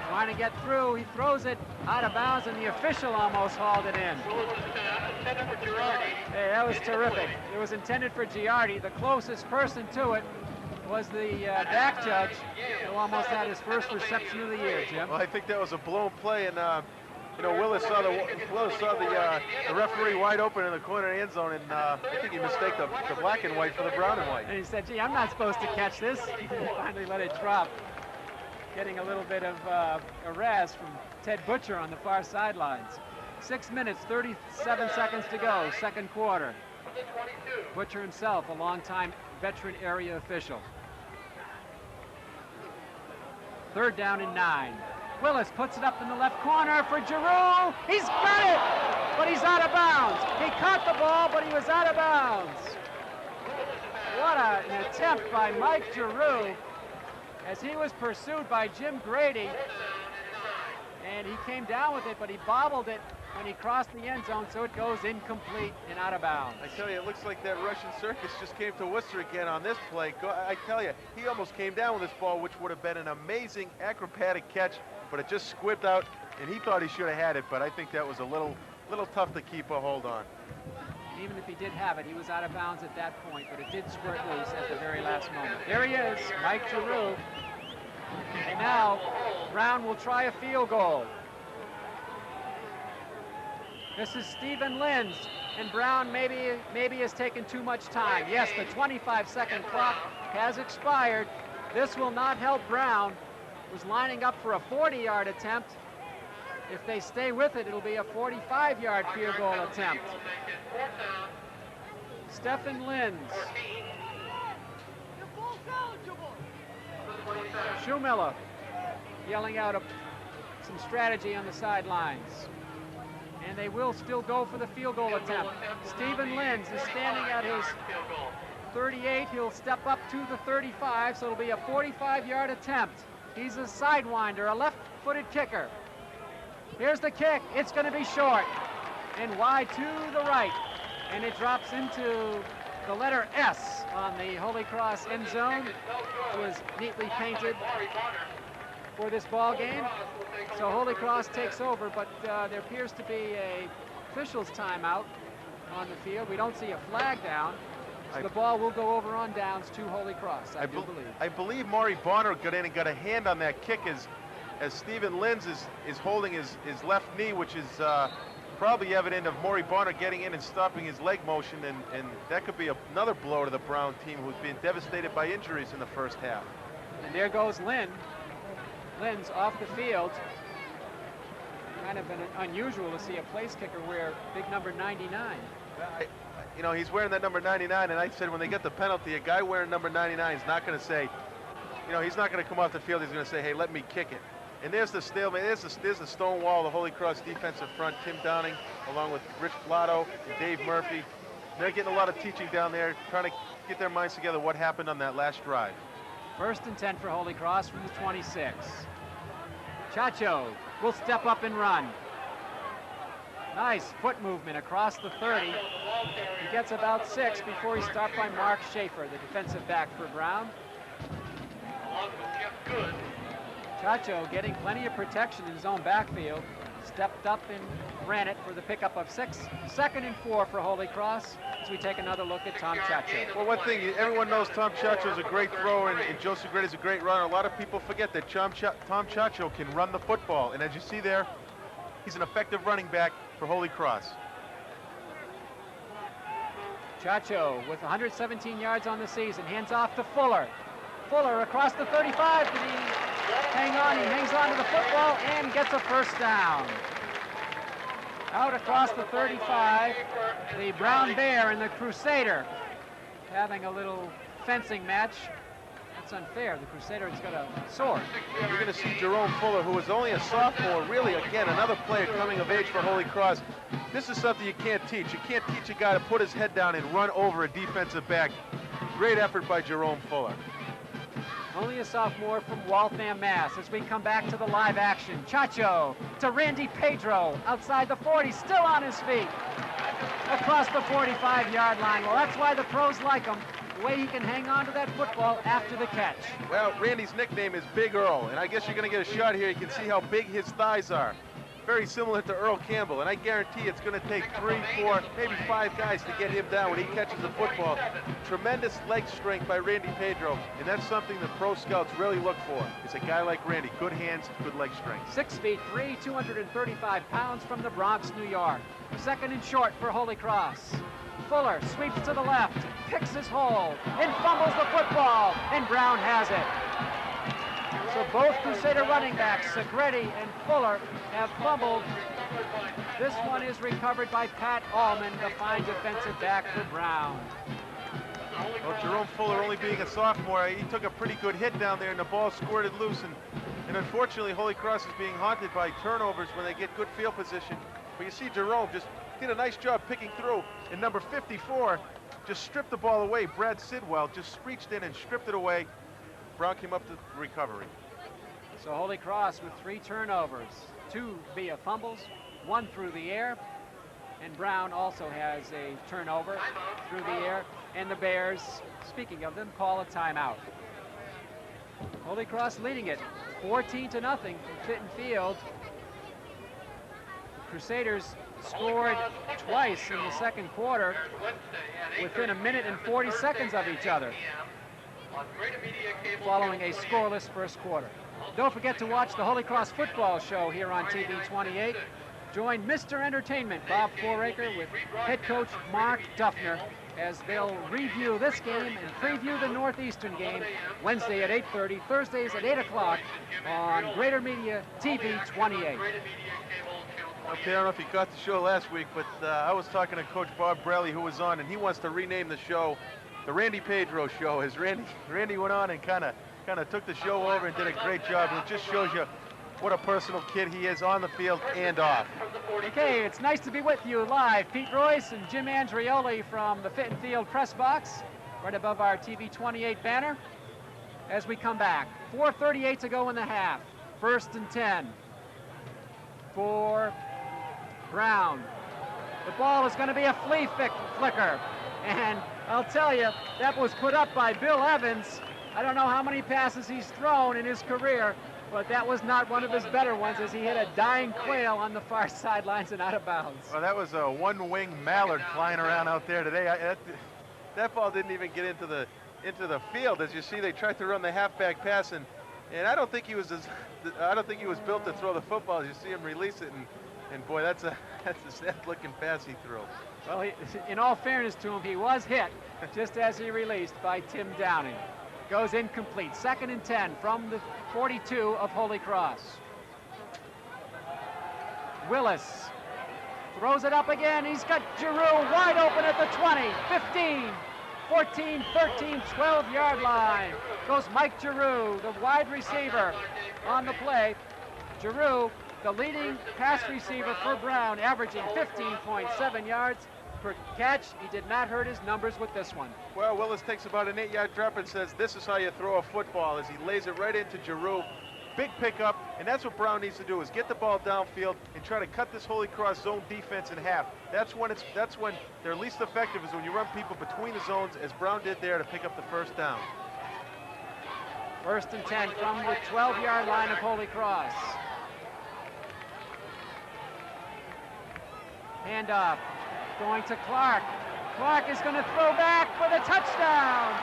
Trying to get through, he throws it out of bounds, and the official almost hauled it in. Hey, that was terrific. It was intended for Giardi. The closest person to it was the back judge, who almost had his first reception of the year, Jim. Well, I think that was a blown play, and you know, Willis saw the referee wide open in the corner of the end zone, and I think he mistaked the black and white for the brown and white. And he said, gee, I'm not supposed to catch this. He finally let it drop, getting a little bit of a razz from Ted Butcher on the far sidelines. 6 minutes, 37 seconds to go, 2nd quarter. Butcher himself, a longtime veteran area official. 3rd down and 9. Willis puts it up in the left corner for Giroux. He's got it, but he's out of bounds. He caught the ball, but he was out of bounds. What an attempt by Mike Giroux as he was pursued by Jim Grady. And he came down with it, but he bobbled it when he crossed the end zone, so it goes incomplete and out of bounds. I tell you, it looks like that Russian circus just came to Worcester again on this play. I tell you, he almost came down with this ball, which would have been an amazing acrobatic catch, but it just squibbed out, and he thought he should have had it, but I think that was a little tough to keep a hold on. And even if he did have it, he was out of bounds at that point, but it did squirt loose at the very last moment. There he is, Mike Giroux. And now Brown will try a field goal. This is Stephen Linz, and Brown maybe has taken too much time. Yes, the 25-second clock has expired. This will not help Brown, who's lining up for a 40-yard attempt. If they stay with it, it'll be a 45-yard field goal attempt. Stephen Linz. Schumiller yelling out some strategy on the sidelines. And they will still go for the field goal attempt. Stephen Linz is standing at his 38. He'll step up to the 35, so it'll be a 45-yard attempt. He's a sidewinder, a left-footed kicker. Here's the kick. It's going to be short and wide to the right. And it drops into the letter S on the Holy Cross end zone. It was neatly painted for this ball game. So Holy Cross takes over, but there appears to be a official's timeout on the field. We don't see a flag down. So the ball will go over on downs to Holy Cross, I do believe. I believe Maury Bonner got in and got a hand on that kick as Stephen Linz is holding his left knee, which is probably evident of Maury Bonner getting in and stopping his leg motion, and that could be another blow to the Brown team, who's been devastated by injuries in the first half. And there goes Linz off the field. Kind of unusual to see a place kicker wear big number 99. You know, he's wearing that number 99, and I said when they get the penalty, a guy wearing number 99 is not going to say, you know, he's not going to come off the field. He's going to say, hey, let me kick it. And there's the stalemate. There's the stone wall, the Holy Cross defensive front. Tim Downing, along with Rich Flotto and Dave Murphy. They're getting a lot of teaching down there, trying to get their minds together what happened on that last drive. 1st and 10 for Holy Cross from the 26. Chacho will step up and run. Nice foot movement across the 30. He gets about 6 before he's stopped by Mark Schaefer, the defensive back for Brown. Chacho getting plenty of protection in his own backfield. Stepped up and ran it for the pickup of 6. 2nd and 4 for Holy Cross as we take another look at Tom Chacho. Well, one thing, everyone knows Tom Chacho is a great thrower and Joe Segretti is a great runner. A lot of people forget that Tom Chacho can run the football. And as you see there, he's an effective running back for Holy Cross. Chacho with 117 yards on the season, hands off to Fuller. Fuller across the 35. Did he hang on? He hangs on to the football and gets a 1st down. Out across the 35, the Brown Bear and the Crusader having a little fencing match. That's unfair. The Crusader has got a sword. You're going to see Jerome Fuller, who is only a sophomore, really, again, another player coming of age for Holy Cross. This is something you can't teach. You can't teach a guy to put his head down and run over a defensive back. Great effort by Jerome Fuller. Only a sophomore from Waltham, Mass. As we come back to the live action. Chacho to Randy Pedro outside the 40, still on his feet. Across the 45-yard line. Well, that's why the pros like him. The way he can hang on to that football after the catch. Well, Randy's nickname is Big Earl, and I guess you're going to get a shot here. You can see how big his thighs are. Very similar to Earl Campbell, and I guarantee it's going to take 3, 4, maybe 5 guys to get him down when he catches the football. Tremendous leg strength by Randy Pedro, and that's something the pro scouts really look for. It's a guy like Randy, good hands, good leg strength. 6'3", 235 pounds from the Bronx, New York. 2nd and short for Holy Cross. Fuller sweeps to the left, picks his hole, and fumbles the football, and Brown has it. So both Crusader running backs, Segretti and Fuller, have fumbled. This one is recovered by Pat Allman, the fine defensive back for Brown. Well, Jerome Fuller, only being a sophomore, he took a pretty good hit down there, and the ball squirted loose, and And unfortunately, Holy Cross is being haunted by turnovers when they get good field position. But you see Jerome just did a nice job picking through, and number 54 just stripped the ball away. Brad Sidwell just reached in and stripped it away. Brown came up to recovery. So Holy Cross with 3 turnovers, 2 via fumbles, 1 through the air, and Brown also has a turnover through the air, and the Bears, speaking of them, call a timeout. Holy Cross leading it 14-0 from Fitton Field. Crusaders scored twice in the second quarter within 1 minute and 40 seconds of each other, following a scoreless first quarter. Don't forget to watch the Holy Cross football show here on TV 28. Join Mr. Entertainment, Bob Foraker, with head coach Mark Duffner, as they'll review this game and preview the Northeastern game Wednesday at 8:30, Thursdays at 8 o'clock on Greater Media TV 28. Okay, I don't know if you caught the show last week, but I was talking to Coach Bob Braley, who was on, and he wants to rename the show the Randy Pedro Show. As Randy went on and kind of took the show over and did a great job. And it just shows you what a personal kid he is on the field and off. Okay, it's nice to be with you live. Pete Royce and Jim Andrioli from the Fitton Field press box, right above our TV 28 banner. As we come back, 4:38 to go in the half. 1st and 10 for Brown. The ball is going to be a flea flicker, and I'll tell you, that was put up by Bill Evans. I don't know how many passes he's thrown in his career, but that was not one of his better ones, as he hit a dying quail on the far sidelines and out of bounds. Well, that was a one-wing mallard flying around out there today. That ball didn't even get into the field. As you see, they tried to run the halfback pass, and I don't think he was built to throw the football. As you see him release it, and boy, that's a sad-looking pass he threw. Well, in all fairness to him, he was hit just as he released by Tim Downing. Goes incomplete. 2nd and 10 from the 42 of Holy Cross. Willis throws it up again. He's got Giroux wide open at the 20, 15, 14, 13, 12-yard line. Goes Mike Giroux, the wide receiver on the play. Giroux, the leading pass receiver for Brown, averaging 15.7 yards per catch. He did not hurt his numbers with this one. Well, Willis takes about an 8-yard drop and says, this is how you throw a football, as he lays it right into Giroux. Big pickup, and that's what Brown needs to do, is get the ball downfield and try to cut this Holy Cross zone defense in half. That's when they're least effective, is when you run people between the zones, as Brown did there to pick up the first down. 1st and 10 from the 12-yard line of Holy Cross. Hand up, going to Clark. Clark is going to throw back for the touchdown.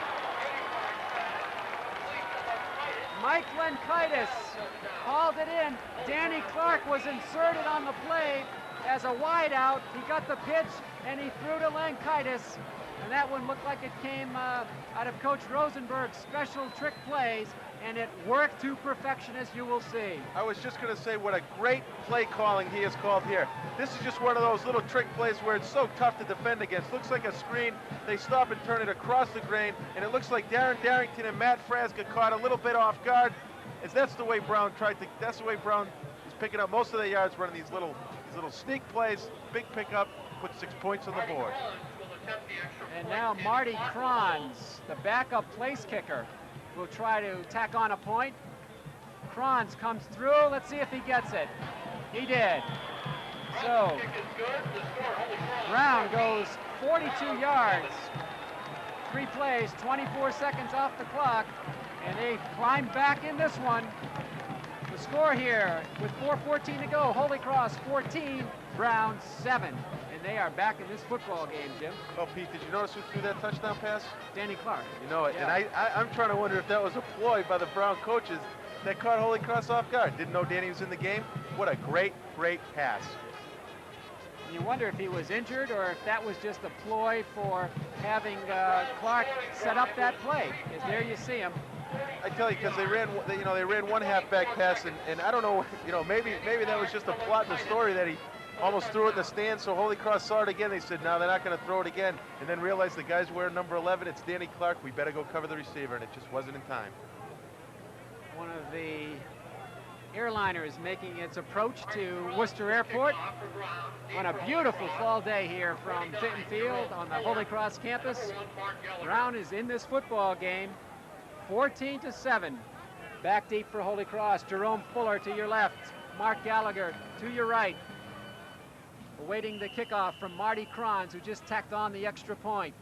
Mike Lenkaitis hauled it in. Danny Clark was inserted on the play as a wideout. He got the pitch and he threw to Lenkaitis. And that one looked like it came out of Coach Rosenberg's special trick plays, and it worked to perfection, as you will see. I was just going to say what a great play calling he has called here. This is just one of those little trick plays where it's so tough to defend against. Looks like a screen. They stop and turn it across the grain, and it looks like Darren Darrington and Matt Fraz got caught a little bit off guard. That's the way Brown that's the way Brown is picking up most of the yards, running these little sneak plays. Big pickup, put 6 points on the board. And now Marty Kranz, the backup place kicker, will try to tack on a point. Kranz comes through. Let's see if he gets it. He did. So Brown goes 42 yards. 3 plays, 24 seconds off the clock, and they climb back in this one. The score here with 4:14 to go, Holy Cross 14, Brown 7. They are back in this football game, Jim. Well, Pete, did you notice who threw that touchdown pass? Danny Clark. You know it, yeah. And I'm trying to wonder if that was a ploy by the Brown coaches that caught Holy Cross off guard. Didn't know Danny was in the game. What a great pass. You wonder if he was injured or if that was just a ploy for having Clark set up that play. Because there you see him. I tell you, because they ran one halfback pass, and I don't know, maybe that was just a plot in the story that he almost threw it in the stands, so Holy Cross saw it again. They said, no, they're not going to throw it again. And then realized the guy's wearing number 11. It's Danny Clark. We better go cover the receiver, and it just wasn't in time. One of the airliner is making its approach to Worcester Airport on a beautiful fall day here from Fitton Field on the Holy Cross campus. Brown is in this football game, 14-7. Back deep for Holy Cross. Jerome Fuller to your left. Mark Gallagher to your right. Awaiting the kickoff from Marty Kranz, who just tacked on the extra point.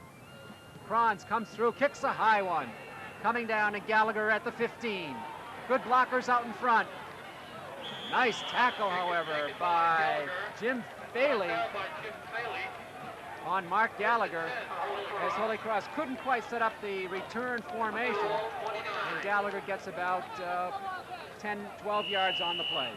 Kranz comes through, kicks a high one. Coming down to Gallagher at the 15. Good blockers out in front. Nice tackle, however, by Jim Bailey on Mark Gallagher, as Holy Cross couldn't quite set up the return formation, and Gallagher gets about 10, 12 yards on the play.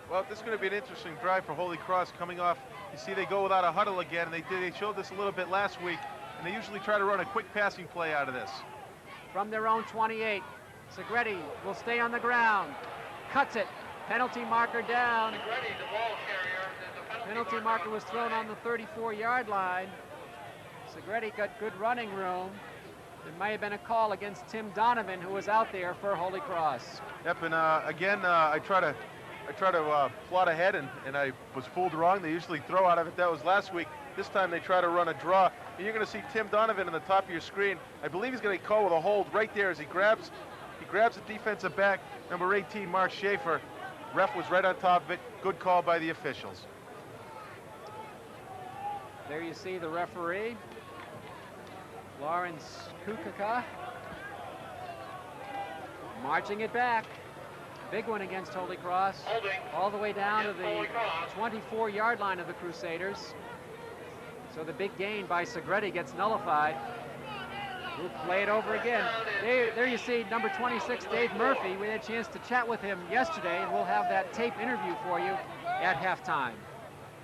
Well, this is going to be an interesting drive for Holy Cross coming off. You see they go without a huddle again, and they showed this a little bit last week, and they usually try to run a quick passing play out of this. From their own 28, Segretti will stay on the ground, cuts it, penalty marker down. Penalty marker was thrown on the 34-yard line. Segretti got good running room. There may have been a call against Tim Donovan, who was out there for Holy Cross. Yep, and again, I try to plot ahead, and I was fooled wrong. They usually throw out of it. That was last week. This time they try to run a draw. And you're going to see Tim Donovan on the top of your screen. I believe he's going to call with a hold right there as he grabs the defensive back, number 18, Mark Schaefer. Ref was right on top of it. Good call by the officials. There you see the referee, Lawrence Kukaka, marching it back. Big one against Holy Cross, all the way down to the 24-yard line of the Crusaders. So the big gain by Segretti gets nullified. We'll play it over again. There you see number 26, Dave Murphy. We had a chance to chat with him yesterday, and we'll have that tape interview for you at halftime.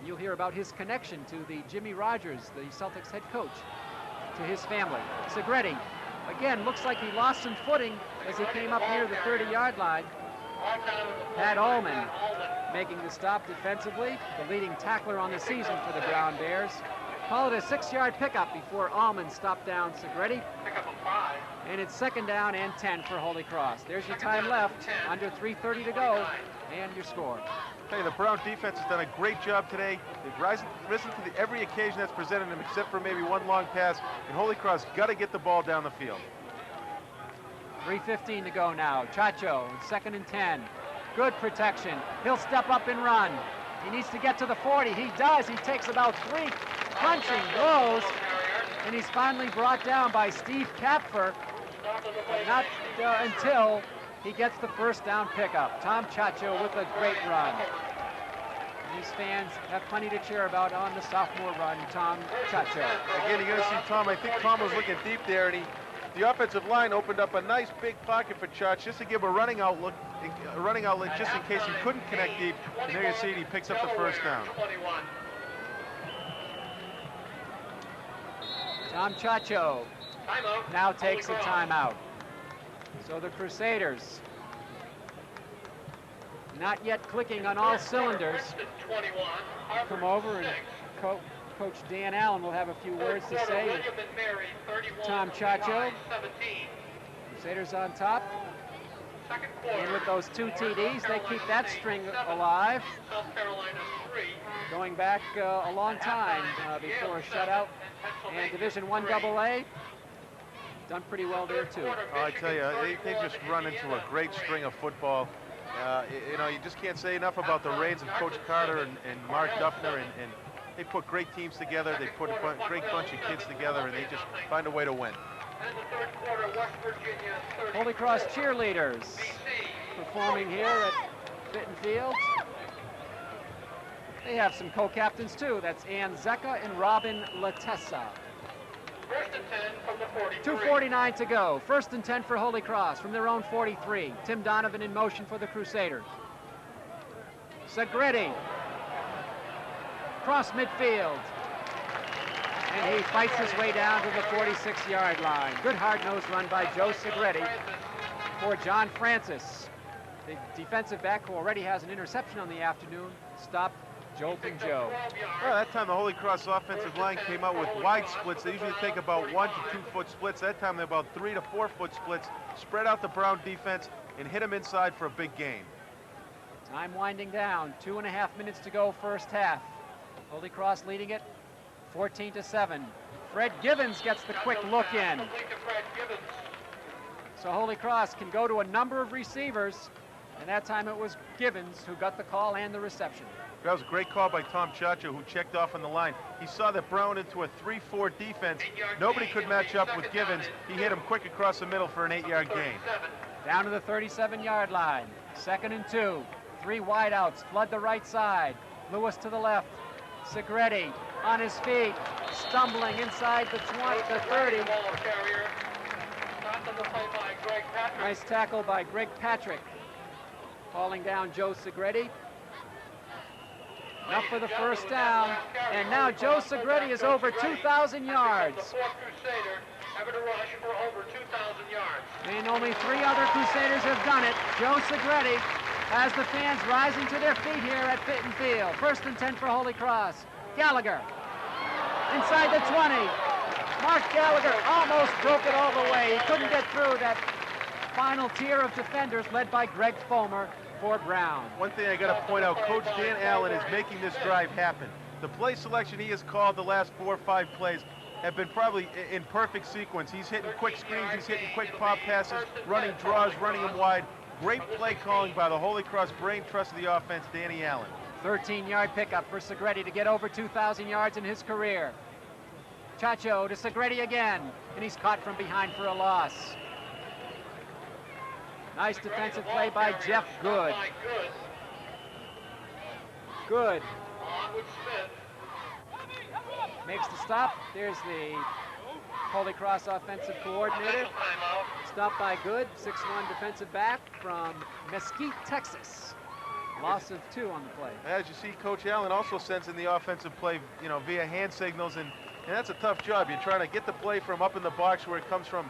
You'll hear about his connection to the Jimmy Rogers, the Celtics head coach, to his family. Segretti, again, looks like he lost some footing as he came up near the 30-yard line. Pat Ullman making the stop defensively, the leading tackler on the season for the Brown Bears. Called it a 6-yard pickup before Ullman stopped down Segretti. And it's 2nd down and 10 for Holy Cross. There's your time left, under 3:30 to go, and your score. Hey, the Brown defense has done a great job today. They've risen to every occasion that's presented them, except for maybe one long pass. And Holy Cross got to get the ball down the field. 3:15 to go now. Chacho, 2nd and 10. Good protection. He'll step up and run. He needs to get to the 40. He does. He takes about 3 crunching blows, and he's finally brought down by Steve Kapfer, but not until he gets the 1st down pickup. Tom Chacho with a great run. These fans have plenty to cheer about on the sophomore run, Tom Chacho. Again, you're going to see Tom. I think Tom was looking deep there, and the offensive line opened up a nice big pocket for Chach just to give a running outlet just in case he couldn't connect deep. And there you see it, he picks up the 1st down. Tom Chacho now takes a timeout. So the Crusaders not yet clicking on all cylinders. Come over, and Coach Dan Allen will have a few words to say. Tom Chacho. Crusaders on top. And with those 2 TDs, they keep that string alive. Going back a long time before a shutout. And Division I AA, done pretty well there too. Oh, I tell you, they just run into a great string of football. You know, you just can't say enough about the reins of Coach Carter and Mark Duffner, and they put great teams together. They put a great bunch of kids together, and they just find a way to win. Holy Cross cheerleaders performing here at Fitton Field. They have some co-captains too. That's Ann Zecca and Robin Latessa. 1st and 10 from the 43. 2:49 to go. 1st and 10 for Holy Cross from their own 43. Tim Donovan in motion for the Crusaders. Segretti. Cross midfield. And he fights his way down to the 46-yard line. Good hard-nosed run by Joe Segretti for John Francis. The defensive back who already has an interception on the afternoon stopped Jolton Joe. Well, that time the Holy Cross offensive line came out with wide splits. They usually take about 1 to 2 foot splits. That time they're about 3 to 4 foot splits. Spread out the Brown defense. and hit them inside for a big gain. Time winding down, 2.5 minutes to go first half. Holy Cross leading it 14-7. Fred Givens gets the quick look in. So Holy Cross can go to a number of receivers, and that time it was Givens who got the call and the reception. That was a great call by Tom Chacho, who checked off on the line. He saw that Brown into a 3-4 defense. Nobody could match up with Givens. He hit him quick across the middle for an 8-yard gain. Down to the 37-yard line. 2nd and 2. 3 wideouts flood the right side. Lewis to the left. Segretti on his feet, stumbling inside the 30. Nice tackle by Greg Patrick. Falling down Joe Segretti. Up for the first down, and now Joe Segretti is over 2,000 yards. And only 3 other Crusaders have done it. Joe Segretti has the fans rising to their feet here at Fitton Field. 1st and 10 for Holy Cross. Gallagher inside the 20. Mark Gallagher almost broke it all the way. He couldn't get through that final tier of defenders led by Greg Fulmer for Brown. One thing I got to point out, Coach Dan Allen is making this drive happen. The play selection he has called the last 4 or 5 plays have been probably in perfect sequence. He's hitting quick screens, he's hitting quick pop passes, running draws, running them wide. Great play calling by the Holy Cross brain trust of the offense, Danny Allen. 13-yard pickup for Segretti to get over 2,000 yards in his career. Chacho to Segretti again, and he's caught from behind for a loss. Nice defensive play by Jeff Good. Good makes the stop. There's the Holy Cross offensive coordinator. Stop by Good, 6'1" defensive back from Mesquite, Texas. Loss of 2 on the play. As you see, Coach Allen also sends in the offensive play, via hand signals, and that's a tough job. You're trying to get the play from up in the box where it comes from,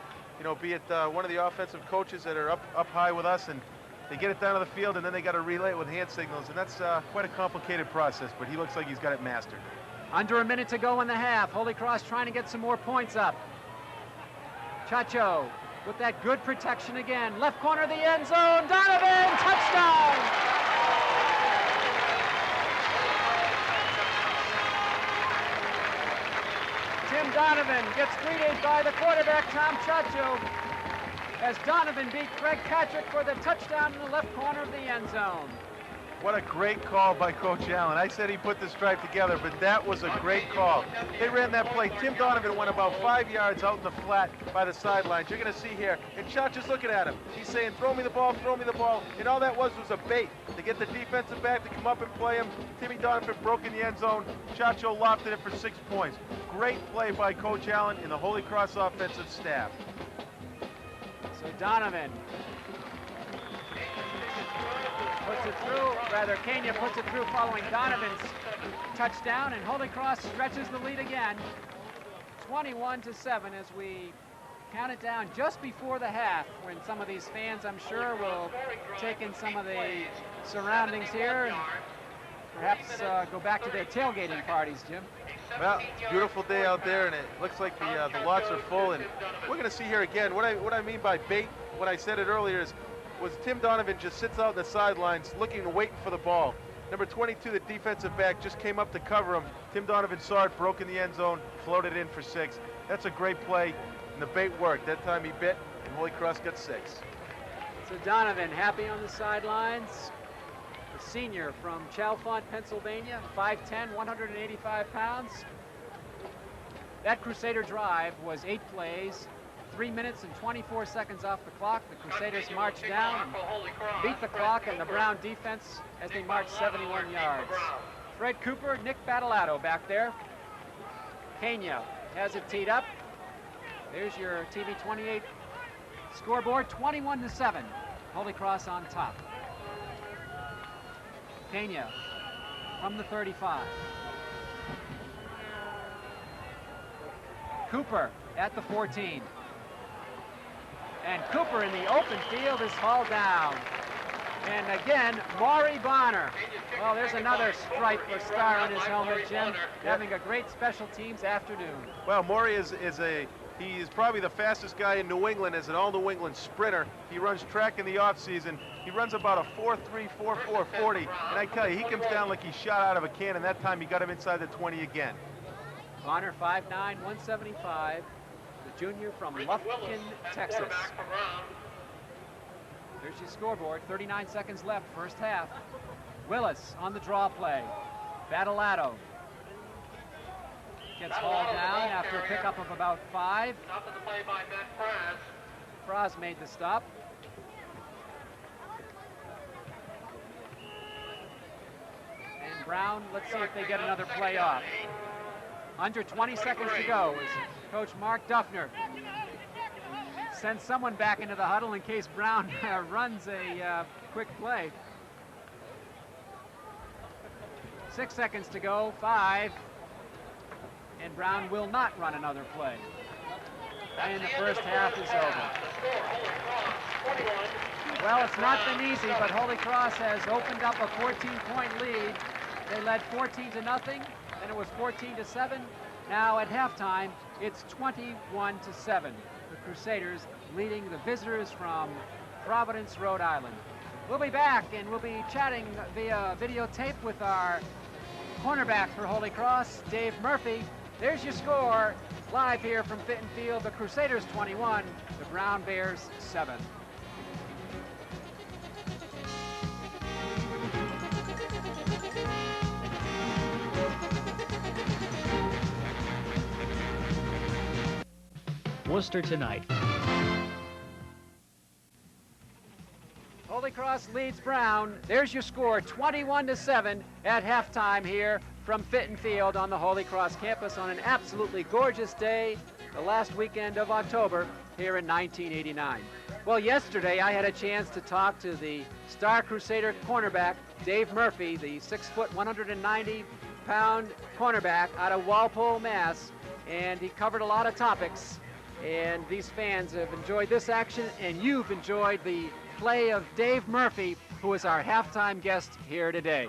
be it one of the offensive coaches that are up high with us, and they get it down to the field, and then they got to relay it with hand signals, and that's quite a complicated process, but he looks like he's got it mastered. Under a minute to go in the half. Holy Cross trying to get some more points up. Chacho with that good protection again. Left corner of the end zone. Donovan, touchdown! Tim Donovan gets greeted by the quarterback, Tom Chacho, as Donovan beat Greg Patrick for the touchdown in the left corner of the end zone. What a great call by Coach Allen. I said he put this drive together, but that was a great call. They ran that play. Tim Donovan went about 5 yards out in the flat by the sidelines. You're going to see here, and Chacho's looking at him. He's saying, throw me the ball, and all that was a bait to get the defensive back to come up and play him. Timmy Donovan broke in the end zone. Chacho lofted it for 6 points. Great play by Coach Allen and the Holy Cross offensive staff. So Donovan puts it through, rather Kenya puts it through following Donovan's touchdown, and Holy Cross stretches the lead again. 21-7 as we count it down just before the half, when some of these fans, I'm sure, will take in some of the surroundings here and perhaps go back to their tailgating parties, Jim. Well, beautiful day out there, and it looks like the lots are full, and we're going to see here again. What I mean by bait, when I said it earlier, was Tim Donovan just sits out on the sidelines looking and waiting for the ball. Number 22, the defensive back, just came up to cover him. Tim Donovan saw it, broke in the end zone, floated in for 6. That's a great play, and the bait worked. That time he bit, and Holy Cross got 6. So Donovan happy on the sidelines. The senior from Chalfont, Pennsylvania, 5'10", 185 pounds. That Crusader drive was 8 plays, 3 minutes and 24 seconds off the clock. The Crusaders marched down and beat the clock and the Brown defense as they marched 71 yards. Fred Cooper, Nick Battalato back there. Kenya has it teed up. There's your TV 28 scoreboard, 21-7. Holy Cross on top. Kenya from the 35. Cooper at the 14. And Cooper in the open field is hauled down. And again, Maury Bonner. Well, there's another stripe or star on his helmet, Jim. Having a great special teams afternoon. Well, Maury is He is probably the fastest guy in New England as an all-New England sprinter. He runs track in the off-season. He runs about a 4.3, 4.4 40, and I tell you, he comes down like he's shot out of a cannon. That time he got him inside the 20 again. Connor, 5'9", 175, the junior from Lufkin, Texas. There's your scoreboard, 39 seconds left, first half. Willis on the draw play. Battalato gets hauled down after a pickup of about 5. Fraz made the stop. And Brown, let's see if they get another play off. Under 20 seconds to go as Coach Mark Duffner sends someone back into the huddle in case Brown runs a quick play. 6 seconds to go, 5. And Brown will not run another play. And the first half is over. Well, it's not been easy, but Holy Cross has opened up a 14-point lead. They led 14-0, and it was 14-7. Now at halftime, it's 21-7. The Crusaders leading the visitors from Providence, Rhode Island. We'll be back, and we'll be chatting via videotape with our cornerback for Holy Cross, Dave Murphy. There's your score, live here from Fitton Field. The Crusaders 21, the Brown Bears 7. Worcester tonight. Holy Cross leads Brown. There's your score, 21-7 at halftime here from Fitton Field on the Holy Cross campus on an absolutely gorgeous day, the last weekend of October here in 1989. Well, yesterday I had a chance to talk to the Star Crusader cornerback, Dave Murphy, the 6-foot, 190-pound cornerback out of Walpole, Mass, and he covered a lot of topics. And these fans have enjoyed this action, and you've enjoyed the play of Dave Murphy, who is our halftime guest here today.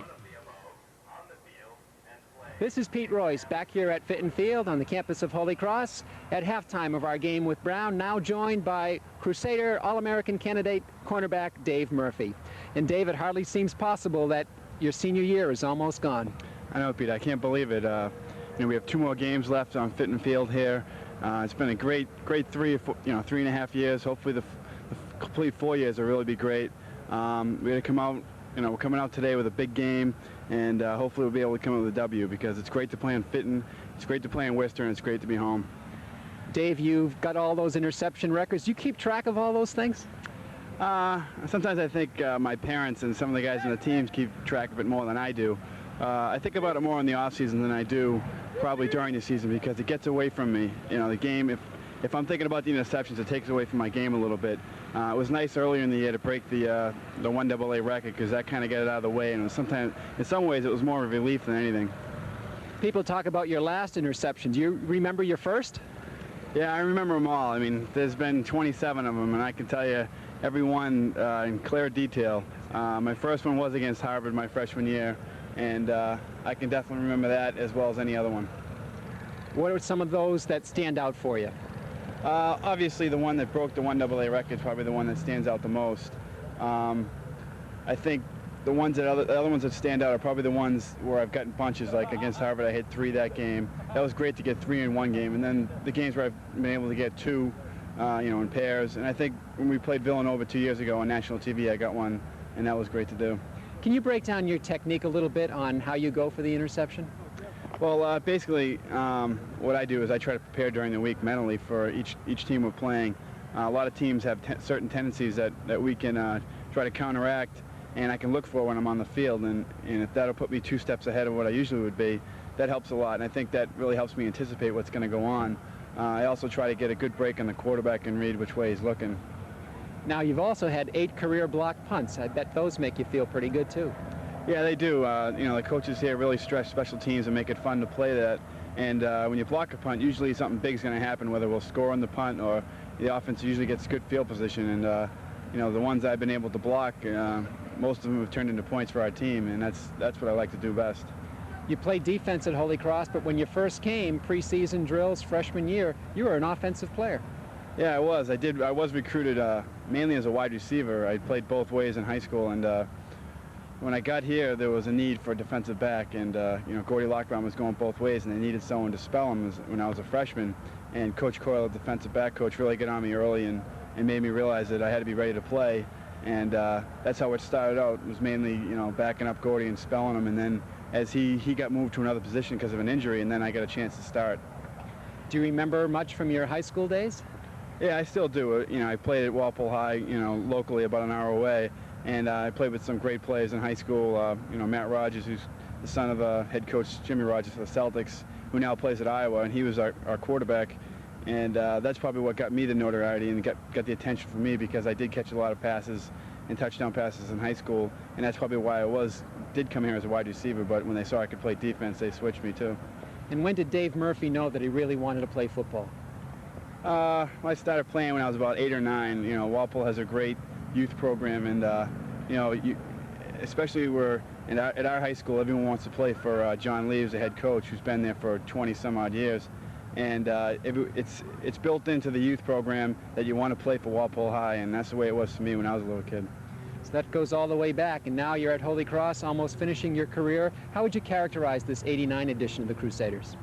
This is Pete Royce back here at Fitton Field on the campus of Holy Cross at halftime of our game with Brown, now joined by Crusader All-American candidate cornerback Dave Murphy. And Dave, it hardly seems possible that your senior year is almost gone. I know, Pete. I can't believe it. We have 2 more games left on Fitton Field here. It's been a great 3.5 years. Hopefully the complete 4 years will really be great. We're going to come out, we're coming out today with a big game, and hopefully we'll be able to come out with a W, because it's great to play in Fitton, it's great to play in Worcester, and it's great to be home. Dave, you've got all those interception records. You keep track of all those things? Sometimes I think my parents and some of the guys on the teams keep track of it more than I do. I think about it more in the off season than I do probably during the season, because it gets away from me. The game, if I'm thinking about the interceptions, it takes away from my game a little bit. It was nice earlier in the year to break the 1AA record, because that kind of got it out of the way, and it was in some ways it was more of a relief than anything. People talk about your last interception. Do you remember your first? Yeah, I remember them all. I mean, there's been 27 of them, and I can tell you every one in clear detail. My first one was against Harvard my freshman year, and I can definitely remember that as well as any other one. What are some of those that stand out for you? Obviously, the one that broke the 1AA record is probably the one that stands out the most. I think the other ones that stand out are probably the ones where I've gotten bunches, like against Harvard. I hit 3 that game. That was great to get 3 in one game, and then the games where I've been able to get 2, in pairs. And I think when we played Villanova 2 years ago on national TV, I got one, and that was great to do. Can you break down your technique a little bit on how you go for the interception? Well, basically, what I do is I try to prepare during the week mentally for each team we're playing. A lot of teams have certain tendencies that we can try to counteract, and I can look for when I'm on the field, and if that'll put me 2 steps ahead of what I usually would be, that helps a lot, and I think that really helps me anticipate what's going to go on. I also try to get a good break on the quarterback and read which way he's looking. Now, you've also had 8 career block punts. I bet those make you feel pretty good, too. Yeah, they do. The coaches here really stress special teams and make it fun to play that. And when you block a punt, usually something big's going to happen, whether we'll score on the punt or the offense usually gets good field position. And, the ones I've been able to block, most of them have turned into points for our team, and that's what I like to do best. You played defense at Holy Cross, but when you first came, preseason drills, freshman year, you were an offensive player. Yeah, I was. I was recruited mainly as a wide receiver. I played both ways in high school, and when I got here, there was a need for a defensive back, and you know, Gordy Lockbaum was going both ways, and they needed someone to spell him when I was a freshman. And Coach Coyle, the defensive back coach, really got on me early and made me realize that I had to be ready to play. And that's how it started out. It was mainly, you know, backing up Gordy and spelling him, and then as he got moved to another position because of an injury, and then I got a chance to start. Do you remember much from your high school days? Yeah, I still do. You know, I played at Walpole High, you know, locally about an hour away, and I played with some great players in high school. You know, Matt Rogers, who's the son of head coach Jimmy Rogers for the Celtics, who now plays at Iowa, and he was our quarterback. And that's probably what got me the notoriety and got the attention from me, because I did catch a lot of passes and touchdown passes in high school, and that's probably why I did come here as a wide receiver. But when they saw I could play defense, they switched me too. And when did Dave Murphy know that he really wanted to play football? I started playing when I was about 8 or 9. You know, Walpole has a great youth program, and you know, especially at our high school, everyone wants to play for John Leaves, the head coach, who's been there for 20 some odd years. And it's built into the youth program that you want to play for Walpole High, and that's the way it was for me when I was a little kid. So that goes all the way back, and now you're at Holy Cross, almost finishing your career. How would you characterize this '89 edition of the Crusaders?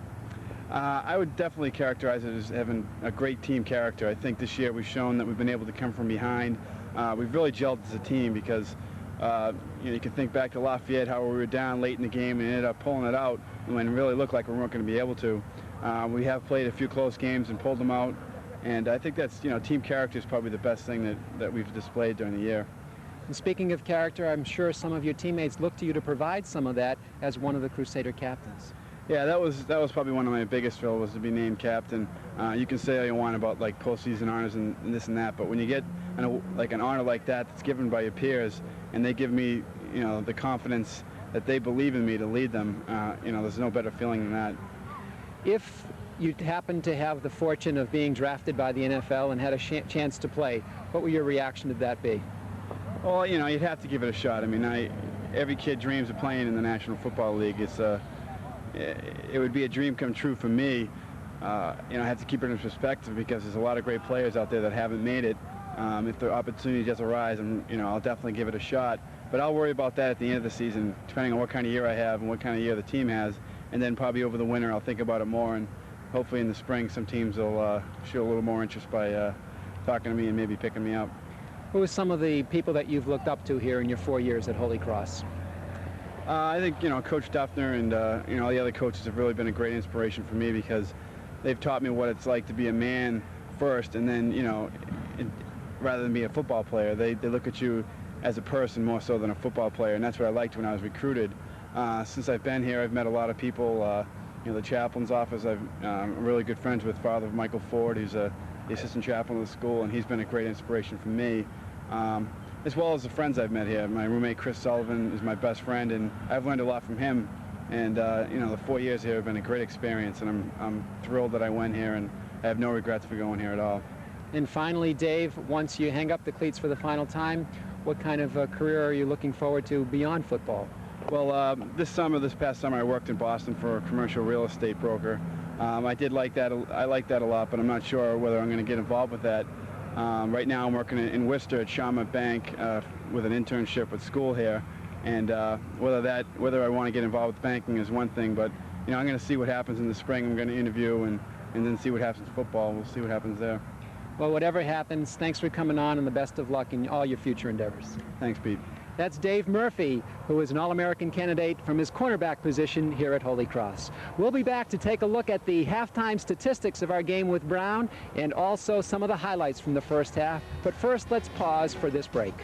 I would definitely characterize it as having a great team character. I think this year we've shown that we've been able to come from behind. We've really gelled as a team, because you know, you can think back to Lafayette, how we were down late in the game and ended up pulling it out when it really looked like we weren't going to be able to. We have played a few close games and pulled them out, and I think that's, you know, team character is probably the best thing that we've displayed during the year. And speaking of character, I'm sure some of your teammates look to you to provide some of that as one of the Crusader captains. Yeah, that was probably one of my biggest thrills, was to be named captain. You can say all you want about like postseason honors and this and that, but when you get an honor like that that's given by your peers, and they give me, you know, the confidence that they believe in me to lead them, you know, there's no better feeling than that. If you happen to have the fortune of being drafted by the NFL and had a chance to play, what would your reaction to that be? Well, you know, you'd have to give it a shot. I mean, every kid dreams of playing in the National Football League. It would be a dream come true for me. You know, I have to keep it in perspective, because there's a lot of great players out there that haven't made it. If the opportunity does arise, and you know, I'll definitely give it a shot. But I'll worry about that at the end of the season, depending on what kind of year I have and what kind of year the team has. And then probably over the winter, I'll think about it more, and hopefully in the spring, some teams will show a little more interest by talking to me and maybe picking me up. Who are some of the people that you've looked up to here in your 4 years at Holy Cross? I think, you know, Coach Duffner and you know, all the other coaches have really been a great inspiration for me, because they've taught me what it's like to be a man first, and then, you know, rather than be a football player, they look at you as a person more so than a football player, and that's what I liked when I was recruited. Since I've been here, I've met a lot of people. You know, the chaplain's office, I'm really good friends with Father Michael Ford, who's the assistant chaplain of the school, and he's been a great inspiration for me. As well as the friends I've met here. My roommate Chris Sullivan is my best friend, and I've learned a lot from him. And you know, the 4 years here have been a great experience, and I'm thrilled that I went here, and I have no regrets for going here at all. And finally, Dave, once you hang up the cleats for the final time, what kind of career are you looking forward to beyond football? Well, this past summer, I worked in Boston for a commercial real estate broker. I did like that. I like that a lot, but I'm not sure whether I'm going to get involved with that. Right now, I'm working in Worcester at Shawmut Bank with an internship with school here, and whether I want to get involved with banking is one thing, but you know, I'm going to see what happens in the spring. I'm going to interview and then see what happens in football. We'll see what happens there. Well, whatever happens, thanks for coming on, and the best of luck in all your future endeavors. Thanks, Pete. That's Dave Murphy, who is an All-American candidate from his cornerback position here at Holy Cross. We'll be back to take a look at the halftime statistics of our game with Brown, and also some of the highlights from the first half. But first, let's pause for this break.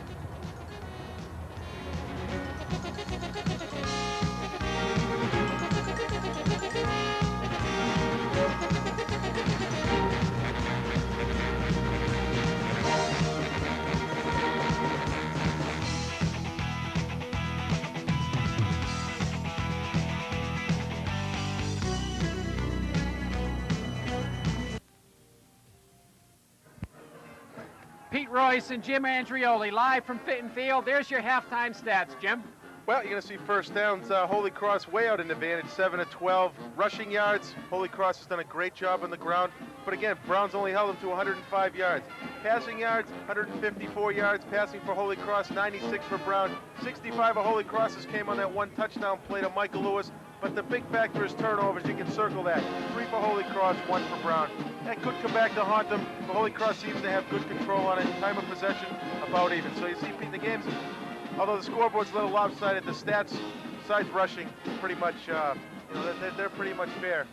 Pete Royce and Jim Andrioli live from Fitton Field. There's your halftime stats, Jim. Well, you're going to see first downs. Holy Cross way out in advantage, 7-12. Rushing yards, Holy Cross has done a great job on the ground. But again, Brown's only held them to 105 yards. Passing yards, 154 yards. Passing for Holy Cross, 96 for Brown. 65 of Holy Cross's came on that one touchdown play to Michael Lewis. But the big factor is turnovers. You can circle that. 3 for Holy Cross, 1 for Brown. That could come back to haunt them. But Holy Cross seems to have good control on it. Time of possession, about even. So you see, Pete, the game's, although the scoreboard's a little lopsided, the stats, besides rushing, pretty much, they're pretty much fair.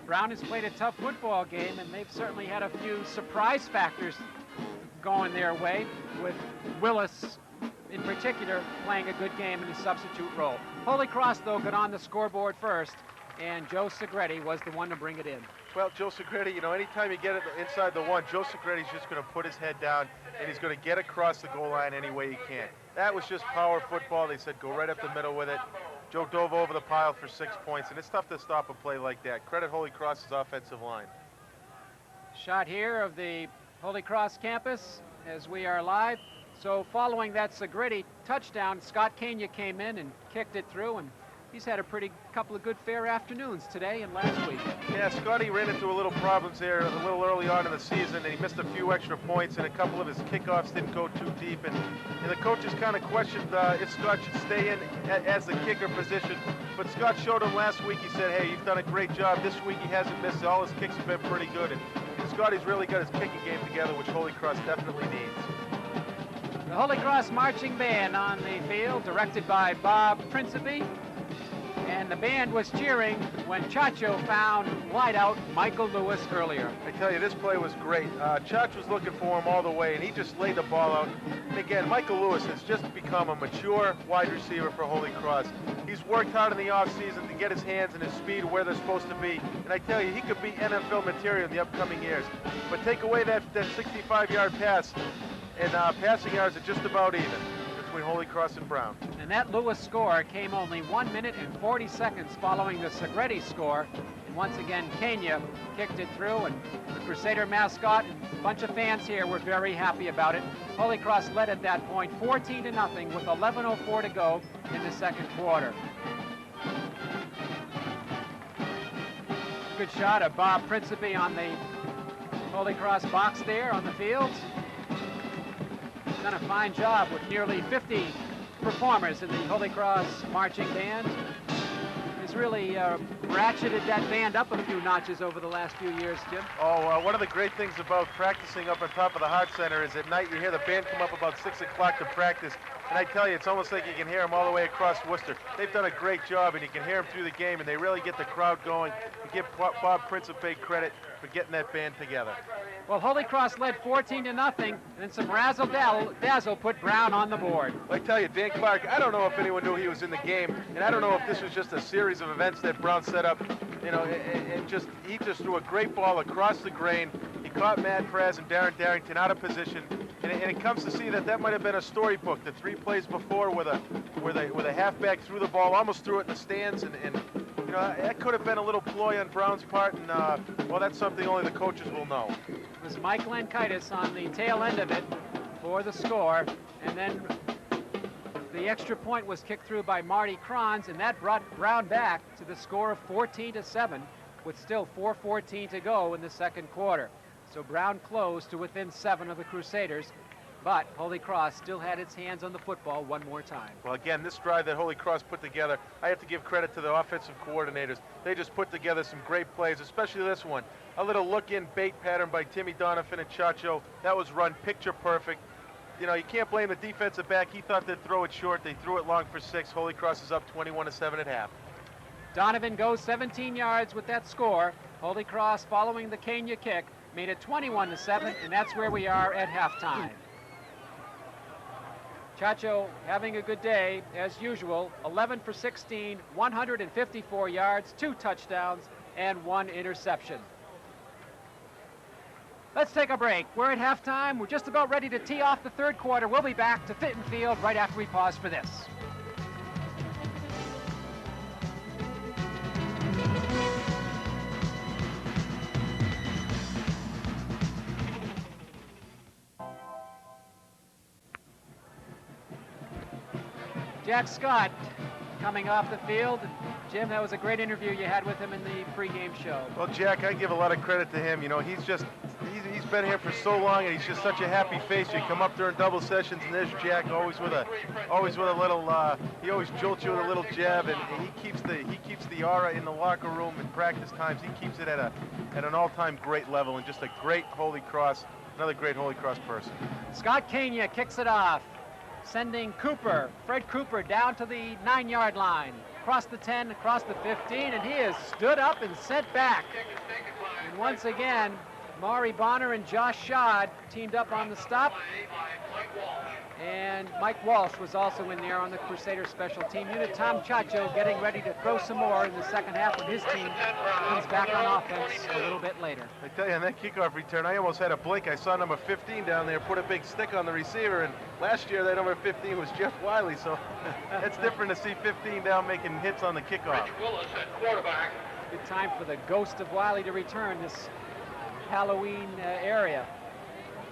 Brown has played a tough football game, and they've certainly had a few surprise factors going their way, with Willis in particular playing a good game in his substitute role. Holy Cross, though, got on the scoreboard first, and Joe Segretti was the one to bring it in. Well, Joe Segretti, anytime you get it inside the one, Joe Segretti's just going to put his head down, and he's going to get across the goal line any way he can. That was just power football. They said go right up the middle with it. Joe dove over the pile for 6 points, and it's tough to stop a play like that. Credit Holy Cross's offensive line. Shot here of the Holy Cross campus as we are live. So following that Segretti touchdown, Scott Kania came in and kicked it through, and he's had a couple of good fair afternoons today and last week. Yeah, Scotty ran into a little problems there a little early on in the season, and he missed a few extra points, and a couple of his kickoffs didn't go too deep, and the coaches kind of questioned if Scott should stay in as the kicker position. But Scott showed him last week. He said, hey, you've done a great job. This week he hasn't missed. All his kicks have been pretty good, and Scotty's really got his kicking game together, which Holy Cross definitely needs. The Holy Cross Marching Band on the field, directed by Bob Principe. And the band was cheering when Chacho found wideout Michael Lewis earlier. I tell you, this play was great. Chacho was looking for him all the way, and he just laid the ball out. And again, Michael Lewis has just become a mature wide receiver for Holy Cross. He's worked hard in the offseason to get his hands and his speed where they're supposed to be. And I tell you, he could be NFL material in the upcoming years. But take away that 65-yard pass, and passing yards are just about even between Holy Cross and Brown. And that Lewis score came only 1 minute and 40 seconds following the Segretti score. And once again, Kania kicked it through, and the Crusader mascot and a bunch of fans here were very happy about it. Holy Cross led at that point 14-0 with 11:04 to go in the second quarter. Good shot of Bob Principe on the Holy Cross box there on the field. Done a fine job with nearly 50 performers in the Holy Cross Marching Band. He's really ratcheted that band up a few notches over the last few years, Jim. Oh, one of the great things about practicing up on top of the Heart Center is at night you hear the band come up about 6 o'clock to practice. And I tell you, it's almost like you can hear them all the way across Worcester. They've done a great job, and you can hear them through the game, and they really get the crowd going. You give Bob Principe credit for getting that band together. Well, Holy Cross led 14-0, and then some razzle-dazzle put Brown on the board. I tell you, Dan Clark, I don't know if anyone knew he was in the game, and I don't know if this was just a series of events that Brown set up. And he just threw a great ball across the grain. He caught Matt Praz and Darren Darrington out of position, and it comes to see that might have been a storybook. The 3 plays before, where the halfback threw the ball, almost threw it in the stands, and that could have been a little ploy on Brown's part, and well, that's something only the coaches will know. It was Mike Lankaitis on the tail end of it for the score, and then the extra point was kicked through by Marty Kranz, and that brought Brown back to the score of 14-7 with still 4:14 to go in the second quarter. So Brown closed to within 7 of the Crusaders, but Holy Cross still had its hands on the football one more time. Well, again, this drive that Holy Cross put together, I have to give credit to the offensive coordinators. They just put together some great plays, especially this one. A little look-in bait pattern by Timmy Donovan and Chacho. That was run picture perfect. You can't blame the defensive back. He thought they'd throw it short. They threw it long for 6. Holy Cross is up 21-7 at half. Donovan goes 17 yards with that score. Holy Cross, following the Kania kick, made it 21-7, and that's where we are at halftime. Chacho having a good day, as usual, 11 for 16, 154 yards, 2 touchdowns, and 1 interception. Let's take a break. We're at halftime. We're just about ready to tee off the third quarter. We'll be back to Fitton Field right after we pause for this. Jack Scott coming off the field. Jim, that was a great interview you had with him in the pregame show. Well, Jack, I give a lot of credit to him. You know, he's been here for so long, and he's just such a happy face. You come up during double sessions, and there's Jack, always with a little. He always jolts you with a little jab, and he keeps the aura in the locker room in practice times. He keeps it at an all-time great level, and just a great Holy Cross, another great Holy Cross person. Scott Kania kicks it off, sending Fred Cooper, down to the 9-yard line. Across the 10, across the 15, and he is stood up and sent back. And once again, Maury Bonner and Josh Schad teamed up on the stop. And Mike Walsh was also in there on the Crusader special team unit. Tom Chacho getting ready to throw some more in the second half when his team comes back on offense a little bit later. I tell you, on that kickoff return, I almost had a blink. I saw number 15 down there put a big stick on the receiver, and last year that number 15 was Jeff Wiley, so it's different to see 15 down making hits on the kickoff. Willis at quarterback. Good time for the ghost of Wiley to return this Halloween area.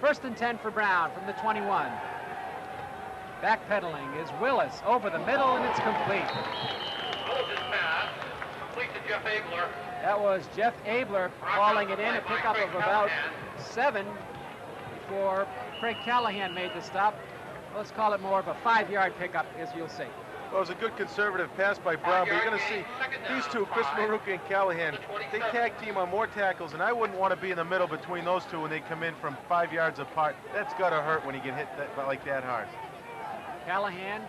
1st and 10 for Brown from the 21. Backpedaling is Willis over the middle, and it's complete. Willis' pass, complete to Jeff Abler. That was Jeff Abler calling it in, a pickup of about 7 before Craig Callahan made the stop. Let's call it more of a 5-yard pickup, as you'll see. Well, it was a good conservative pass by Brown, but you're going to see these two, Chris Maruca and Callahan, they tag team on more tackles, and I wouldn't want to be in the middle between those two when they come in from 5 yards apart. That's got to hurt when you get hit like that hard. Callahan,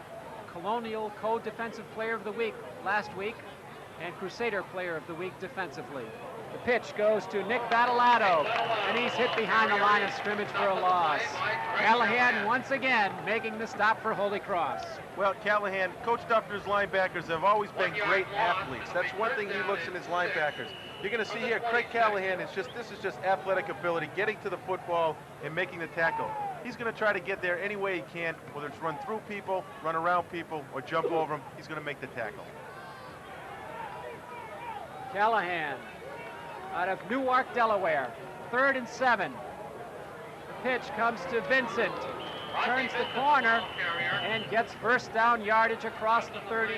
Colonial Co-Defensive Player of the Week last week, and Crusader Player of the Week defensively. The pitch goes to Nick Battalato, and he's hit behind the line of scrimmage for a loss. Callahan once again making the stop for Holy Cross. Well, Callahan, Coach Duffner's linebackers have always been great athletes. That's one thing he looks in his linebackers. You're going to see here, Craig Callahan this is just athletic ability, getting to the football and making the tackle. He's going to try to get there any way he can, whether it's run through people, run around people, or jump over them. He's going to make the tackle. Callahan out of Newark, Delaware. 3rd and 7. The pitch comes to Vincent. Turns the corner and gets first down yardage across the 30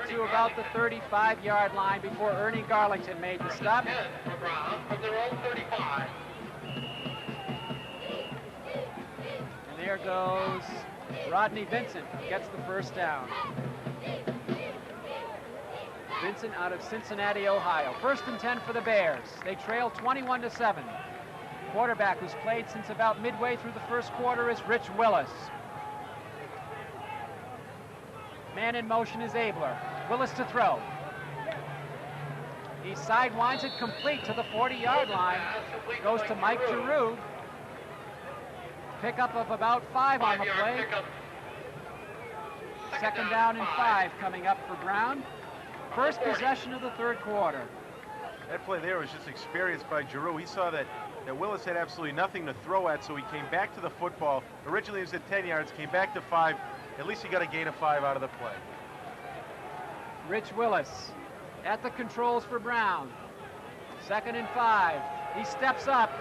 to about the 35-yard line before Ernie Garlington made the stop. From their own 35. And there goes Rodney Vincent, gets the first down. Vincent out of Cincinnati, Ohio. 1st and 10 for the Bears. They trail 21-7. Quarterback who's played since about midway through the first quarter is Rich Willis. Man in motion is Abler. Willis to throw. He sidewinds it complete to the 40-yard line. Goes to Mike Giroux. Pickup of about 5 on the play. 2nd down and 5 coming up for Brown. First possession of the 3rd quarter. That play there was just experienced by Giroux. He saw that Willis had absolutely nothing to throw at, so he came back to the football. Originally he was at 10 yards, came back to 5. At least he got a gain of 5 out of the play. Rich Willis at the controls for Brown. 2nd and 5. He steps up,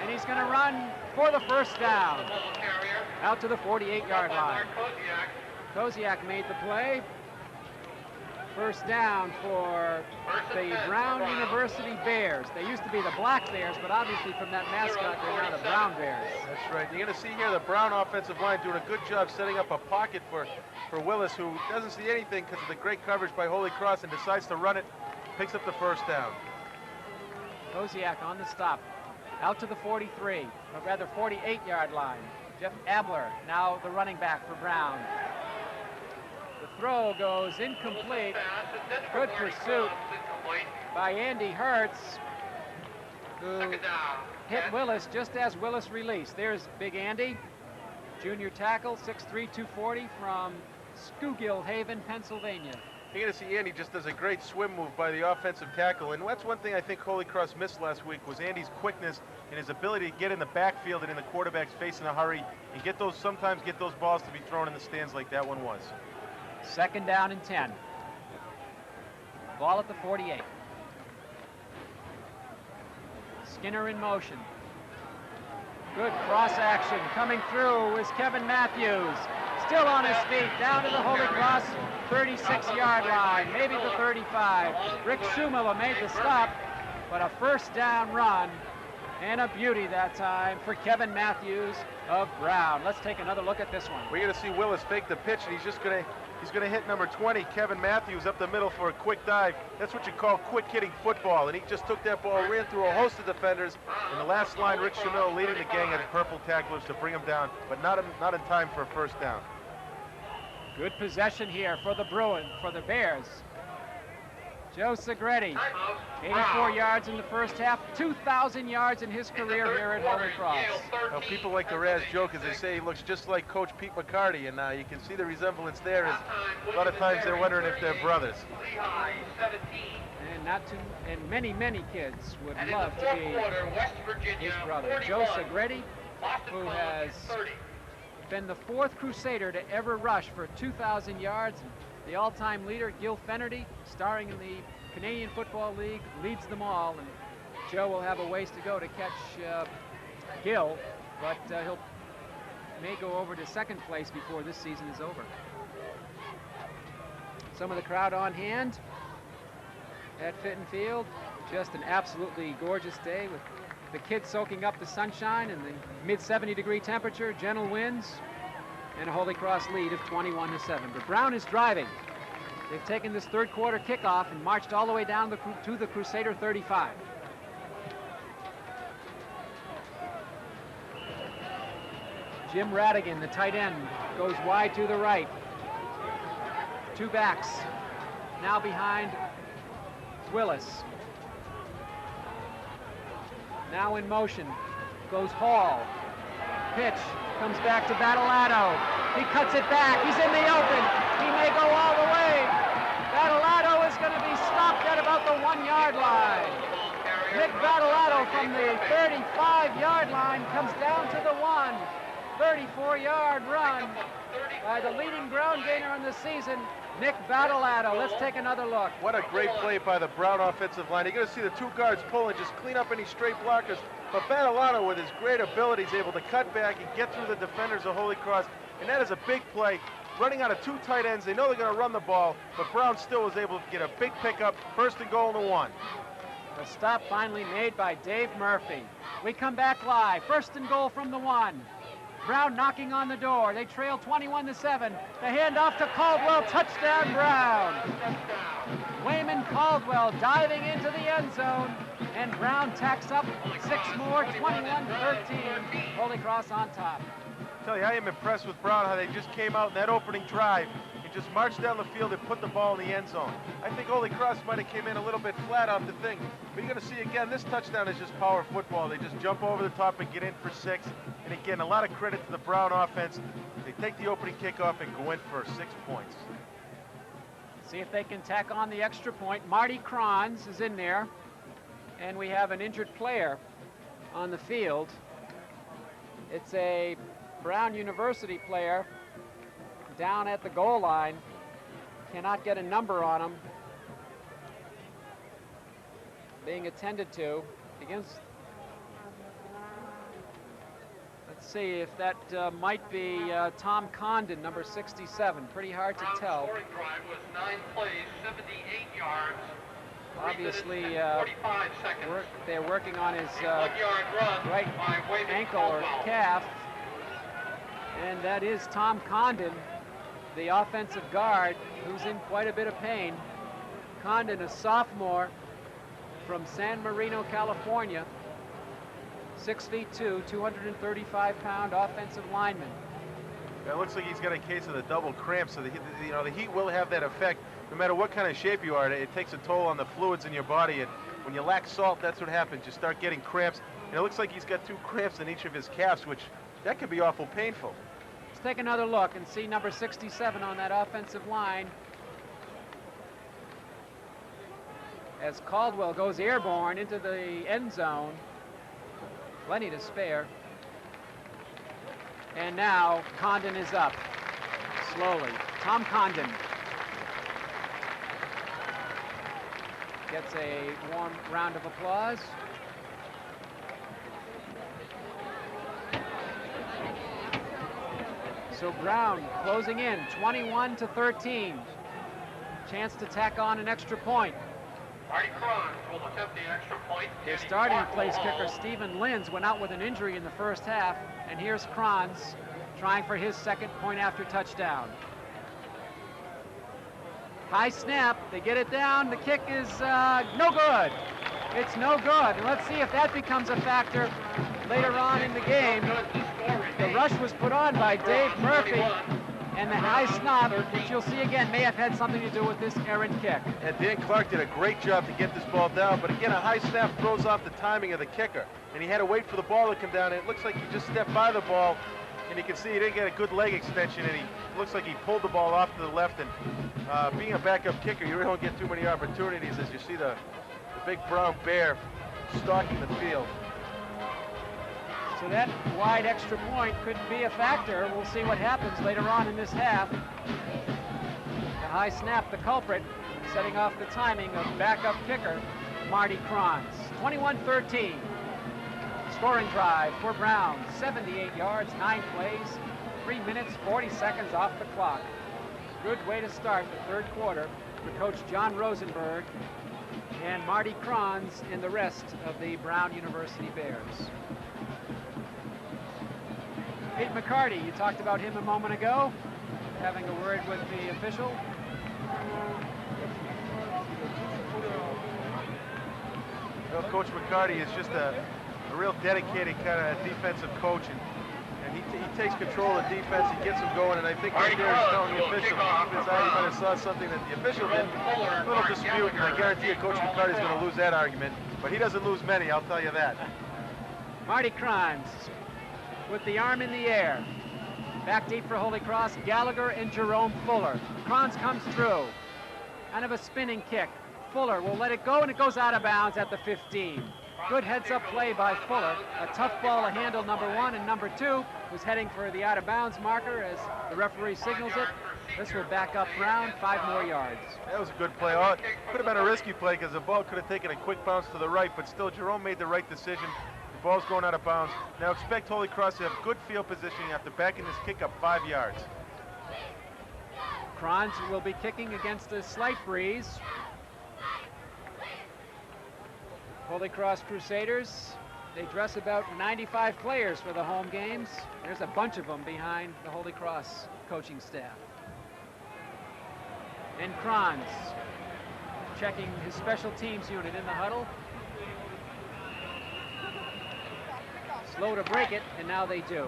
and he's going to run for the first down. Out to the 48-yard line. Koziak made the play. First down for the Brown University Bears. They used to be the Black Bears, but obviously from that mascot, they're now the Brown Bears. That's right. You're going to see here the Brown offensive line doing a good job setting up a pocket for Willis, who doesn't see anything because of the great coverage by Holy Cross and decides to run it, picks up the first down. Koziak on the stop. Out to the 43, or rather 48-yard line. Jeff Abler, now the running back for Brown. The throw goes incomplete. Good pursuit by Andy Hertz, who hit Willis just as Willis released. There's Big Andy, junior tackle, 6'3", 240 from Schuylkill Haven, Pennsylvania. You're going to see Andy just does a great swim move by the offensive tackle, and that's one thing I think Holy Cross missed last week was Andy's quickness and his ability to get in the backfield and in the quarterback's face in a hurry and sometimes get those balls to be thrown in the stands like that one was. 2nd down and 10. Ball at the 48. Skinner in motion. Good cross action. Coming through is Kevin Matthews. still on his feet, down to the Holy Cross 36-yard line, maybe the 35. Rick Schumiller made the stop, but a first down run and a beauty that time for Kevin Matthews of Brown. Let's take another look at this one. We're going to see Willis fake the pitch, and he's going to hit number 20, Kevin Matthews, up the middle for a quick dive. That's what you call quick hitting football, and he just took that ball, ran through a host of defenders. In the last line, Rick Schumiller leading the gang of purple tacklers to bring him down, but not in time for a first down. Good possession here for the Bears. Joe Segretti, 84 yards in the first half, 2,000 yards in his career here at Holy Cross. Now, people like to razz Joe because they say he looks just like Coach Pete McCarty, and you can see the resemblance there. As a lot of times they're wondering if they're brothers. And many kids would love to be his brother. Joe Segretti, who has been the 4th Crusader to ever rush for 2,000 yards. The all-time leader, Gil Fenerty, starring in the Canadian Football League, leads them all, and Joe will have a ways to go to catch Gil, but may go over to second place before this season is over. Some of the crowd on hand at Fitton Field. Just an absolutely gorgeous day with the kids soaking up the sunshine and the mid-70-degree temperature, gentle winds, and a Holy Cross lead of 21-7. But Brown is driving. They've taken this third quarter kickoff and marched all the way down to the Crusader 35. Jim Radigan, the tight end, goes wide to the right. 2 backs, now behind Willis. Now in motion goes Hall. Pitch comes back to Battalato. He cuts it back. He's in the open. He may go all the way. Battalato is going to be stopped at about the 1-yard line. Nick Battalato from the 35-yard line comes down to the 1. 34-yard run by the leading ground gainer on the season, Nick Battalato. Let's take another look. What a great play by the Brown offensive line. You're going to see the 2 guards pull and just clean up any straight blockers. But Battalato, with his great ability, is able to cut back and get through the defenders of Holy Cross. And that is a big play. Running out of 2 tight ends, they know they're going to run the ball, but Brown still was able to get a big pickup. First and goal to 1. The stop finally made by Dave Murphy. We come back live. First and goal from the 1. Brown knocking on the door. They trail 21-7. The handoff to Caldwell. Touchdown, Brown. Wayman Caldwell diving into the end zone. And Brown tacks up 6 more, 21-13. Holy Cross on top. I tell you, I am impressed with Brown, how they just came out in that opening drive and just marched down the field and put the ball in the end zone. I think Holy Cross might have came in a little bit flat off the thing. But you're going to see again, this touchdown is just power football. They just jump over the top and get in for 6. And again, a lot of credit to the Brown offense. They take the opening kickoff and go in for 6 points. See if they can tack on the extra point. Marty Kranz is in there. And we have an injured player on the field. It's a Brown University player down at the goal line. Cannot get a number on him. Being attended to against. Let's see if that might be Tom Condon, number 67. Pretty hard to tell. Scoring drive was 9 plays, 78 yards. Obviously, 45 seconds. they're working on his 1-yard run right by Wayman ankle or Caldwell. calf. And that is Tom Condon, the offensive guard, who's in quite a bit of pain. Condon, a sophomore from San Marino, California. 6'2", 235-pound offensive lineman. It looks like he's got a case of the double cramp, so the heat will have that effect. No matter what kind of shape you are, it takes a toll on the fluids in your body, and when you lack salt, that's what happens. You start getting cramps, and it looks like he's got 2 cramps in each of his calves, which that could be awful painful. Let's take another look and see number 67 on that offensive line. As Caldwell goes airborne into the end zone. Plenty to spare. And now Condon is up, slowly. Tom Condon gets a warm round of applause. So Brown closing in, 21-13. Chance to tack on an extra point. Marty Cron will attempt the extra point. Their starting place kicker, Stephen Linz, went out with an injury in the first half, and here's Kranz trying for his second point after touchdown. High snap, they get it down, the kick is no good. It's no good, and let's see if that becomes a factor later on in the game. The rush was put on by Dave Murphy, and the high snap, which you'll see again, may have had something to do with this errant kick. And Dan Clark did a great job to get this ball down, but again, a high snap throws off the timing of the kicker, and he had to wait for the ball to come down, and it looks like he just stepped by the ball, and you can see he didn't get a good leg extension, and it looks like he pulled the ball off to the left, and being a backup kicker, you really don't get too many opportunities as you see the big brown bear stalking the field. So that wide extra point could be a factor. We'll see what happens later on in this half. The high snap, the culprit, setting off the timing of backup kicker Marty Kranz. 21-13. Scoring drive for Brown. 78 yards, 9 plays, 3 minutes, 40 seconds off the clock. Good way to start the third quarter for Coach John Rosenberg and Marty Kranz and the rest of the Brown University Bears. Pete McCarty, you talked about him a moment ago, having a word with the official. Well, Coach McCarty is just a real dedicated kind of defensive coach, and he takes control of the defense, he gets them going, and I think right there he's telling the official, he might have saw something that the official did, a little dispute, and I guarantee you Coach McCarty's going to lose that argument, but he doesn't lose many, I'll tell you that. Marty Kranz with the arm in the air. Back deep for Holy Cross, Gallagher and Jerome Fuller. Kranz comes through. Kind of a spinning kick. Fuller will let it go, and it goes out of bounds at the 15. Good heads-up play by Fuller. A tough ball to handle, number 1, and number 2 was heading for the out-of-bounds marker as the referee signals it. This will back up Brown 5 more yards. That was a good play. Oh, it could have been a risky play because the ball could have taken a quick bounce to the right, but still Jerome made the right decision. The ball's going out of bounds. Now expect Holy Cross to have good field positioning after backing this kick up 5 yards. Kranz will be kicking against a slight breeze. Holy Cross Crusaders, they dress about 95 players for the home games. There's a bunch of them behind the Holy Cross coaching staff. And Kranz checking his special teams unit in the huddle. Slow to break it, and now they do.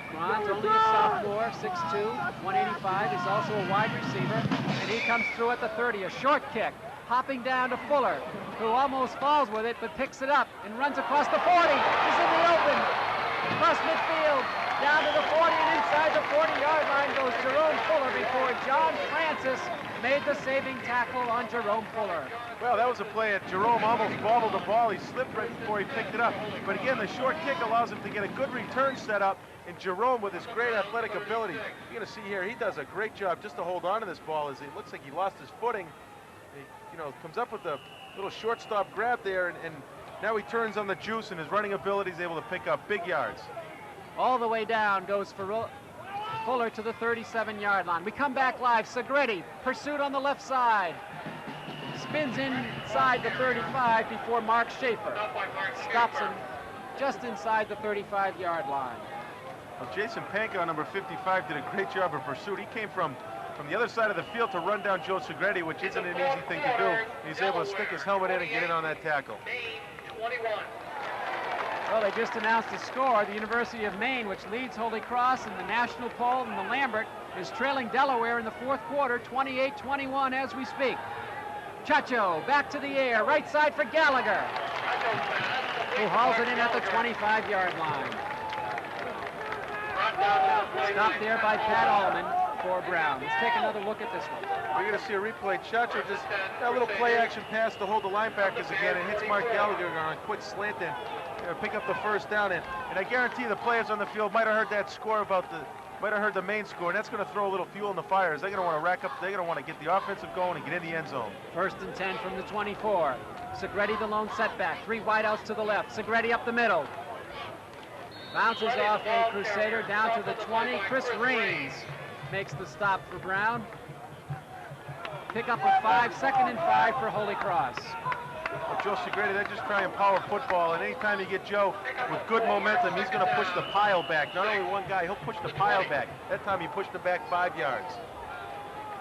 Kranz, only a sophomore, 6'2", 185, is also a wide receiver, and he comes through at the 30, a short kick, hopping down to Fuller, who almost falls with it, but picks it up and runs across the 40. He's in the open, across midfield, down to the 40, and inside the 40-yard line goes Jerome Fuller before John Francis made the saving tackle on Jerome Fuller. Well, that was a play that Jerome almost bobbled the ball. He slipped right before he picked it up. But again, the short kick allows him to get a good return set up. And Jerome, with his great athletic ability, you're going to see here, he does a great job just to hold on to this ball as it looks like he lost his footing. He, comes up with the little shortstop grab there, and now he turns on the juice, and his running ability is able to pick up big yards. All the way down goes Fuller to the 37-yard line. We come back live. Segretti, pursuit on the left side. Spins inside the 35 before Mark Schaefer stops him just inside the 35-yard line. Well, Jason Panko, number 55, did a great job of pursuit. He came from the other side of the field to run down Joe Segretti, which isn't an easy thing to do. He's able to stick his helmet in and get in on that tackle. Well, they just announced a score. The University of Maine, which leads Holy Cross in the national poll, and the Lambert is trailing Delaware in the fourth quarter, 28-21 as we speak. Chacho back to the air, right side for Gallagher, who hauls it in at the 25-yard line. Stopped there by Pat Allman for Brown. Let's take another look at this one. We're going to see a replay. Chacho just got a little play-action pass to hold the linebackers again and hits Mark Gallagher on a quick slant in. Pick up the first down, and I guarantee the players on the field might have heard that score might have heard the main score, and that's going to throw a little fuel in the fires. They're going to want to rack up, they're going to want to get the offensive going and get in the end zone. 1st and 10 from the 24. Segretti the lone setback, 3 wideouts to the left. Segretti up the middle. Bounces off a Crusader down to the 20. Chris Raines makes the stop for Brown. Pick up a 5, 2nd and 5 for Holy Cross. Well, Joe Segretti, they're just trying power football, and anytime you get Joe with good momentum, he's going to push the pile back. Not only one guy, he'll push the pile back. That time he pushed it back 5 yards.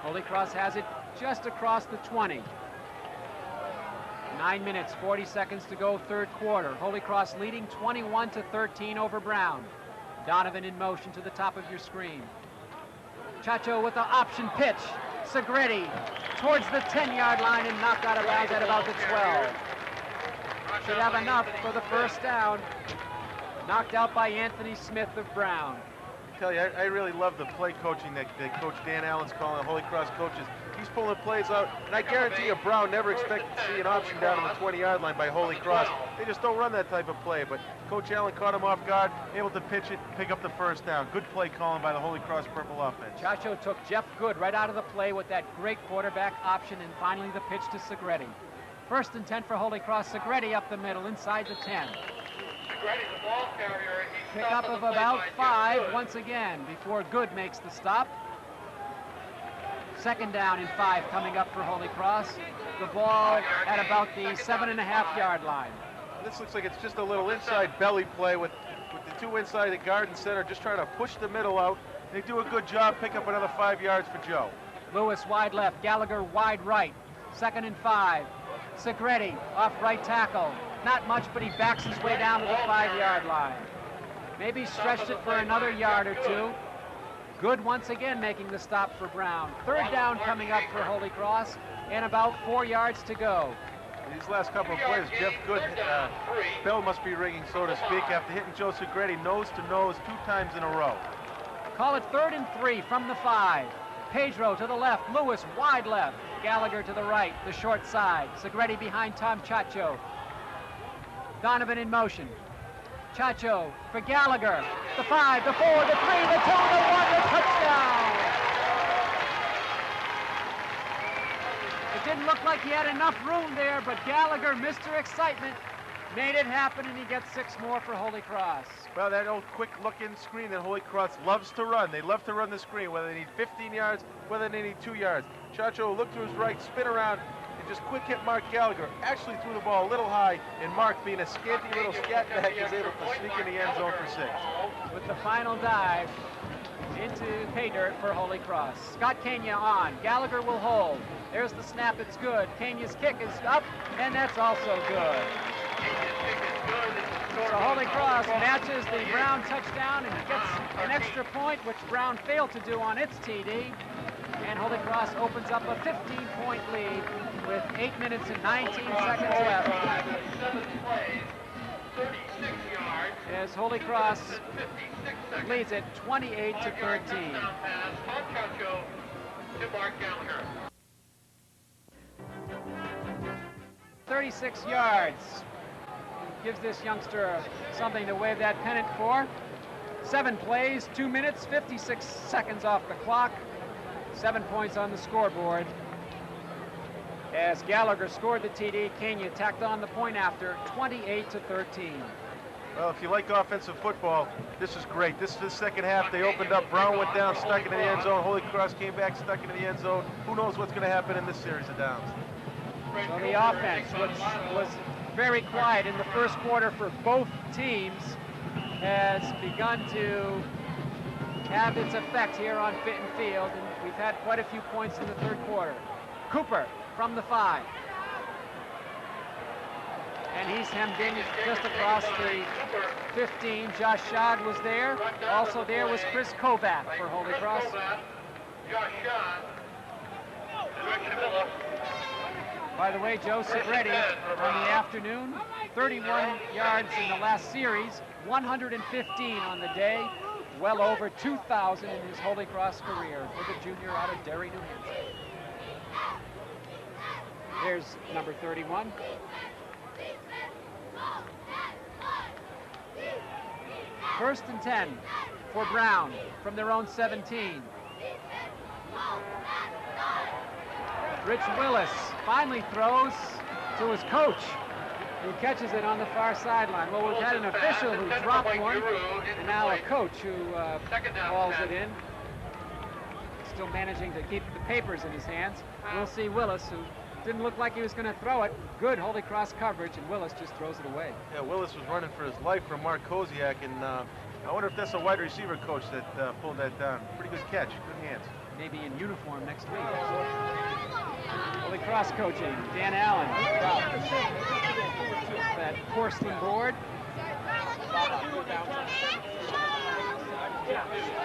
Holy Cross has it just across the 20. 9 minutes, 40 seconds to go, third quarter. Holy Cross leading 21-13 over Brown. Donovan in motion to the top of your screen. Chacho with the option pitch. Segretti towards the 10-yard line and knocked out of bounds at about the 12. Should have enough for the first down. Knocked out by Anthony Smith of Brown. I tell you, I really love the play coaching that Coach Dan Allen's calling, the Holy Cross coaches. He's pulling plays out, and I guarantee you Brown never expected to see an option down on the 20-yard line by Holy Cross. They just don't run that type of play, but Coach Allen caught him off guard, able to pitch it, pick up the first down. Good play calling by the Holy Cross Purple offense. Chacho took Jeff Good right out of the play with that great quarterback option, and finally the pitch to Segretti. 1st and 10 for Holy Cross. Segretti up the middle, inside the 10. Segretti's the ball carrier. Pick up of about 5 once again before Good makes the stop. 2nd down and 5 coming up for Holy Cross. The ball at about the 7.5-yard line. This looks like it's just a little inside belly play with the 2 inside the guard and center just trying to push the middle out. They do a good job, pick up another 5 yards for Joe. Lewis wide left, Gallagher wide right. 2nd and 5. Segretti off right tackle. Not much, but he backs his way down to the 5-yard line. Maybe stretched it for another yard or 2. Good once again making the stop for Brown. 3rd down coming up for Holy Cross and about 4 yards to go. These last couple of plays, Jeff Good, bell must be ringing, so to speak, after hitting Joe Segretti nose to nose 2 times in a row. Call it 3rd and 3 from the 5. Pedro to the left, Lewis wide left, Gallagher to the right, the short side. Segretti behind Tom Chacho. Donovan in motion. Chacho for Gallagher. The 5, the 4, the 3, the 2, the 1, the touchdown! It didn't look like he had enough room there, but Gallagher, Mr. Excitement, made it happen, and he gets 6 more for Holy Cross. Well, that old quick look-in screen that Holy Cross loves to run. They love to run the screen, whether they need 15 yards, whether they need 2 yards. Chacho looked to his right, spin around, and just quick hit Mark Gallagher. Actually threw the ball a little high, and Mark, being a scanty little scat back, is able to sneak in the end zone for 6. With the final dive into pay dirt for Holy Cross. Scott Kenya on. Gallagher will hold. There's the snap. It's good. Kenya's kick is up, and that's also good. So Holy Cross matches the Brown touchdown and gets an extra point, which Brown failed to do on its TD. And Holy Cross opens up a 15-point lead with 8 minutes and 19 seconds left. As Holy Cross leads it 28-13. 36 yards. Gives this youngster something to wave that pennant for. 7 plays, 2 minutes, 56 seconds off the clock. 7 points on the scoreboard. As Gallagher scored the TD, Kenya tacked on the point after, 28-13. Well, if you like offensive football, this is great. This second half, they opened up. Brown went down, stuck into the end zone. Holy Cross came back, stuck into the end zone. Who knows what's going to happen in this series of downs? So the offense, which was very quiet in the first quarter for both teams, has begun to have its effect here on Fitton Field, and we've had quite a few points in the third quarter. Cooper from the 5. And he's hemmed in just across the 15. Josh Schad was there. Also there was Chris Kovac for Holy Cross. By the way, Joe Segretti on the afternoon, 31 yards in the last series, 115 on the day, well over 2,000 in his Holy Cross career for the junior out of Derry, New Hampshire. Here's number 31. First and 10 for Brown from their own 17. Rich Willis finally throws to his coach. who catches it on the far sideline. Well, we've had an official who dropped one, and now a coach who calls it in. Still managing to keep the papers in his hands. We'll see Willis, who didn't look like he was going to throw it. Good Holy Cross coverage, and Willis just throws it away. Yeah, Willis was running for his life from Mark Koziak, and I wonder if that's a wide receiver coach that pulled that down. Pretty good catch, good hands. Maybe in uniform next week. Holy Cross coaching, Dan Allen. That porcelain board.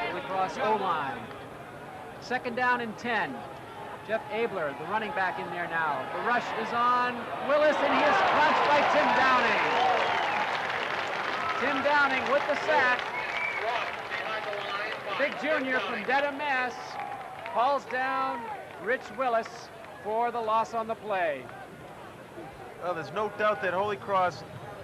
Holy Cross O-line. 2nd down and 10. Jeff Abler, the running back, in there now. The rush is on Willis, and he is crunched by Tim Downing. Tim Downing with the sack. Big junior from Dedham, Mass. Hauls down Rich Willis for the loss on the play. Well, there's no doubt that Holy Cross,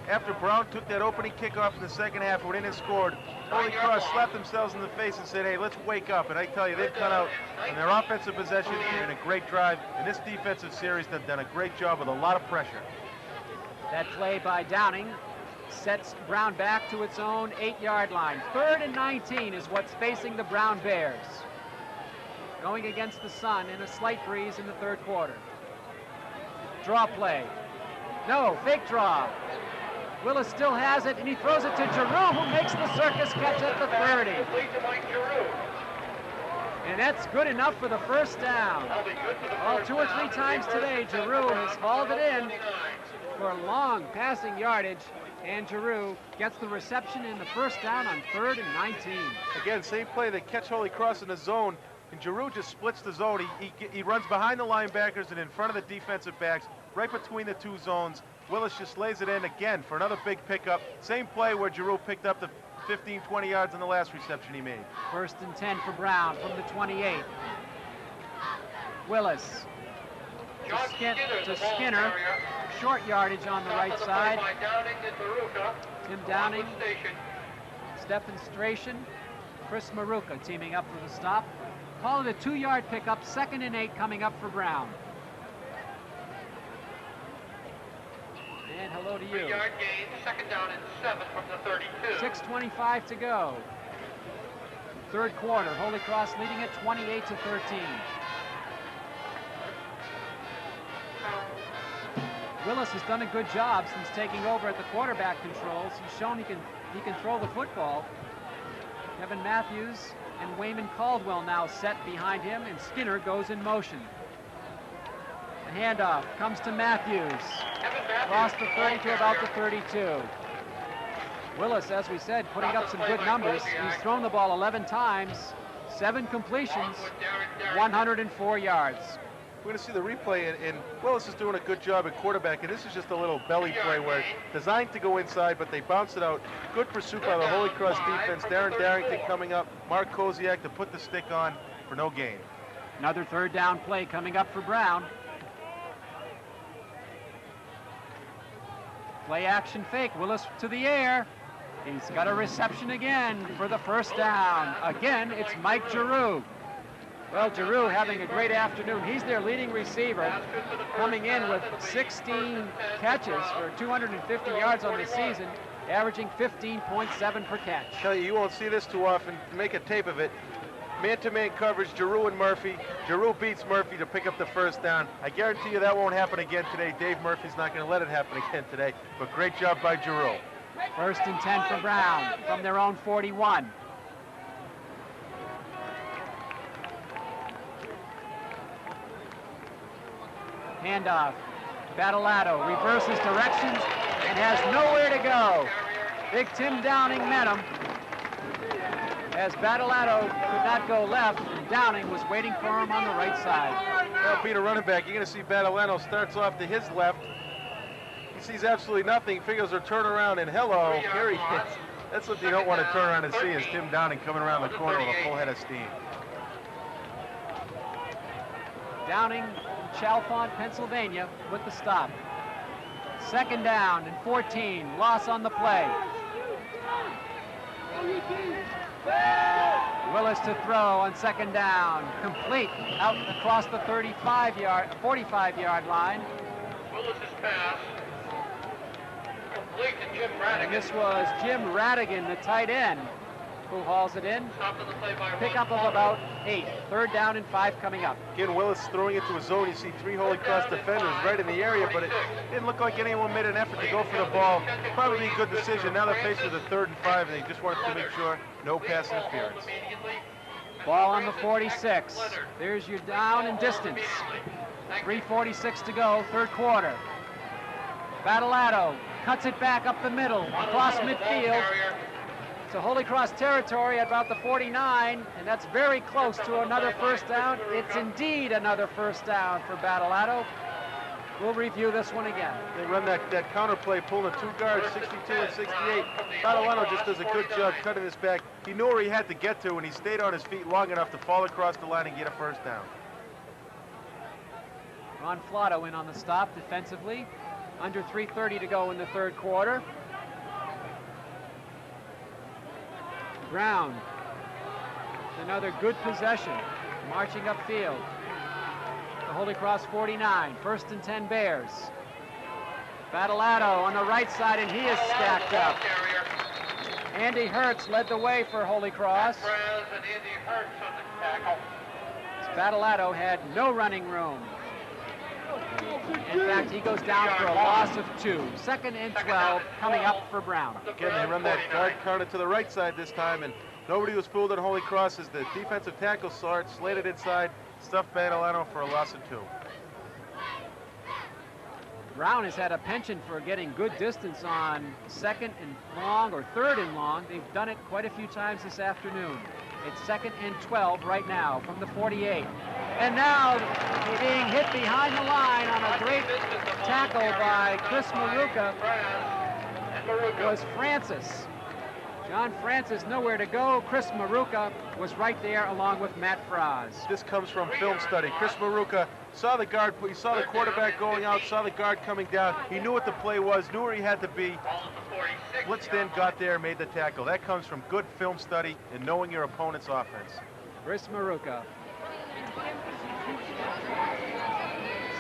after Brown took that opening kickoff in the second half, went in and scored, Holy Cross slapped themselves in the face and said, hey, let's wake up. And I tell you, they've cut out in their offensive possession and a great drive. In this defensive series, they've done a great job with a lot of pressure. That play by Downing sets Brown back to its own 8-yard line. 3rd and 19 is what's facing the Brown Bears. Going against the sun in a slight breeze in the 3rd quarter. Draw play. No, fake draw. Willis still has it, and he throws it to Giroux, who makes the circus catch at the 30. And that's good enough for the 1st down. Well, 2 or 3 times today, Giroux has hauled it in for long passing yardage, and Giroux gets the reception in the 1st down on 3rd and 19. Again, same play. They catch Holy Cross in the zone, and Giroux just splits the zone. He runs behind the linebackers and in front of the defensive backs, right between the 2 zones. Willis just lays it in again for another big pickup. Same play where Giroux picked up the 15, 20 yards on the last reception he made. 1st and 10 for Brown from the 28. Willis to Skinner. Short yardage on the right side. Tim Downing, Stephen Stration, Chris Maruka teaming up for the stop. Call it a 2-yard pickup, 2nd and 8 coming up for Brown. And hello to you. 3-yard gain, 2nd down and 7 from the 32. 6:25 to go. 3rd quarter, Holy Cross leading it 28-13. Willis has done a good job since taking over at the quarterback controls. He's shown he can throw the football. Kevin Matthews and Wayman Caldwell now set behind him, and Skinner goes in motion. The handoff comes to Matthews. Across the 30 to about the 32. Willis, as we said, putting up some good numbers. He's thrown the ball 11 times, 7 completions, 104 yards. We're going to see the replay, and Willis is doing a good job at quarterback, and this is just a little belly play where it's designed to go inside, but they bounce it out. Good pursuit by the Holy Cross defense. Darren Darrington coming up, Mark Koziak to put the stick on for no gain. Another 3rd down play coming up for Brown. Play action fake, Willis to the air. He's got a reception again for the 1st down. Again, it's Mike Giroux. Well, Giroux having a great afternoon. He's their leading receiver, coming in with 16 catches for 250 yards on the season, averaging 15.7 per catch. I tell you, you won't see this too often. Make a tape of it. Man-to-man coverage, Giroux and Murphy. Giroux beats Murphy to pick up the 1st down. I guarantee you that won't happen again today. Dave Murphy's not going to let it happen again today, but great job by Giroux. 1st and 10 for Brown from their own 41. Handoff. Battalato reverses directions and has nowhere to go. Big Tim Downing met him. As Battalato could not go left, and Downing was waiting for him on the right side. Well, being a running back, you're going to see Battalato starts off to his left. He sees absolutely nothing, figures a turnaround, and hello, here he is. That's what you don't want to turn around and see, is Tim Downing coming around the corner with a full head of steam. Downing, Chalfont, Pennsylvania, with the stop. 2nd down and 14, loss on the play. Willis to throw on 2nd down, complete out across the 45-yard line. Willis's pass. And this was Jim Radigan, the tight end, who hauls it in. Pickup of about 8. 3rd down and 5 coming up. Again, Willis throwing it to a zone. You see 3 Holy Cross defenders right in the area, but it didn't look like anyone made an effort to go for the ball. Probably a good decision. Now they're faced with a 3rd and 5, and they just wanted to make sure no pass interference. Ball on the 46. There's your down and distance. 3:46 to go, 3rd quarter. Battleato cuts it back up the middle, across midfield to Holy Cross territory at about the 49, and that's very close to another 1st down. It's indeed another 1st down for Battleato. We'll review this one again. They run that counter play, pulling 2 guards, 62 and 68. Battleato just does a good job cutting this back. He knew where he had to get to, and he stayed on his feet long enough to fall across the line and get a 1st down. Ron Flotto in on the stop defensively. Under 3:30 to go in the 3rd quarter. Brown, another good possession, marching upfield. The Holy Cross 49, 1st and 10 Bears. Battleato on the right side, and he is stacked up. Andy Hertz led the way for Holy Cross. Battleato had no running room. In fact, he goes down for a loss of 2. 2nd and 12 coming up for Brown. Again, they run that guard counter to the right side this time, and nobody was fooled at Holy Cross as the defensive tackle saw it, slated inside, stuffed Battleato for a loss of 2. Brown has had a penchant for getting good distance on 2nd and long or 3rd and long. They've done it quite a few times this afternoon. It's 2nd and 12 right now from the 48. And now being hit behind the line on a great tackle by Chris Maruka was Francis. John Francis nowhere to go. Chris Maruka was right there along with Matt Fraz. This comes from film study. Chris Maruka saw the guard, he saw the quarterback going out, saw the guard coming down. He knew what the play was, knew where he had to be. Blitzed in, got there, made the tackle. That comes from good film study and knowing your opponent's offense. Chris Maruka.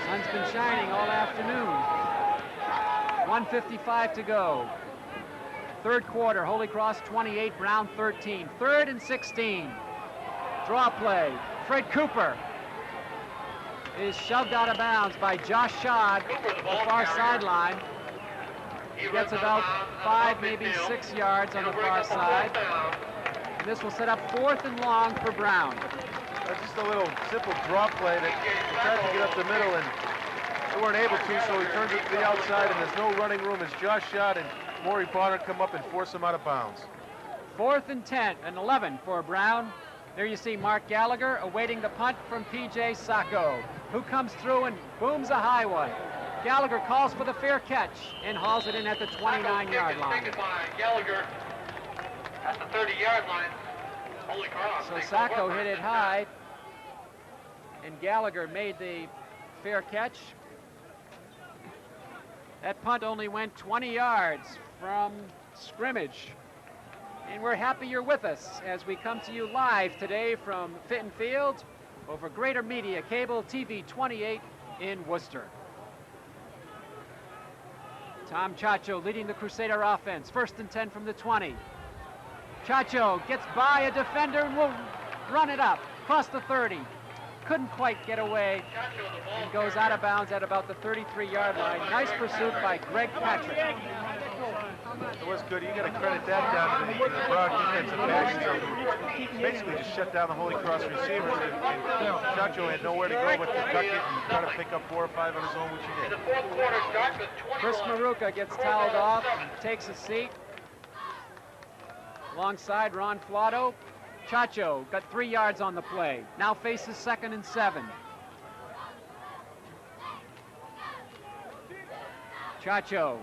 Sun's been shining all afternoon. 1:55 to go. 3rd quarter, Holy Cross 28, Brown 13. 3rd and 16. Draw play. Fred Cooper is shoved out of bounds by Josh Schad, the far sideline. He gets about 5, maybe 6 yards on the far side. And this will set up 4th and long for Brown. Just a little simple draw play that he tried to get up the middle, and they weren't able to, so he turns it to the outside, and there's no running room as Josh Schad and Maury Bonner come up and force him out of bounds. 4th and 10 and 11 for Brown. There you see Mark Gallagher awaiting the punt from P.J. Sacco, who comes through and booms a high one. Gallagher calls for the fair catch and hauls it in at the 29-yard line. Gallagher at the 30-yard line. Holy Cross. So Sacco hit it high, and Gallagher made the fair catch. That punt only went 20 yards from scrimmage. And we're happy you're with us as we come to you live today from Fitton Field over Greater Media Cable TV 28 in Worcester. Tom Chacho leading the Crusader offense. 1st and 10 from the 20. Chacho gets by a defender and will run it up across the 30. Couldn't quite get away and goes out of bounds at about the 33-yard line. Nice pursuit by Greg Patrick. It was good. You got to credit that down to the Brown defensive backs. Basically just shut down the Holy Cross receivers. And Chacho had nowhere to go but to duck it and try to pick up 4 or 5 on his own, which he did. Chris Maruka gets toweled off and takes a seat alongside Ron Flotto. Chacho got 3 yards on the play. Now faces 2nd and 7. Chacho.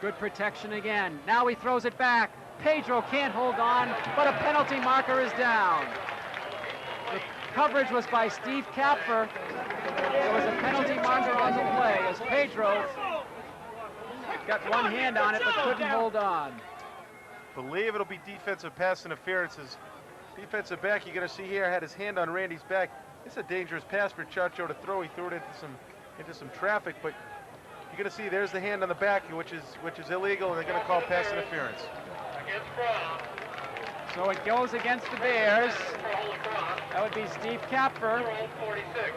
Good protection again. Now he throws it back. Pedro can't hold on, but a penalty marker is down. The coverage was by Steve Kapfer. There was a penalty marker on the play as Pedro got one hand on it but couldn't hold on. Believe it'll be defensive pass interferences. Defensive back, you're going to see here, had his hand on Randy's back. It's a dangerous pass for Chacho to throw. He threw it into some traffic, but you're going to see there's the hand on the back, which is illegal, and they're going to call pass interference. Against Brown. So it goes against the Bears. For Holy Cross. That would be Steve Kapfer, Number 46.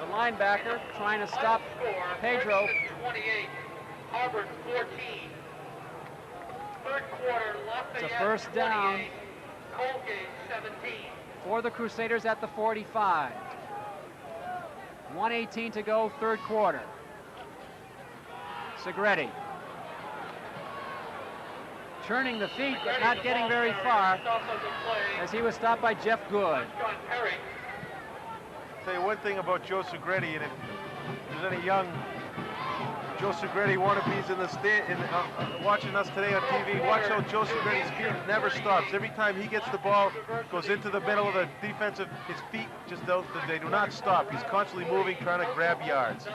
the linebacker, trying to stop Score, Pedro. Ferguson 28. Harvard 14. Third quarter, It's Lafayette a first down 28. Colgate 17. for the Crusaders at the 45. 1:18 to go, third quarter. Segretti. Turning the feet, but not getting very far, as he was stopped by Jeff Good. John Perry. Tell you one thing about Joe Segretti, and if there's any young Joe Segretti wannabes in the watching us today on TV, watch how Joe Segretti's feet never stops. Every time he gets the ball, goes into the middle of the defensive, his feet just they do not stop. He's constantly moving, trying to grab yards.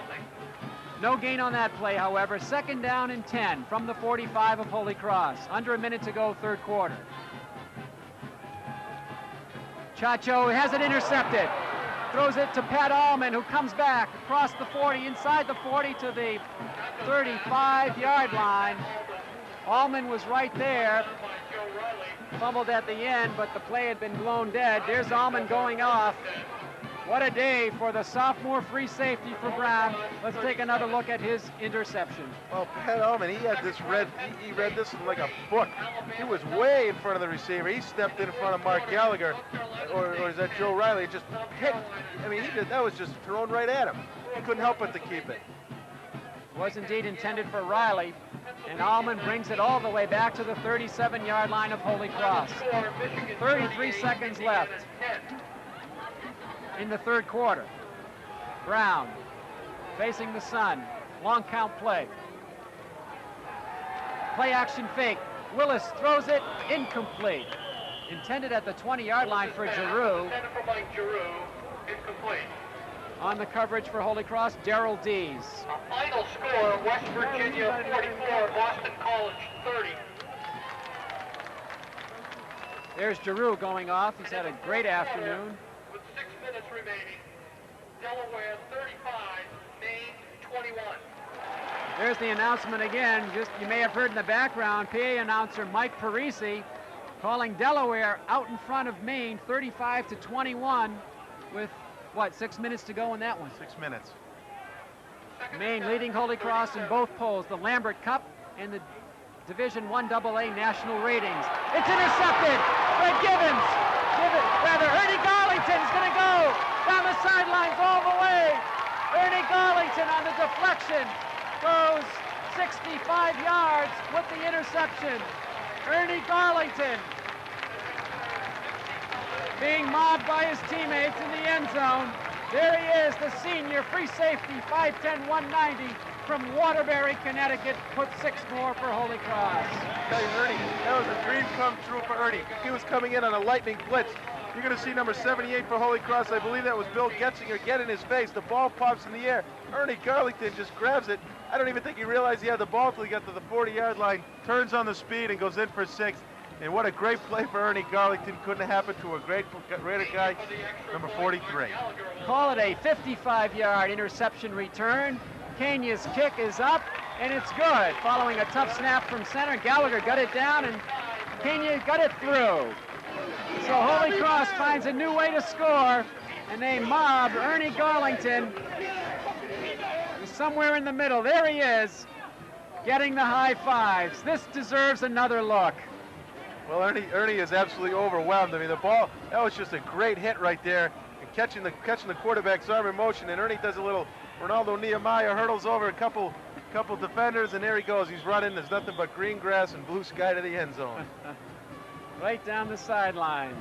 No gain on that play, however. Second down and 10 from the 45 of Holy Cross. Under a minute to go, third quarter. Chacho has it intercepted. Throws it to Pat Allman, who comes back across the 40, inside the 40 to the 35-yard line. Allman was right there. Fumbled at the end, but the play had been blown dead. There's Allman going off. What a day for the sophomore free safety for Brown. Let's take another look at his interception. Well, Pat Allman, he had this he read this like a book. He was way in front of the receiver. He stepped in front of Mark Gallagher, or is that Joe Riley? Just picked. I mean, that was just thrown right at him. He couldn't help but to keep it. Was indeed intended for Riley, and Allman brings it all the way back to the 37-yard line of Holy Cross. 33 seconds left in the third quarter. Brown facing the sun. Long count play. Play action fake. Willis throws it incomplete. Intended at the 20-yard line for Giroux. Intended for Mike Giroux. Incomplete. On the coverage for Holy Cross, Darrell Dees. Final score, West Virginia 44, Boston College 30. There's Giroux going off. He's had a great afternoon. With 6 minutes remaining, Delaware 35, Maine 21. There's the announcement again. Just you may have heard in the background, PA announcer Mike Parisi calling Delaware out in front of Maine, 35-21, with what, 6 minutes to go in that one? 6 minutes. Maine leading Holy Cross in both polls, the Lambert Cup and the Division I AA national ratings. It's intercepted. Fred Gibbons, Ernie Garlington's going to go down the sidelines all the way. Ernie Garlington on the deflection goes 65 yards with the interception. Ernie Garlington being mobbed by his teammates in the end zone. There he is, the senior free safety, 5'10", 190 from Waterbury, Connecticut, put 6 more for Holy Cross. I tell you, Ernie, that was a dream come true for Ernie. He was coming in on a lightning blitz. You're going to see number 78 for Holy Cross. I believe that was Bill Getzinger get in his face. The ball pops in the air. Ernie Garlington just grabs it. I don't even think he realized he had the ball until he got to the 40-yard line, turns on the speed, and goes in for 6. And what a great play for Ernie Garlington. Couldn't have happened to a greater guy, number 43. Call it a 55-yard interception return. Kenya's kick is up, and it's good. Following a tough snap from center, Gallagher got it down, and Kenya got it through. So Holy Cross finds a new way to score, and they mob Ernie Garlington. He's somewhere in the middle. There he is, getting the high fives. This deserves another look. Well, Ernie is absolutely overwhelmed. I mean, the ball, that was just a great hit right there. And catching the quarterback's arm in motion, and Ernie does a little Ronaldo Nehemiah, hurdles over a couple defenders, and there he goes. He's running. There's nothing but green grass and blue sky to the end zone. Right down the sideline.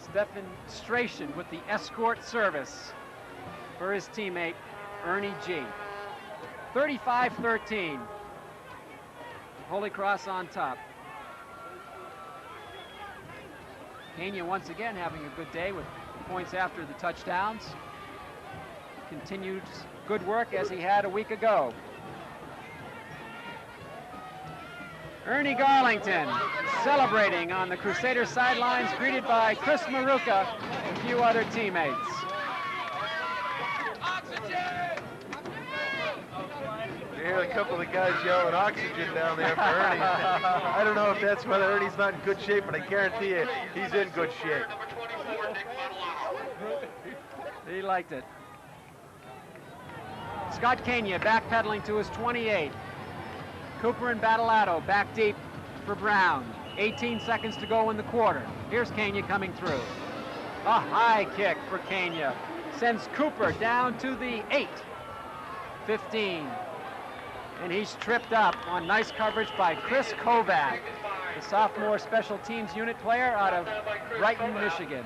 Stephen Strachan with the escort service for his teammate, Ernie G. 35-13. Holy Cross on top. Kenya once again having a good day with points after the touchdowns. Continued good work as he had a week ago. Ernie Garlington celebrating on the Crusader sidelines, greeted by Chris Maruka and a few other teammates. You hear a couple of guys yelling oxygen down there for Ernie. I don't know if that's whether Ernie's not in good shape, but I guarantee you he's in good shape. He liked it. Scott Kania backpedaling to his 28. Cooper and Battalato back deep for Brown. 18 seconds to go in the quarter. Here's Kania coming through. A high kick for Kania. Sends Cooper down to the 8. 15. And he's tripped up on nice coverage by Chris Kovac, the sophomore special teams unit player out of Brighton, Michigan.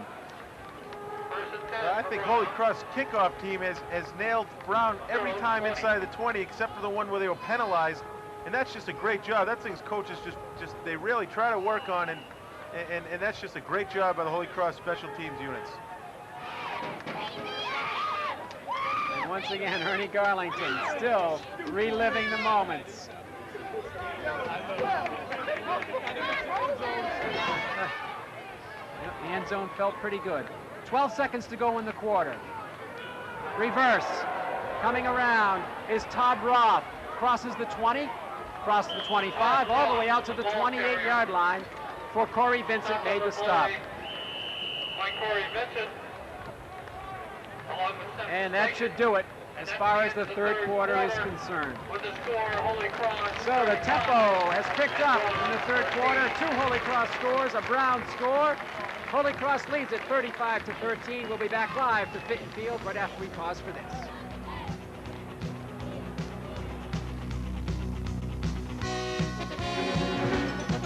I think Holy Cross kickoff team has nailed Brown every time inside the 20, except for the one where they were penalized, and that's just a great job. That's things coaches just they really try to work on, and that's just a great job by the Holy Cross special teams units. And once again, Ernie Garlington still reliving the moments. The end zone felt pretty good. 12 seconds to go in the quarter. Reverse. Coming around is Todd Roth. Crosses the 20, crosses the 25, all the way out to the 28-yard line for Corey Vincent made the stop. Corey Vincent. And that should do it as far as the third quarter is concerned. With the score, Holy Cross. So the tempo has picked up in the third quarter. 2 Holy Cross scores, a Brown score. Holy Cross leads at 35-13. We'll be back live to Fitton Field right after we pause for this.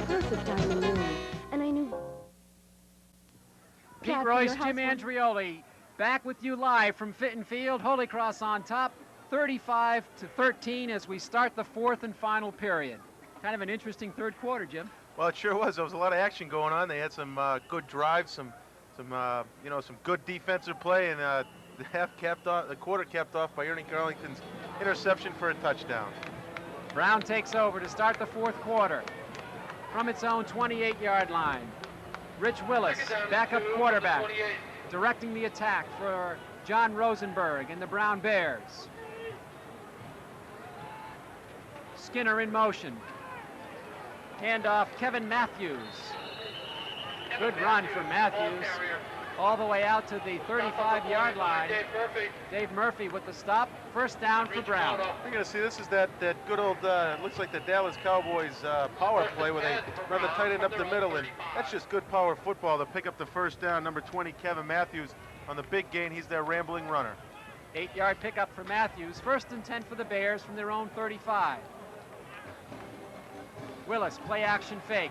Perfect time in the moon, and I knew. Pete Royce, Jim Andrioli, back with you live from Fitton Field. Holy Cross on top, 35-13 as we start the fourth and final period. Kind of an interesting third quarter, Jim. Well, it sure was. There was a lot of action going on. They had some good drives, some good defensive play, and the quarter capped off by Ernie Garlington's interception for a touchdown. Brown takes over to start the fourth quarter from its own 28-yard line. Rich Willis, backup quarterback, directing the attack for John Rosenberg and the Brown Bears. Skinner in motion. Handoff, Kevin Matthews. Good run for Matthews. All the way out to the 35-yard line. Dave Murphy with the stop. First down for Brown. You're going to see this is that good old, looks like the Dallas Cowboys power play where they run the tight end up the middle, and that's just good power football to pick up the first down. Number 20, Kevin Matthews, on the big gain. He's their rambling runner. 8-yard pickup for Matthews. First and 10 for the Bears from their own 35. Willis, play action fake.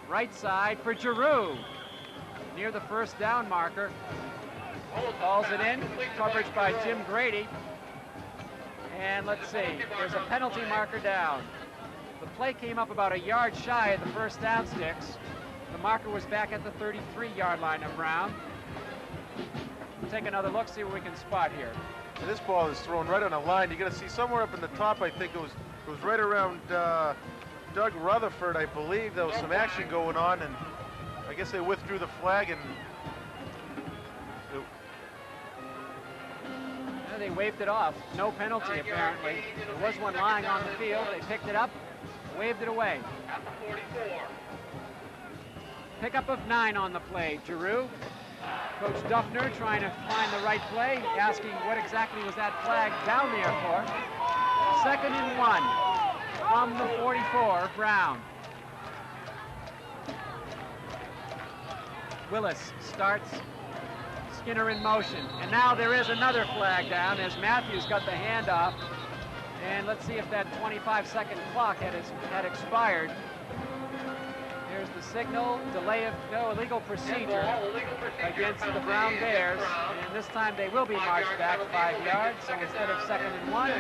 Right side for Giroux. Near the first down marker. Calls it in. Coverage by Jim Grady. And let's see, there's a penalty marker down. The play came up about a yard shy of the first down sticks. The marker was back at the 33-yard line of Brown. We'll take another look, see what we can spot here. And this ball is thrown right on a line. You're going to see somewhere up in the top, I think it was right around Doug Rutherford, I believe. There was some action going on, and I guess they withdrew the flag, and they waved it off. No penalty, apparently. There was one lying on the field. They picked it up, waved it away. Pickup of 9 on the play. Giroux, Coach Duffner trying to find the right play, asking what exactly was that flag down there for. 2nd and 1 from the 44 of Brown. Willis starts, Skinner in motion, and now there is another flag down as Matthews got the handoff. And let's see if that 25-second clock had expired. There's the signal, delay of no illegal procedure against the Brown Bears, and this time they will be marched back 5 yards, so instead of 2nd and 1,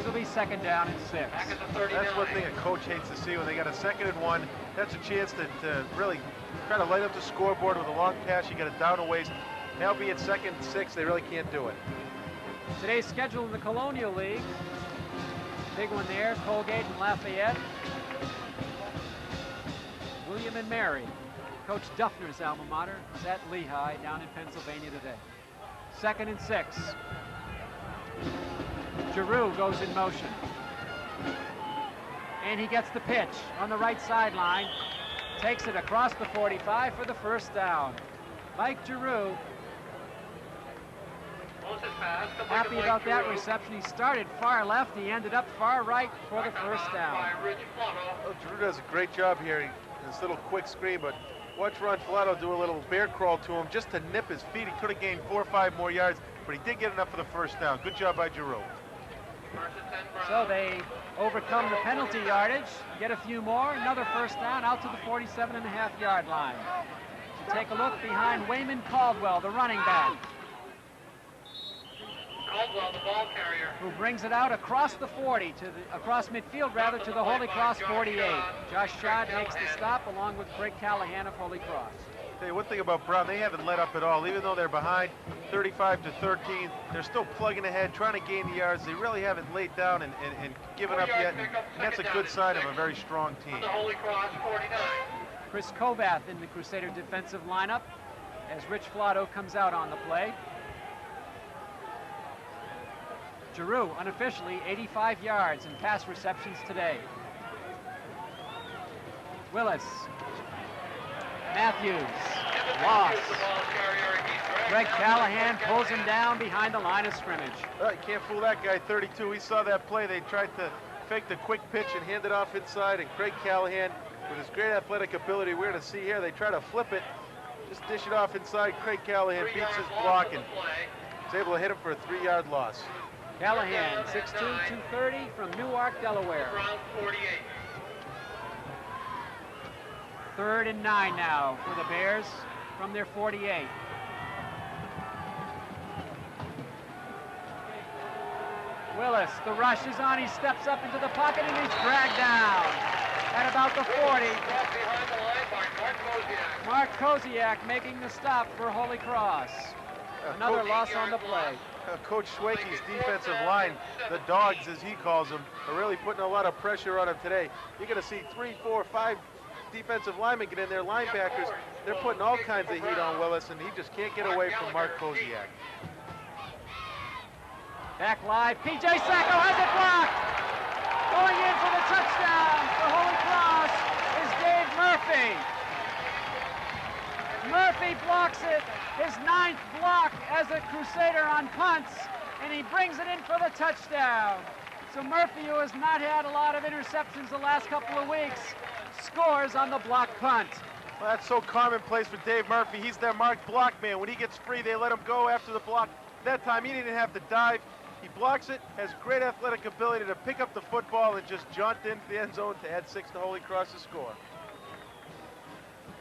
it'll be 2nd down and 6. That's one thing a coach hates to see when they got a 2nd and 1. That's a chance to really try to light up the scoreboard with a long pass. You get it down a ways. Now be at 2nd and 6, they really can't do it. Today's schedule in the Colonial League, big one there, Colgate and Lafayette. William and Mary, Coach Duffner's alma mater, is at Lehigh down in Pennsylvania today. 2nd and 6. Giroux goes in motion. And he gets the pitch on the right sideline. Takes it across the 45 for the first down. Mike Giroux, happy about that reception. He started far left. He ended up far right for the first down. Well, Giroux does a great job here. This little quick screen, but watch Ron Filato do a little bear crawl to him just to nip his feet. He could have gained 4 or 5 more yards, but he did get enough for the first down. Good job by Giroux. So they overcome the penalty yardage, get a few more, another first down out to the 47.5-yard line. So take a look behind Wayman Caldwell, the running back. Caldwell, the ball carrier. Who brings it out across the 40, across midfield rather, to the Holy Cross 48. Josh Schad makes the stop along with Craig Callahan of Holy Cross. Tell you one thing about Brown, they haven't let up at all. Even though they're behind 35-13, they're still plugging ahead, trying to gain the yards. They really haven't laid down and given up yet, and that's a good sign of a very strong team. The Holy Cross 49. Chris Kovath in the Crusader defensive lineup as Rich Filato comes out on the play. Giroux, unofficially, 85 yards in pass receptions today. Willis. Matthews. Loss. Greg Callahan pulls him down behind the line of scrimmage. All right, can't fool that guy, 32. He saw that play. They tried to fake the quick pitch and hand it off inside, and Craig Callahan, with his great athletic ability, we're going to see here, they try to flip it, just dish it off inside. Craig Callahan beats his block and is able to hit him for a 3-yard loss. Callahan, 6'2", 230 from Newark, Delaware. 3rd and 9 now for the Bears from their 48. Willis, the rush is on. He steps up into the pocket and he's dragged down at about the 40. Mark Koziak making the stop for Holy Cross. Another loss on the play. Coach Schwakey's defensive line, the dogs as he calls them, are really putting a lot of pressure on him today. You're going to see 3, 4, 5 defensive linemen get in there, linebackers. They're putting all kinds of heat on Willis, and he just can't get away from Mark Koziak. Back live, P.J. Sacco has it blocked. Going in for the touchdown for Holy Cross is Dave Murphy. Murphy blocks it, his 9th block as a Crusader on punts, and he brings it in for the touchdown. So Murphy, who has not had a lot of interceptions the last couple of weeks, scores on the block punt. Well, that's so commonplace for Dave Murphy. He's their marked block man. When he gets free, they let him go after the block. That time, he didn't have to dive. He blocks it, has great athletic ability to pick up the football and just jaunt into the end zone to add 6 to Holy Cross's score.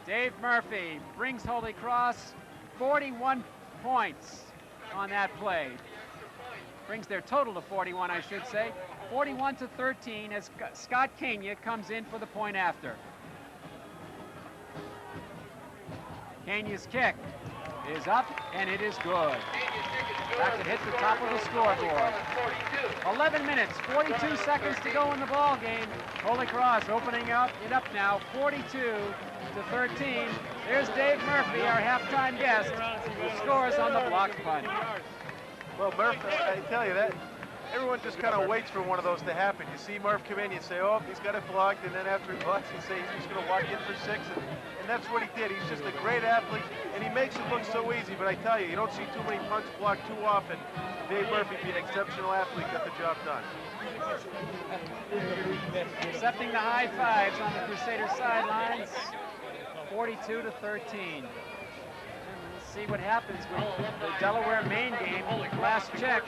Dave Murphy brings Holy Cross 41 points on that play. Brings their total to 41, I should say. 41-13 as Scott Kania comes in for the point after. Kania's kick is up, and it is good. Back to hit the top of the scoreboard. 11 minutes, 42 seconds to go in the ball game. Holy Cross opening up it up now, 42-13. There's Dave Murphy, our halftime guest, who scores on the block punt. Well, Murph, I tell you that, everyone just kind of waits for one of those to happen. You see Murph come in, you say, oh, he's got it blocked, and then after he blocks, you say he's just going to walk in for 6, and that's what he did. He's just a great athlete, and he makes it look so easy, but I tell you, you don't see too many punts blocked too often. Dave Murphy, being an exceptional athlete, got the job done. Accepting the high fives on the Crusader sidelines, 42-13. See what happens with the Delaware-Maine game. Last check,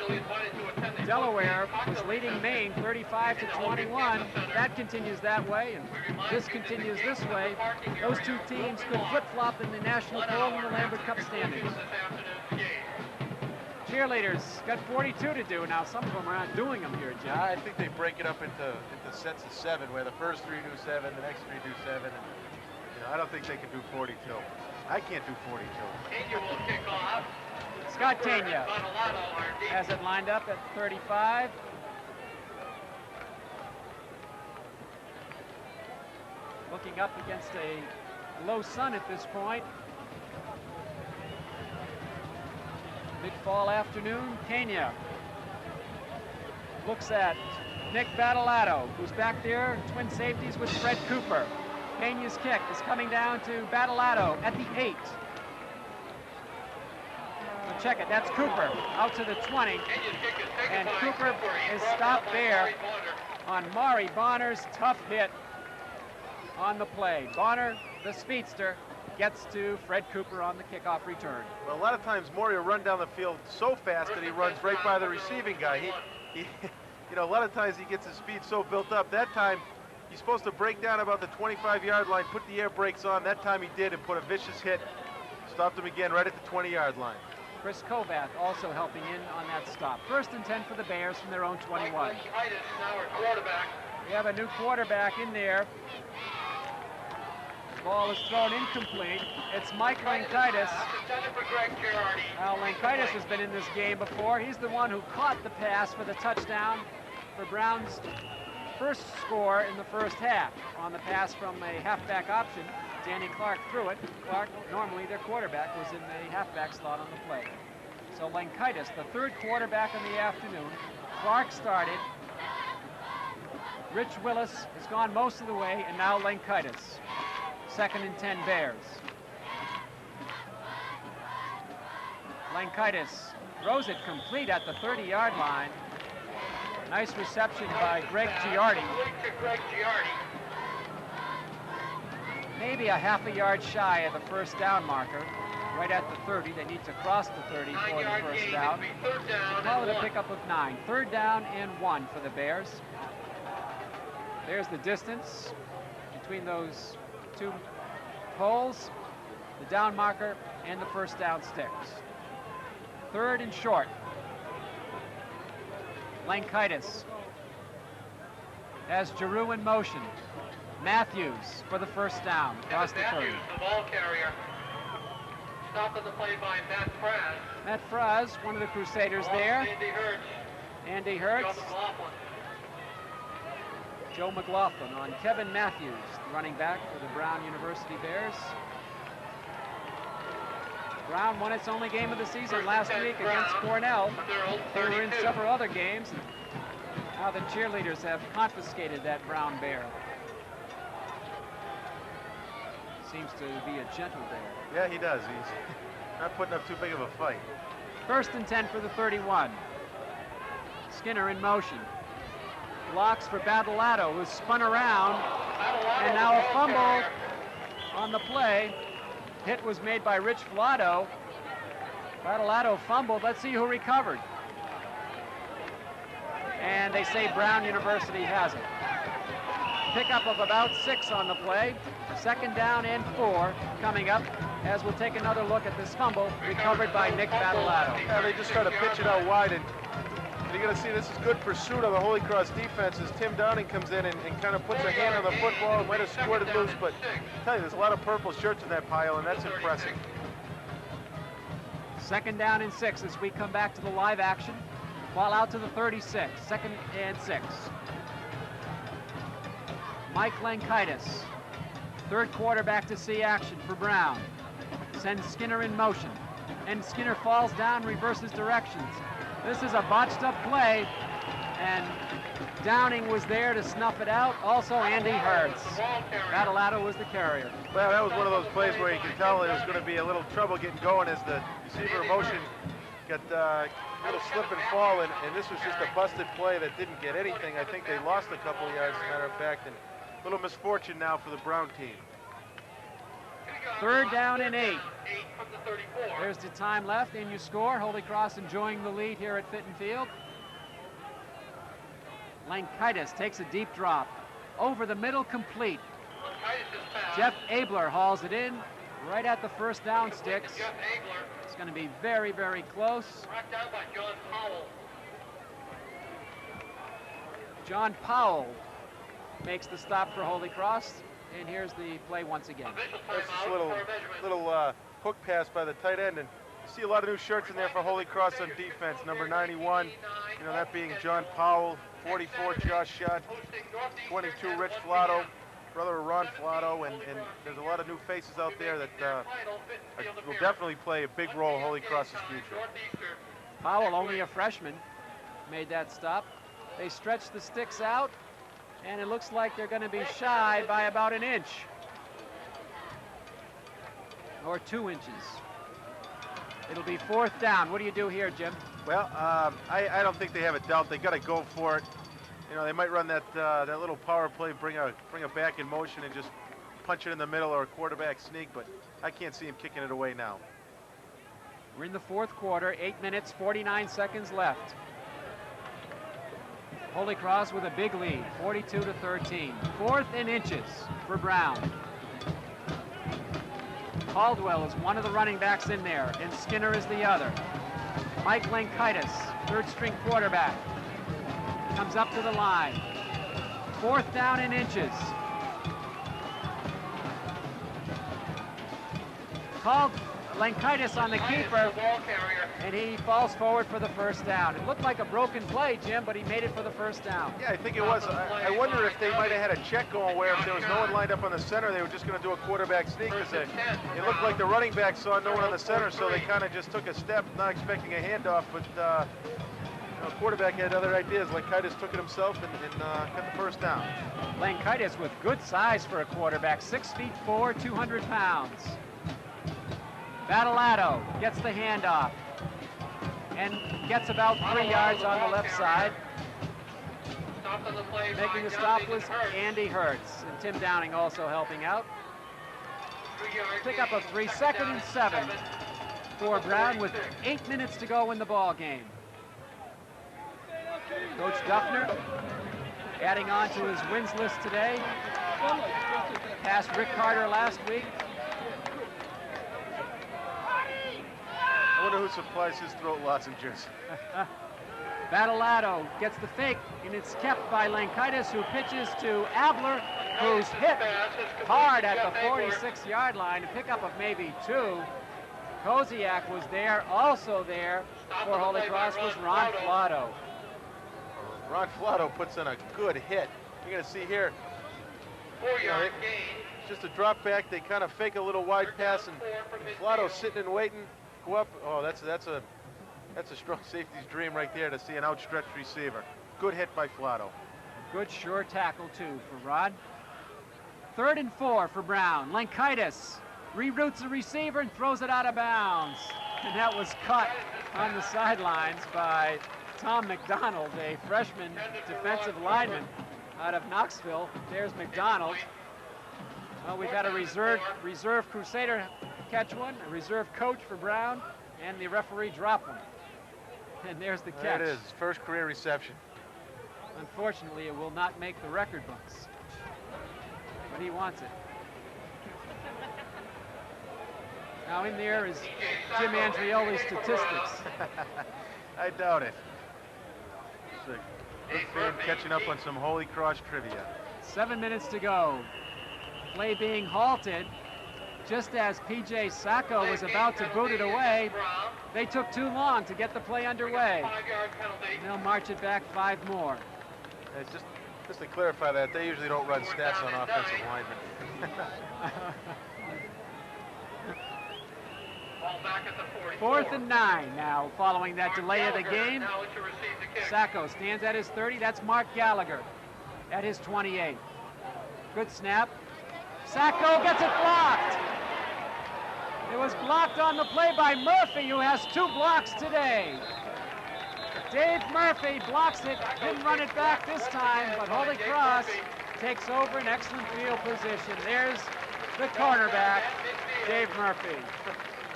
Delaware was leading Maine 35-21. That continues that way, and this continues this way. Those two teams could flip-flop in the national poll and the Lambert Cup standings. Cheerleaders got 42 to do now. Some of them are not doing them here, Jeff. I think they break it up into sets of 7, where the first 3 do 7, the next 3 do 7, and I don't think they can do 42. I can't do 42. Scott Tania has it lined up at 35. Looking up against a low sun at this point. Mid-fall afternoon, Tania looks at Nick Battalato, who's back there, twin safeties with Fred Cooper. Pena's kick is coming down to Battalato at the 8. We'll check it, that's Cooper, out to the 20. And Cooper is stopped there on Maury Bonner's tough hit on the play. Bonner, the speedster, gets to Fred Cooper on the kickoff return. Well, a lot of times Maury will run down the field so fast that he runs right by the receiving guy. He you know, a lot of times he gets his speed so built up. That time, he's supposed to break down about the 25-yard line, put the air brakes on. That time he did and put a vicious hit. Stopped him again right at the 20-yard line. Chris Kovath also helping in on that stop. 1st and 10 for the Bears from their own 21. We have a new quarterback in there. Ball is thrown incomplete. It's Mike Lankitis. Now, Lankitis has been in this game before. He's the one who caught the pass for the touchdown for Brown's first score in the first half on the pass from a halfback option. Danny Clark threw it. Clark, normally their quarterback, was in the halfback slot on the play. So Lankitis, the 3rd quarterback in the afternoon. Clark started. Rich Willis has gone most of the way, and now Lankitis. 2nd and 10 Bears. Lankitis throws it complete at the 30-yard line. Nice reception by Greg Giardi. Maybe a half a yard shy of the first down marker. Right at the 30. They need to cross the 30 for the first down. Call it a pickup of 9. 3rd down and 1 for the Bears. There's the distance between those 2 poles, the down marker, and the first down sticks. 3rd and short. Lankitis has Giroux in motion. Matthews for the first down, across the 30. The ball carrier. Stopped on the play by Matt Fraz. Matt Fraz, one of the Crusaders there. Andy Hertz. Andy Hertz. Joe McLaughlin on Kevin Matthews, the running back for the Brown University Bears. Brown won its only game of the season last week against Cornell. They were in several other games. Now the cheerleaders have confiscated that Brown Bear. Seems to be a gentle bear. Yeah, he does. He's not putting up too big of a fight. 1st and 10 for the 31. Skinner in motion. Blocks for Battalato, who's spun around, and now a fumble on the play. Hit was made by Rich Vlado. Battalato fumbled. Let's see who recovered. And they say Brown University has it. Pickup of about 6 on the play. 2nd down and 4 coming up as we'll take another look at this fumble recovered by Nick Battalato. Yeah, they just try to pitch it out wide, and you're going to see this is good pursuit of the Holy Cross defense as Tim Downing comes in and kind of puts a hand on the football and might have squirted loose, but I tell you, there's a lot of purple shirts in that pile, and that's impressive. 2nd down and 6 as we come back to the live action. Ball out to the 36, 2nd and 6. Mike Lankitis, 3rd quarterback to see action for Brown. Sends Skinner in motion, and Skinner falls down, reverses directions. This is a botched up play, and Downing was there to snuff it out. Also Andy Hertz. Battalato was the carrier. Well, that was one of those plays where you can tell there was going to be a little trouble getting going as the receiver in motion got a little slip and fall, and this was just a busted play that didn't get anything. I think they lost a couple of yards, as a matter of fact, and a little misfortune now for the Brown team. 3rd down and 8. There's the time left, and you score. Holy Cross enjoying the lead here at Fitton Field. Lankitis takes a deep drop. Over the middle, complete. Jeff Abler hauls it in right at the first down sticks. It's going to be very, very close. John Powell makes the stop for Holy Cross, and here's the play once again. There's this little hook pass by the tight end, and you see a lot of new shirts in there for Holy Cross on defense. Number 91, you know, that being John Powell, 44 Josh Schott, 22 Rich Flato, brother of Ron Flato, and there's a lot of new faces out there that will definitely play a big role in Holy Cross's future. Powell, only a freshman, made that stop. They stretch the sticks out, and it looks like they're going to be shy by about an inch or 2 inches. It'll be 4th down. What do you do here, Jim? Well, I don't think they have a doubt. They got to go for it. You know, they might run that little power play, bring a back in motion and just punch it in the middle or a quarterback sneak, but I can't see him kicking it away now. We're in the 4th quarter, 8 minutes, 49 seconds left. Holy Cross with a big lead, 42-13. 4th and inches for Brown. Caldwell is one of the running backs in there, and Skinner is the other. Mike Lenkaitis, 3rd string quarterback, comes up to the line. 4th down and inches. Called Lenkaitis on the keeper, and he falls forward for the 1st down. It looked like a broken play, Jim, but he made it for the 1st down. Yeah, I think it was. I wonder if they might have had a check going where if there was no one lined up on the center, they were just going to do a quarterback sneak, because it looked like the running back saw no one on the center, so they kind of just took a step, not expecting a handoff, but you know, quarterback had other ideas. Lenkaitis took it himself and got the 1st down. Lenkaitis with good size for a quarterback, 6'4", 200 pounds. Battleato gets the handoff and gets about 3 yards on the left side. Making the stop was Andy Hertz, and Tim Downing also helping out. Pick up of 3, 2nd and 7 for Brown with 8 minutes to go in the ball game. Coach Duffner adding on to his wins list today. Passed Rick Carter last week. I wonder who supplies his throat lozenges. Battleato gets the fake, and it's kept by Lenkaitis, who pitches to Abler, who's hit hard at the 46-yard line. A pickup of maybe 2. Koziak was there. Also there for Holy Cross was Ron Flotto. Ron Flotto puts in a good hit. You're going to see here. 4-yard gain. It's just a drop back. They kind of fake a little wide pass, and Flotto's sitting and waiting. Go up. Oh, that's a strong safety's dream right there, to see an outstretched receiver. Good hit by Flotto. Good sure tackle too for Rod. 3rd and 4 for Brown. Lenkaitis reroutes the receiver and throws it out of bounds. And that was cut on the sidelines by Tom McDonald, a freshman defensive lineman out of Knoxville. There's McDonald. Well, we've had a reserve Crusader catch one, a reserve coach for Brown, and the referee drop one. And there's the catch. There it is, first career reception. Unfortunately, it will not make the record books, but he wants it. Now in there is Jim Andrioli's statistics. I doubt it. It's a good fan catching up on some Holy Cross trivia. 7 minutes to go. Play being halted. Just as P.J. Sacco was about to boot it away, they took too long to get the play underway. And they'll march it back 5 more. It's just to clarify that, they usually don't run stats on offensive linemen. Back at the 4th and 9 now, following that delay of the game. Sacco stands at his 30. That's Mark Gallagher at his 28. Good snap. Sacco gets it blocked. It was blocked on the play by Murphy, who has 2 blocks today. Dave Murphy blocks it, didn't run it back this time, but Holy Cross takes over an excellent field position. There's the cornerback, Dave Murphy.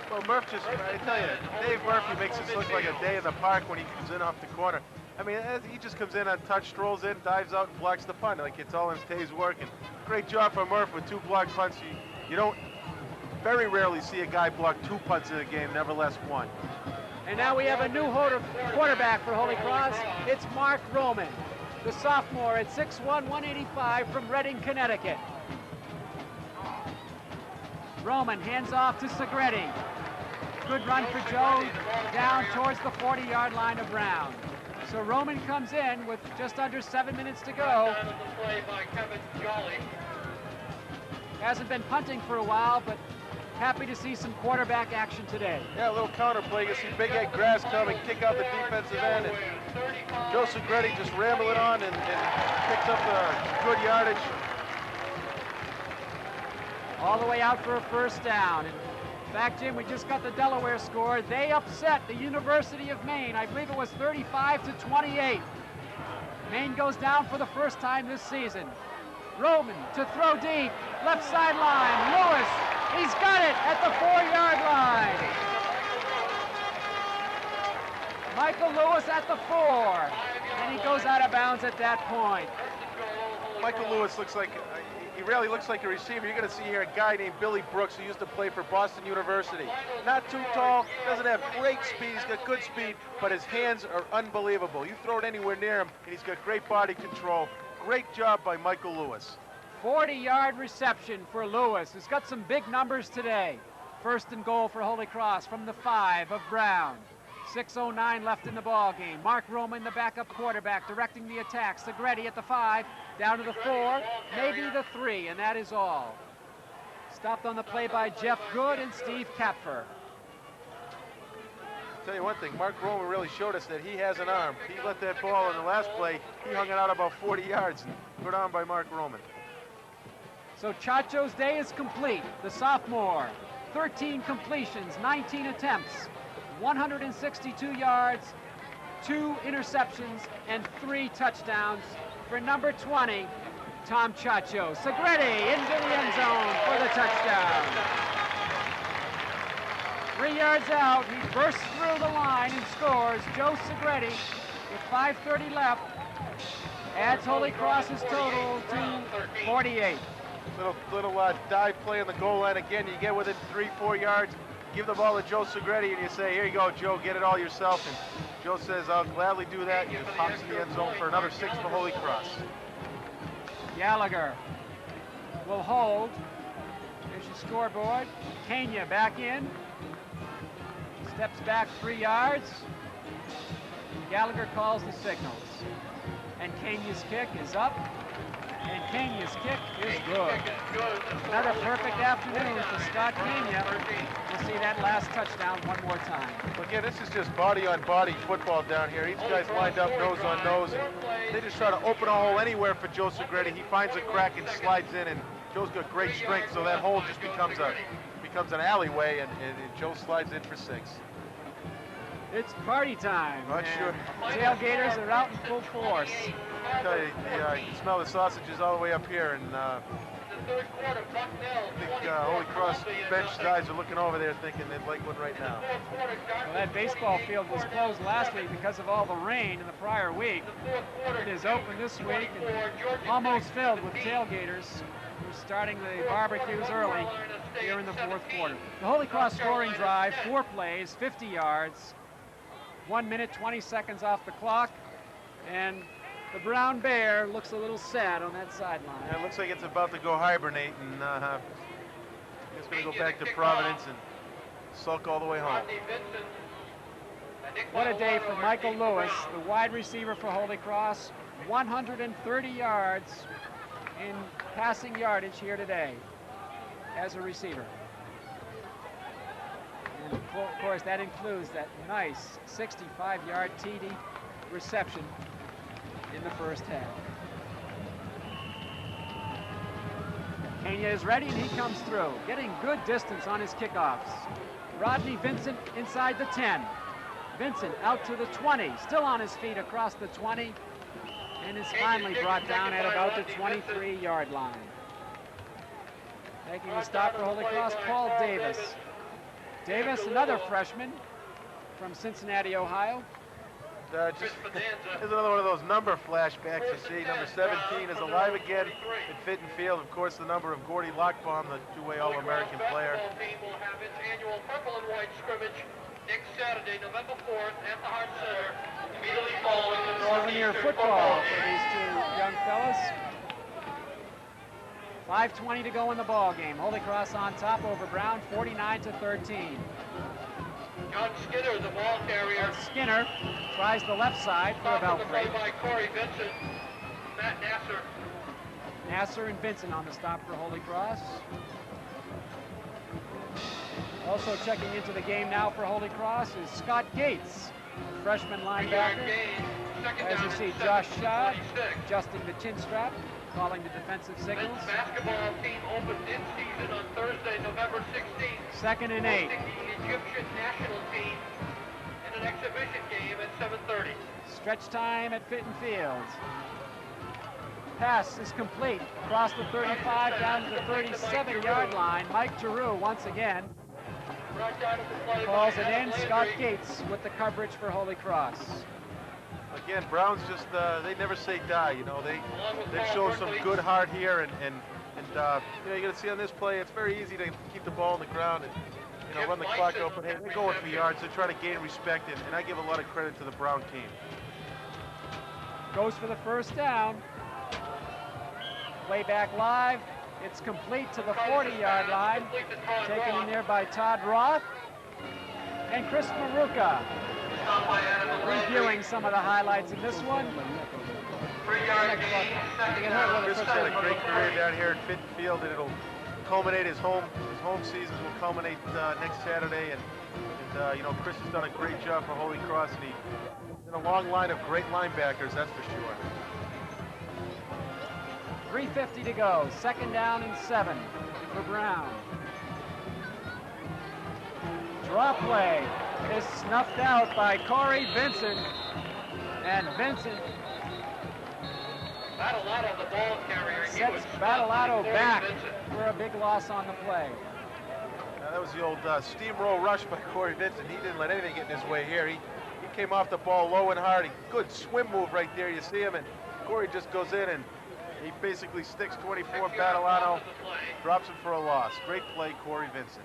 Well, Murphy I tell you, Dave Murphy makes this look like a day in the park when he comes in off the corner. I mean, he just comes in on touch, strolls in, dives out, and blocks the punt. Like it's all in Tave's work. And great job for Murphy with 2 blocked punts. You don't very rarely see a guy block 2 punts in a game, never less 1. And now we have a new quarterback for Holy Cross. It's Mark Roman, the sophomore at 6'1", 185 from Reading, Connecticut. Roman hands off to Segretti. Good run for Joe down towards the 40-yard line of Brown. So Roman comes in with just under 7 minutes to go. Hasn't been punting for a while, but happy to see some quarterback action today. Yeah, a little counterplay. You see Big Ed Grass coming, kick out the defensive end, and Joe Segretti just ramble it on and picks up good yardage. All the way out for a first down. In fact, Jim, we just got the Delaware score. They upset the University of Maine. I believe it was 35-28. Maine goes down for the first time this season. Roman to throw deep, left sideline. Lewis, he's got it at the 4-yard line. Michael Lewis at the 4, and he goes out of bounds at that point. Michael Lewis looks like, he really looks like a receiver. You're going to see here a guy named Billy Brooks who used to play for Boston University. Not too tall, doesn't have great speed, he's got good speed, but his hands are unbelievable. You throw it anywhere near him, and he's got great body control. Great job by Michael Lewis. 40-yard reception for Lewis, who's got some big numbers today. First and goal for Holy Cross from the 5 of Brown. 6:09 left in the ball game. Mark Roman, the backup quarterback, directing the attack. Segretti at the 5, down to the 4, maybe the 3, and that is all. Stopped on the play by Jeff Good and Steve Kapfer. I'll tell you one thing, Mark Roman really showed us that he has an arm. He let that ball in the last play, he hung it out about 40 yards. Put on by Mark Roman. So Chacho's day is complete. The sophomore, 13 completions, 19 attempts, 162 yards, 2 interceptions, and 3 touchdowns for number 20, Tom Chacho. Segretti into the end zone for the touchdown. 3 yards out, he bursts through the line and scores. Joe Segretti, with 5:30 left, adds Holy Cross's total to 48. Little dive play on the goal line. Again, you get within 3-4 yards, give the ball to Joe Segretti, and you say, here you go, Joe, get it all yourself. And Joe says, I'll gladly do that. He just pops in the end zone for another 6 for Holy Cross. Gallagher will hold. Here's your scoreboard. Kenya back in. Steps back 3 yards. Gallagher calls the signals. And Kenya's kick is up. And Kenya's kick is good. Another perfect afternoon for Scott Kenya. We'll see that last touchdown one more time. Again, this is just body-on-body football down here. Each guy's lined up nose on nose. And they just try to open a hole anywhere for Joe Segretti. He finds a crack and slides in, and Joe's got great strength, so that hole just becomes an alleyway, and Joe slides in for 6. It's party time. Not sure. Tailgaters are out in full force. I tell you, you can smell the sausages all the way up here, and I think Holy Cross bench guys are looking over there thinking they'd like one right now. Well, that baseball field was closed last week because of all the rain in the prior week. It is open this week and almost filled with tailgaters. We're starting the barbecues early here in the 4th quarter. The Holy Cross scoring drive, 4 plays, 50 yards, 1 minute, 20 seconds off the clock, and the Brown Bear looks a little sad on that sideline. Yeah, it looks like it's about to go hibernate, and it's going to go back to Providence and sulk all the way home. What a day for Michael Lewis, the wide receiver for Holy Cross. 130 yards in passing yardage here today as a receiver. And of course, that includes that nice 65-yard TD reception in the first half. Kenya is ready, and he comes through, getting good distance on his kickoffs. Rodney Vincent inside the 10. Vincent out to the 20, still on his feet across the 20, and is finally brought down at about the 23-yard line. Taking a stop for Holy Cross, Paul Davis. Davis, another freshman from Cincinnati, Ohio. Here's another one of those number flashbacks you see. Number 17 is alive again at Fitton Field. Of course, the number of Gordy Lockbaum, the two-way All-American player. The team will have its annual purple and white scrimmage next Saturday, November 4th at the Hart Center, immediately following the Souvenir football for these 2 young fellas. 5:20 to go in the ball game. Holy Cross on top over Brown, 49-13. John Skinner, the ball carrier. And Skinner tries the left side for a Belfry. By Corey Vincent, Matt Nasser. Nasser and Vincent on the stop for Holy Cross. Also checking into the game now for Holy Cross is Scott Gates, a freshman linebacker. As you see, Josh Schad, adjusting the chin strap, calling the defensive signals. Men's basketball team opened in season on Thursday, November 16th. 2nd and 8. Hosting the Egyptian national team in an exhibition game at 7:30. Stretch time at Fitton Field. Pass is complete. Across the 35 down to the 37-yard line. Mike Giroux once again calls it in. Scott Gates with the coverage for Holy Cross. Again, Browns just, they never say die, you know. They show some good heart here, and you know, you're going to see on this play, it's very easy to keep the ball on the ground and, you know, run the clock out, but hey, they're going for yards. They're trying to gain respect, and I give a lot of credit to the Brown team. Goes for the first down. Play back live. It's complete to the 40-yard line. Taken in there by Todd Roth and Chris Maruka. Reviewing some of the highlights in this one. Chris had a great career down here at Fitton Field, and it'll culminate his home seasons will culminate next Saturday. And you know, Chris has done a great job for Holy Cross, and he's in a long line of great linebackers, that's for sure. 3:50 to go. 2nd down and 7 for Brown. Draw play is snuffed out by Corey Vincent. And Vincent Battleato, the ball carrier. sets Battleato back for a big loss on the play. Now, that was the old steamroll rush by Corey Vincent. He didn't let anything get in his way here. He came off the ball low and hard. Good swim move right there. You see him, and Corey just goes in and he basically sticks 24. Battleato drops him for a loss. Great play, Corey Vincent.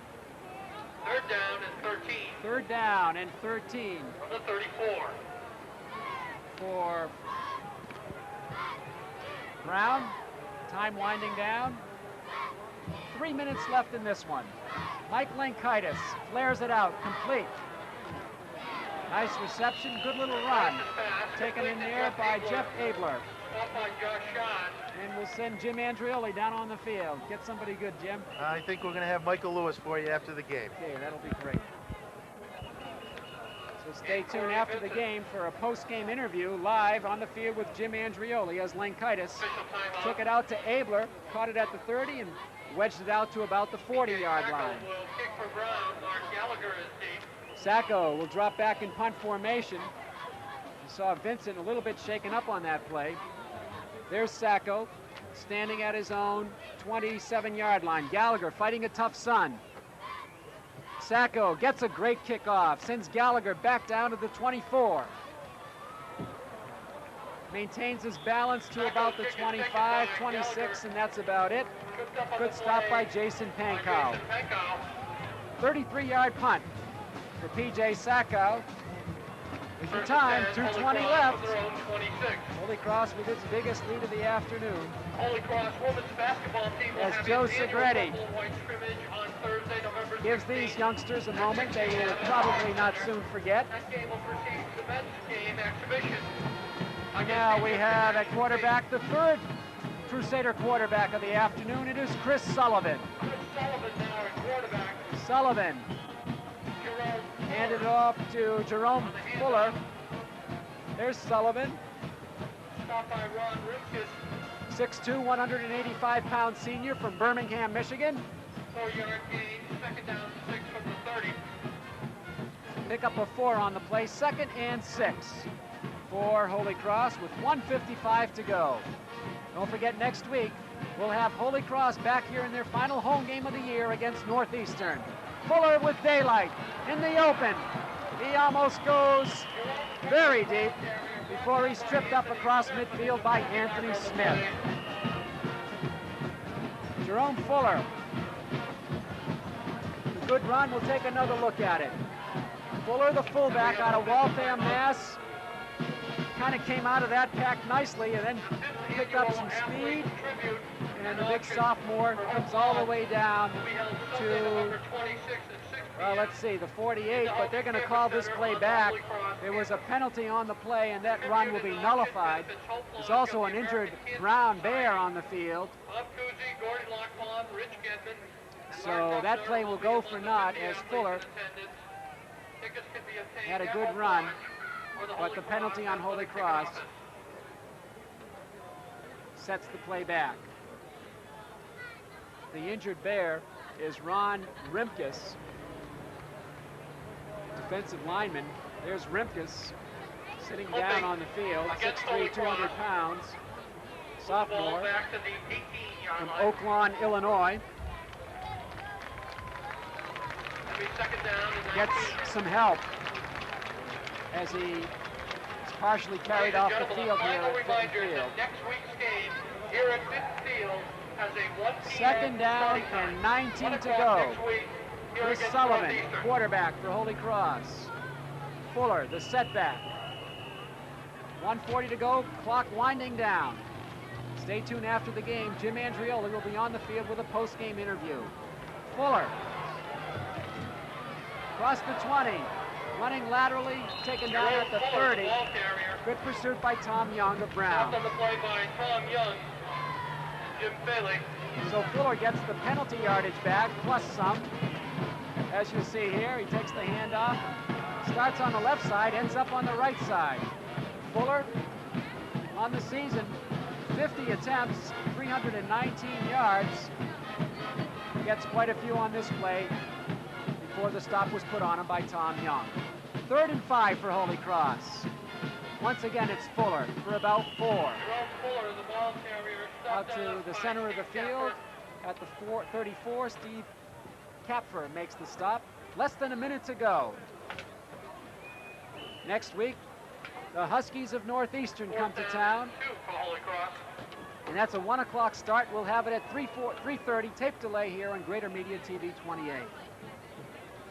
3rd down and 13. 3rd down and 13 From the 34. for Brown. Time winding down. 3 minutes left in this one. Mike Lankaitis flares it out, complete. Nice reception, good little run. Taken in there by Jeff Abler. Off by Josh Schad. And we'll send Jim Andrioli down on the field. Get somebody good, Jim. I think we're going to have Michael Lewis for you after the game. Okay, that'll be great. So stay tuned after the game for a post-game interview live on the field with Jim Andrioli as Lankaitis took it out to Abler, caught it at the 30, and wedged it out to about the 40-yard line. Will kick for Brown. Mark Gallagher is deep. Sacco will drop back in punt formation. You saw Vincent a little bit shaken up on that play. There's Sacco standing at his own 27-yard line. Gallagher fighting a tough son. Sacco gets a great kickoff, sends Gallagher back down to the 24. Maintains his balance to about the 25, 26, and that's about it. Good stop by Jason Pankow. 33-yard punt for P.J. Sacco. With your time, 2:20 left. Holy Cross with its biggest lead of the afternoon. Holy Cross women's basketball team will As have Joe its annual Segretti purple and white scrimmage on Thursday, November 16th. gives these youngsters a moment they will probably not soon forget. That game will precede the men's game exhibition. Now we have at quarterback the 3rd Crusader quarterback of the afternoon. It is Chris Sullivan. Chris Sullivan now at quarterback. Sullivan Jerome handed it off to Jerome Fuller. There's Sullivan. Stop by Ron Rimkus. 6'2", 185-pound senior from Birmingham, Michigan. 4-yard gain. 2nd down, 6 from the 30. Pick up a 4 on the play. 2nd and 6 for Holy Cross with 1:55 to go. Don't forget, next week we'll have Holy Cross back here in their final home game of the year against Northeastern. Fuller with daylight in the open. He almost goes very deep before he's tripped up across midfield by Anthony Smith. Jerome Fuller. A good run. We'll take another look at it. Fuller, the fullback out of Waltham, Mass. Kind of came out of that pack nicely and then picked up some speed. And the big sophomore comes all the way down to, let's see, the 48, but they're going to call this play back. There was a penalty on the play, and that run will be nullified. There's also an injured Brown Bear on the field. So that play will go for naught as Fuller had a good run, but the penalty on Holy Cross sets the play back. The injured Bear is Ron Rimkus, defensive lineman. There's Rimkus sitting down on the field, 6'3", 200 pounds, sophomore from Oaklawn, Illinois. Gets some help as he is partially carried off the field here at Fitton Field. Next week's game here at Fitton Field has a 1 p.m. Second down and 19 to go. Chris Sullivan, quarterback for Holy Cross. Fuller, the setback. 1:40 to go, clock winding down. Stay tuned after the game. Jim Andrioli will be on the field with a post-game interview. Fuller, across the 20, running laterally, taken down at the 30. Good pursuit by Tom Young of Brown. On the play by Tom Young, Jim Bailey. So Fuller gets the penalty yardage back, plus some. As you see here, he takes the handoff, starts on the left side, ends up on the right side. Fuller, on the season, 50 attempts, 319 yards. Gets quite a few on this play before the stop was put on him by Tom Young. 3rd and 5 for Holy Cross. Once again, it's Fuller for about 4. Jerome Fuller, the ball carrier, Out to the center of the field at the 34, Steve Kapfer makes the stop. Less than a minute to go. Next week, the Huskies of Northeastern come to town. 2 for Holy Cross. And that's a 1 o'clock start. We'll have it at 3:30, tape delay here on Greater Media TV 28.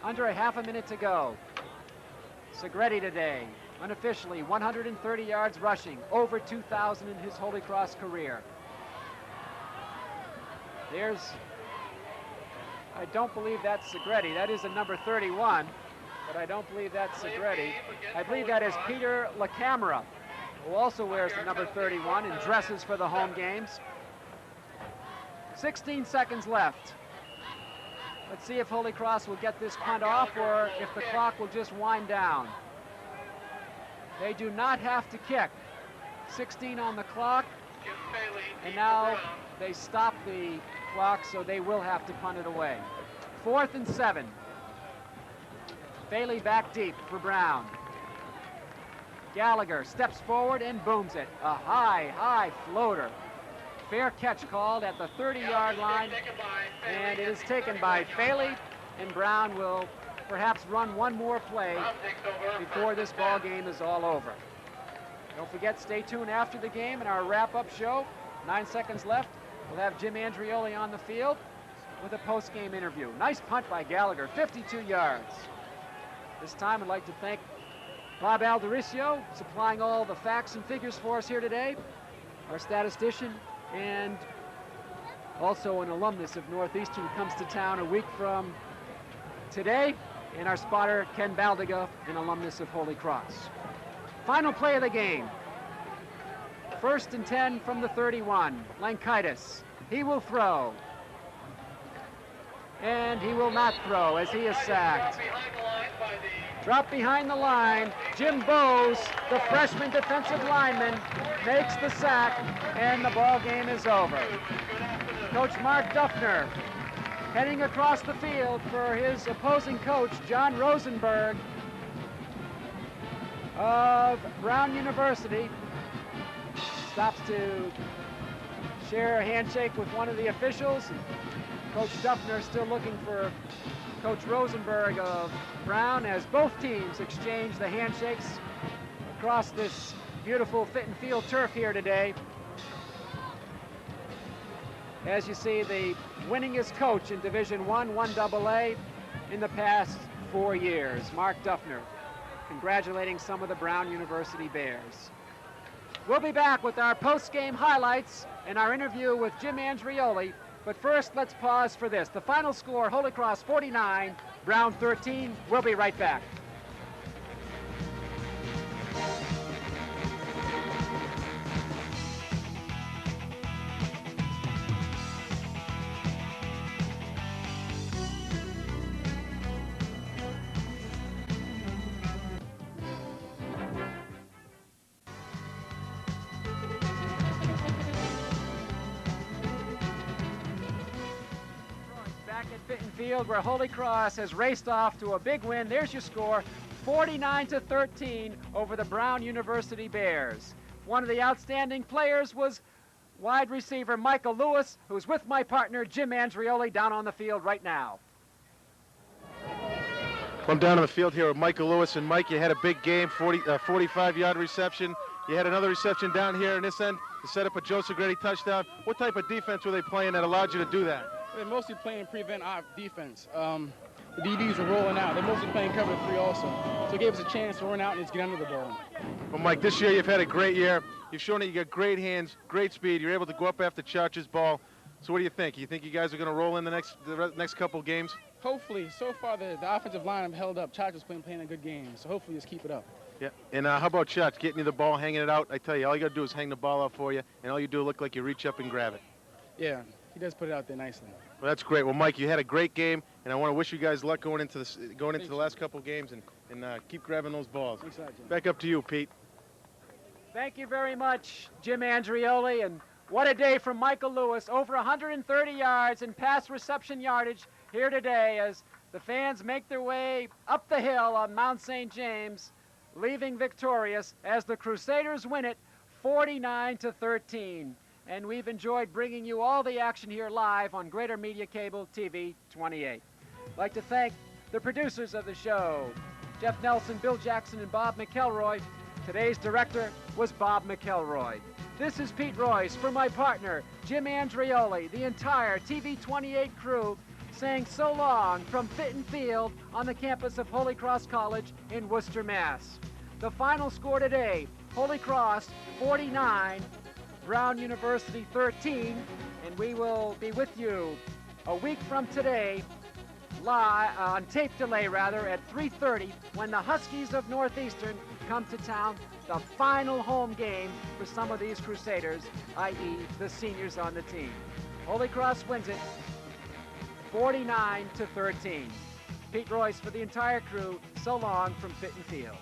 Under a half a minute to go. Segretti today, unofficially, 130 yards rushing, over 2,000 in his Holy Cross career. I don't believe that's Segretti. That is a number 31, but I don't believe that's Segretti. I believe that is Peter LaCamera, who also wears the number 31 and dresses for the home games. 16 seconds left. Let's see if Holy Cross will get this punt off or if the clock will just wind down. They do not have to kick. 16 on the clock, and now they stop the clock, so they will have to punt it away. 4th and 7. Bailey back deep for Brown. Gallagher steps forward and booms it. A high floater. Fair catch called at the 30-yard line, and it is taken by Faley, and Brown will perhaps run one more play before this ball game is all over. Don't forget, stay tuned after the game in our wrap-up show. 9 seconds left. We'll have Jim Andrioli on the field with a post-game interview. Nice punt by Gallagher, 52 yards. This time I'd like to thank Bob Aldericio, supplying all the facts and figures for us here today, our statistician, and also an alumnus of Northeastern who comes to town a week from today, and our spotter, Ken Baldiga, an alumnus of Holy Cross. Final play of the game. 1st and 10 from the 31. Lankaitis. He will throw. And he will not throw as he is sacked. Dropped behind the line. Jim Bowes, the freshman defensive lineman, makes the sack, and the ball game is over. Coach Mark Duffner heading across the field for his opposing coach, John Rosenberg of Brown University. Stops to share a handshake with one of the officials. Coach Duffner still looking for Coach Rosenberg of Brown as both teams exchange the handshakes across this beautiful Fitton Field turf here today. As you see, the winningest coach in Division I, 1AA in the past 4 years, Mark Duffner, congratulating some of the Brown University Bears. We'll be back with our post-game highlights and our interview with Jim Andrioli. But first, let's pause for this. The final score, Holy Cross 49, Brown 13. We'll be right back. Fitton Field, where Holy Cross has raced off to a big win. There's your score, 49-13 over the Brown University Bears. One of the outstanding players was wide receiver Michael Lewis, who's with my partner Jim Andrioli down on the field right now. I'm down on the field here with Michael Lewis. And Mike, you had a big game, 45-yard reception. You had another reception down here in this end to set up a Joe Segretti touchdown. What type of defense were they playing that allowed you to do that? They're mostly playing prevent our defense. The DBs were rolling out. They're mostly playing cover 3 also. So it gave us a chance to run out and just get under the ball. Well, Mike, this year you've had a great year. You've shown that you got great hands, great speed. You're able to go up after Church's ball. So what do you think? You think you guys are going to roll in the next couple games? Hopefully. So far, the offensive line have held up. Church is playing a good game. So hopefully just keep it up. Yeah. And how about Church getting you the ball, hanging it out? I tell you, all you got to do is hang the ball out for you, and all you do look like you reach up and grab it. Yeah, he does put it out there nicely. Well, that's great. Well, Mike, you had a great game, and I want to wish you guys luck going into the last couple games, and keep grabbing those balls. Thanks a lot, Jim. Back up to you, Pete. Thank you very much, Jim Andrioli, and what a day from Michael Lewis. Over 130 yards in pass reception yardage here today as the fans make their way up the hill on Mount St. James, leaving victorious as the Crusaders win it 49-13. And we've enjoyed bringing you all the action here live on Greater Media Cable TV 28. I'd like to thank the producers of the show, Jeff Nelson, Bill Jackson, and Bob McElroy. Today's director was Bob McElroy. This is Pete Royce for my partner, Jim Andrioli, the entire TV 28 crew, saying so long from Fitton Field on the campus of Holy Cross College in Worcester, Mass. The final score today, Holy Cross 49, Brown University 13, and we will be with you a week from today, live on tape delay rather, at 3:30 when the Huskies of Northeastern come to town, the final home game for some of these Crusaders, i.e. the seniors on the team. Holy Cross wins it 49-13. Pete Royce for the entire crew, so long from Fitton Field.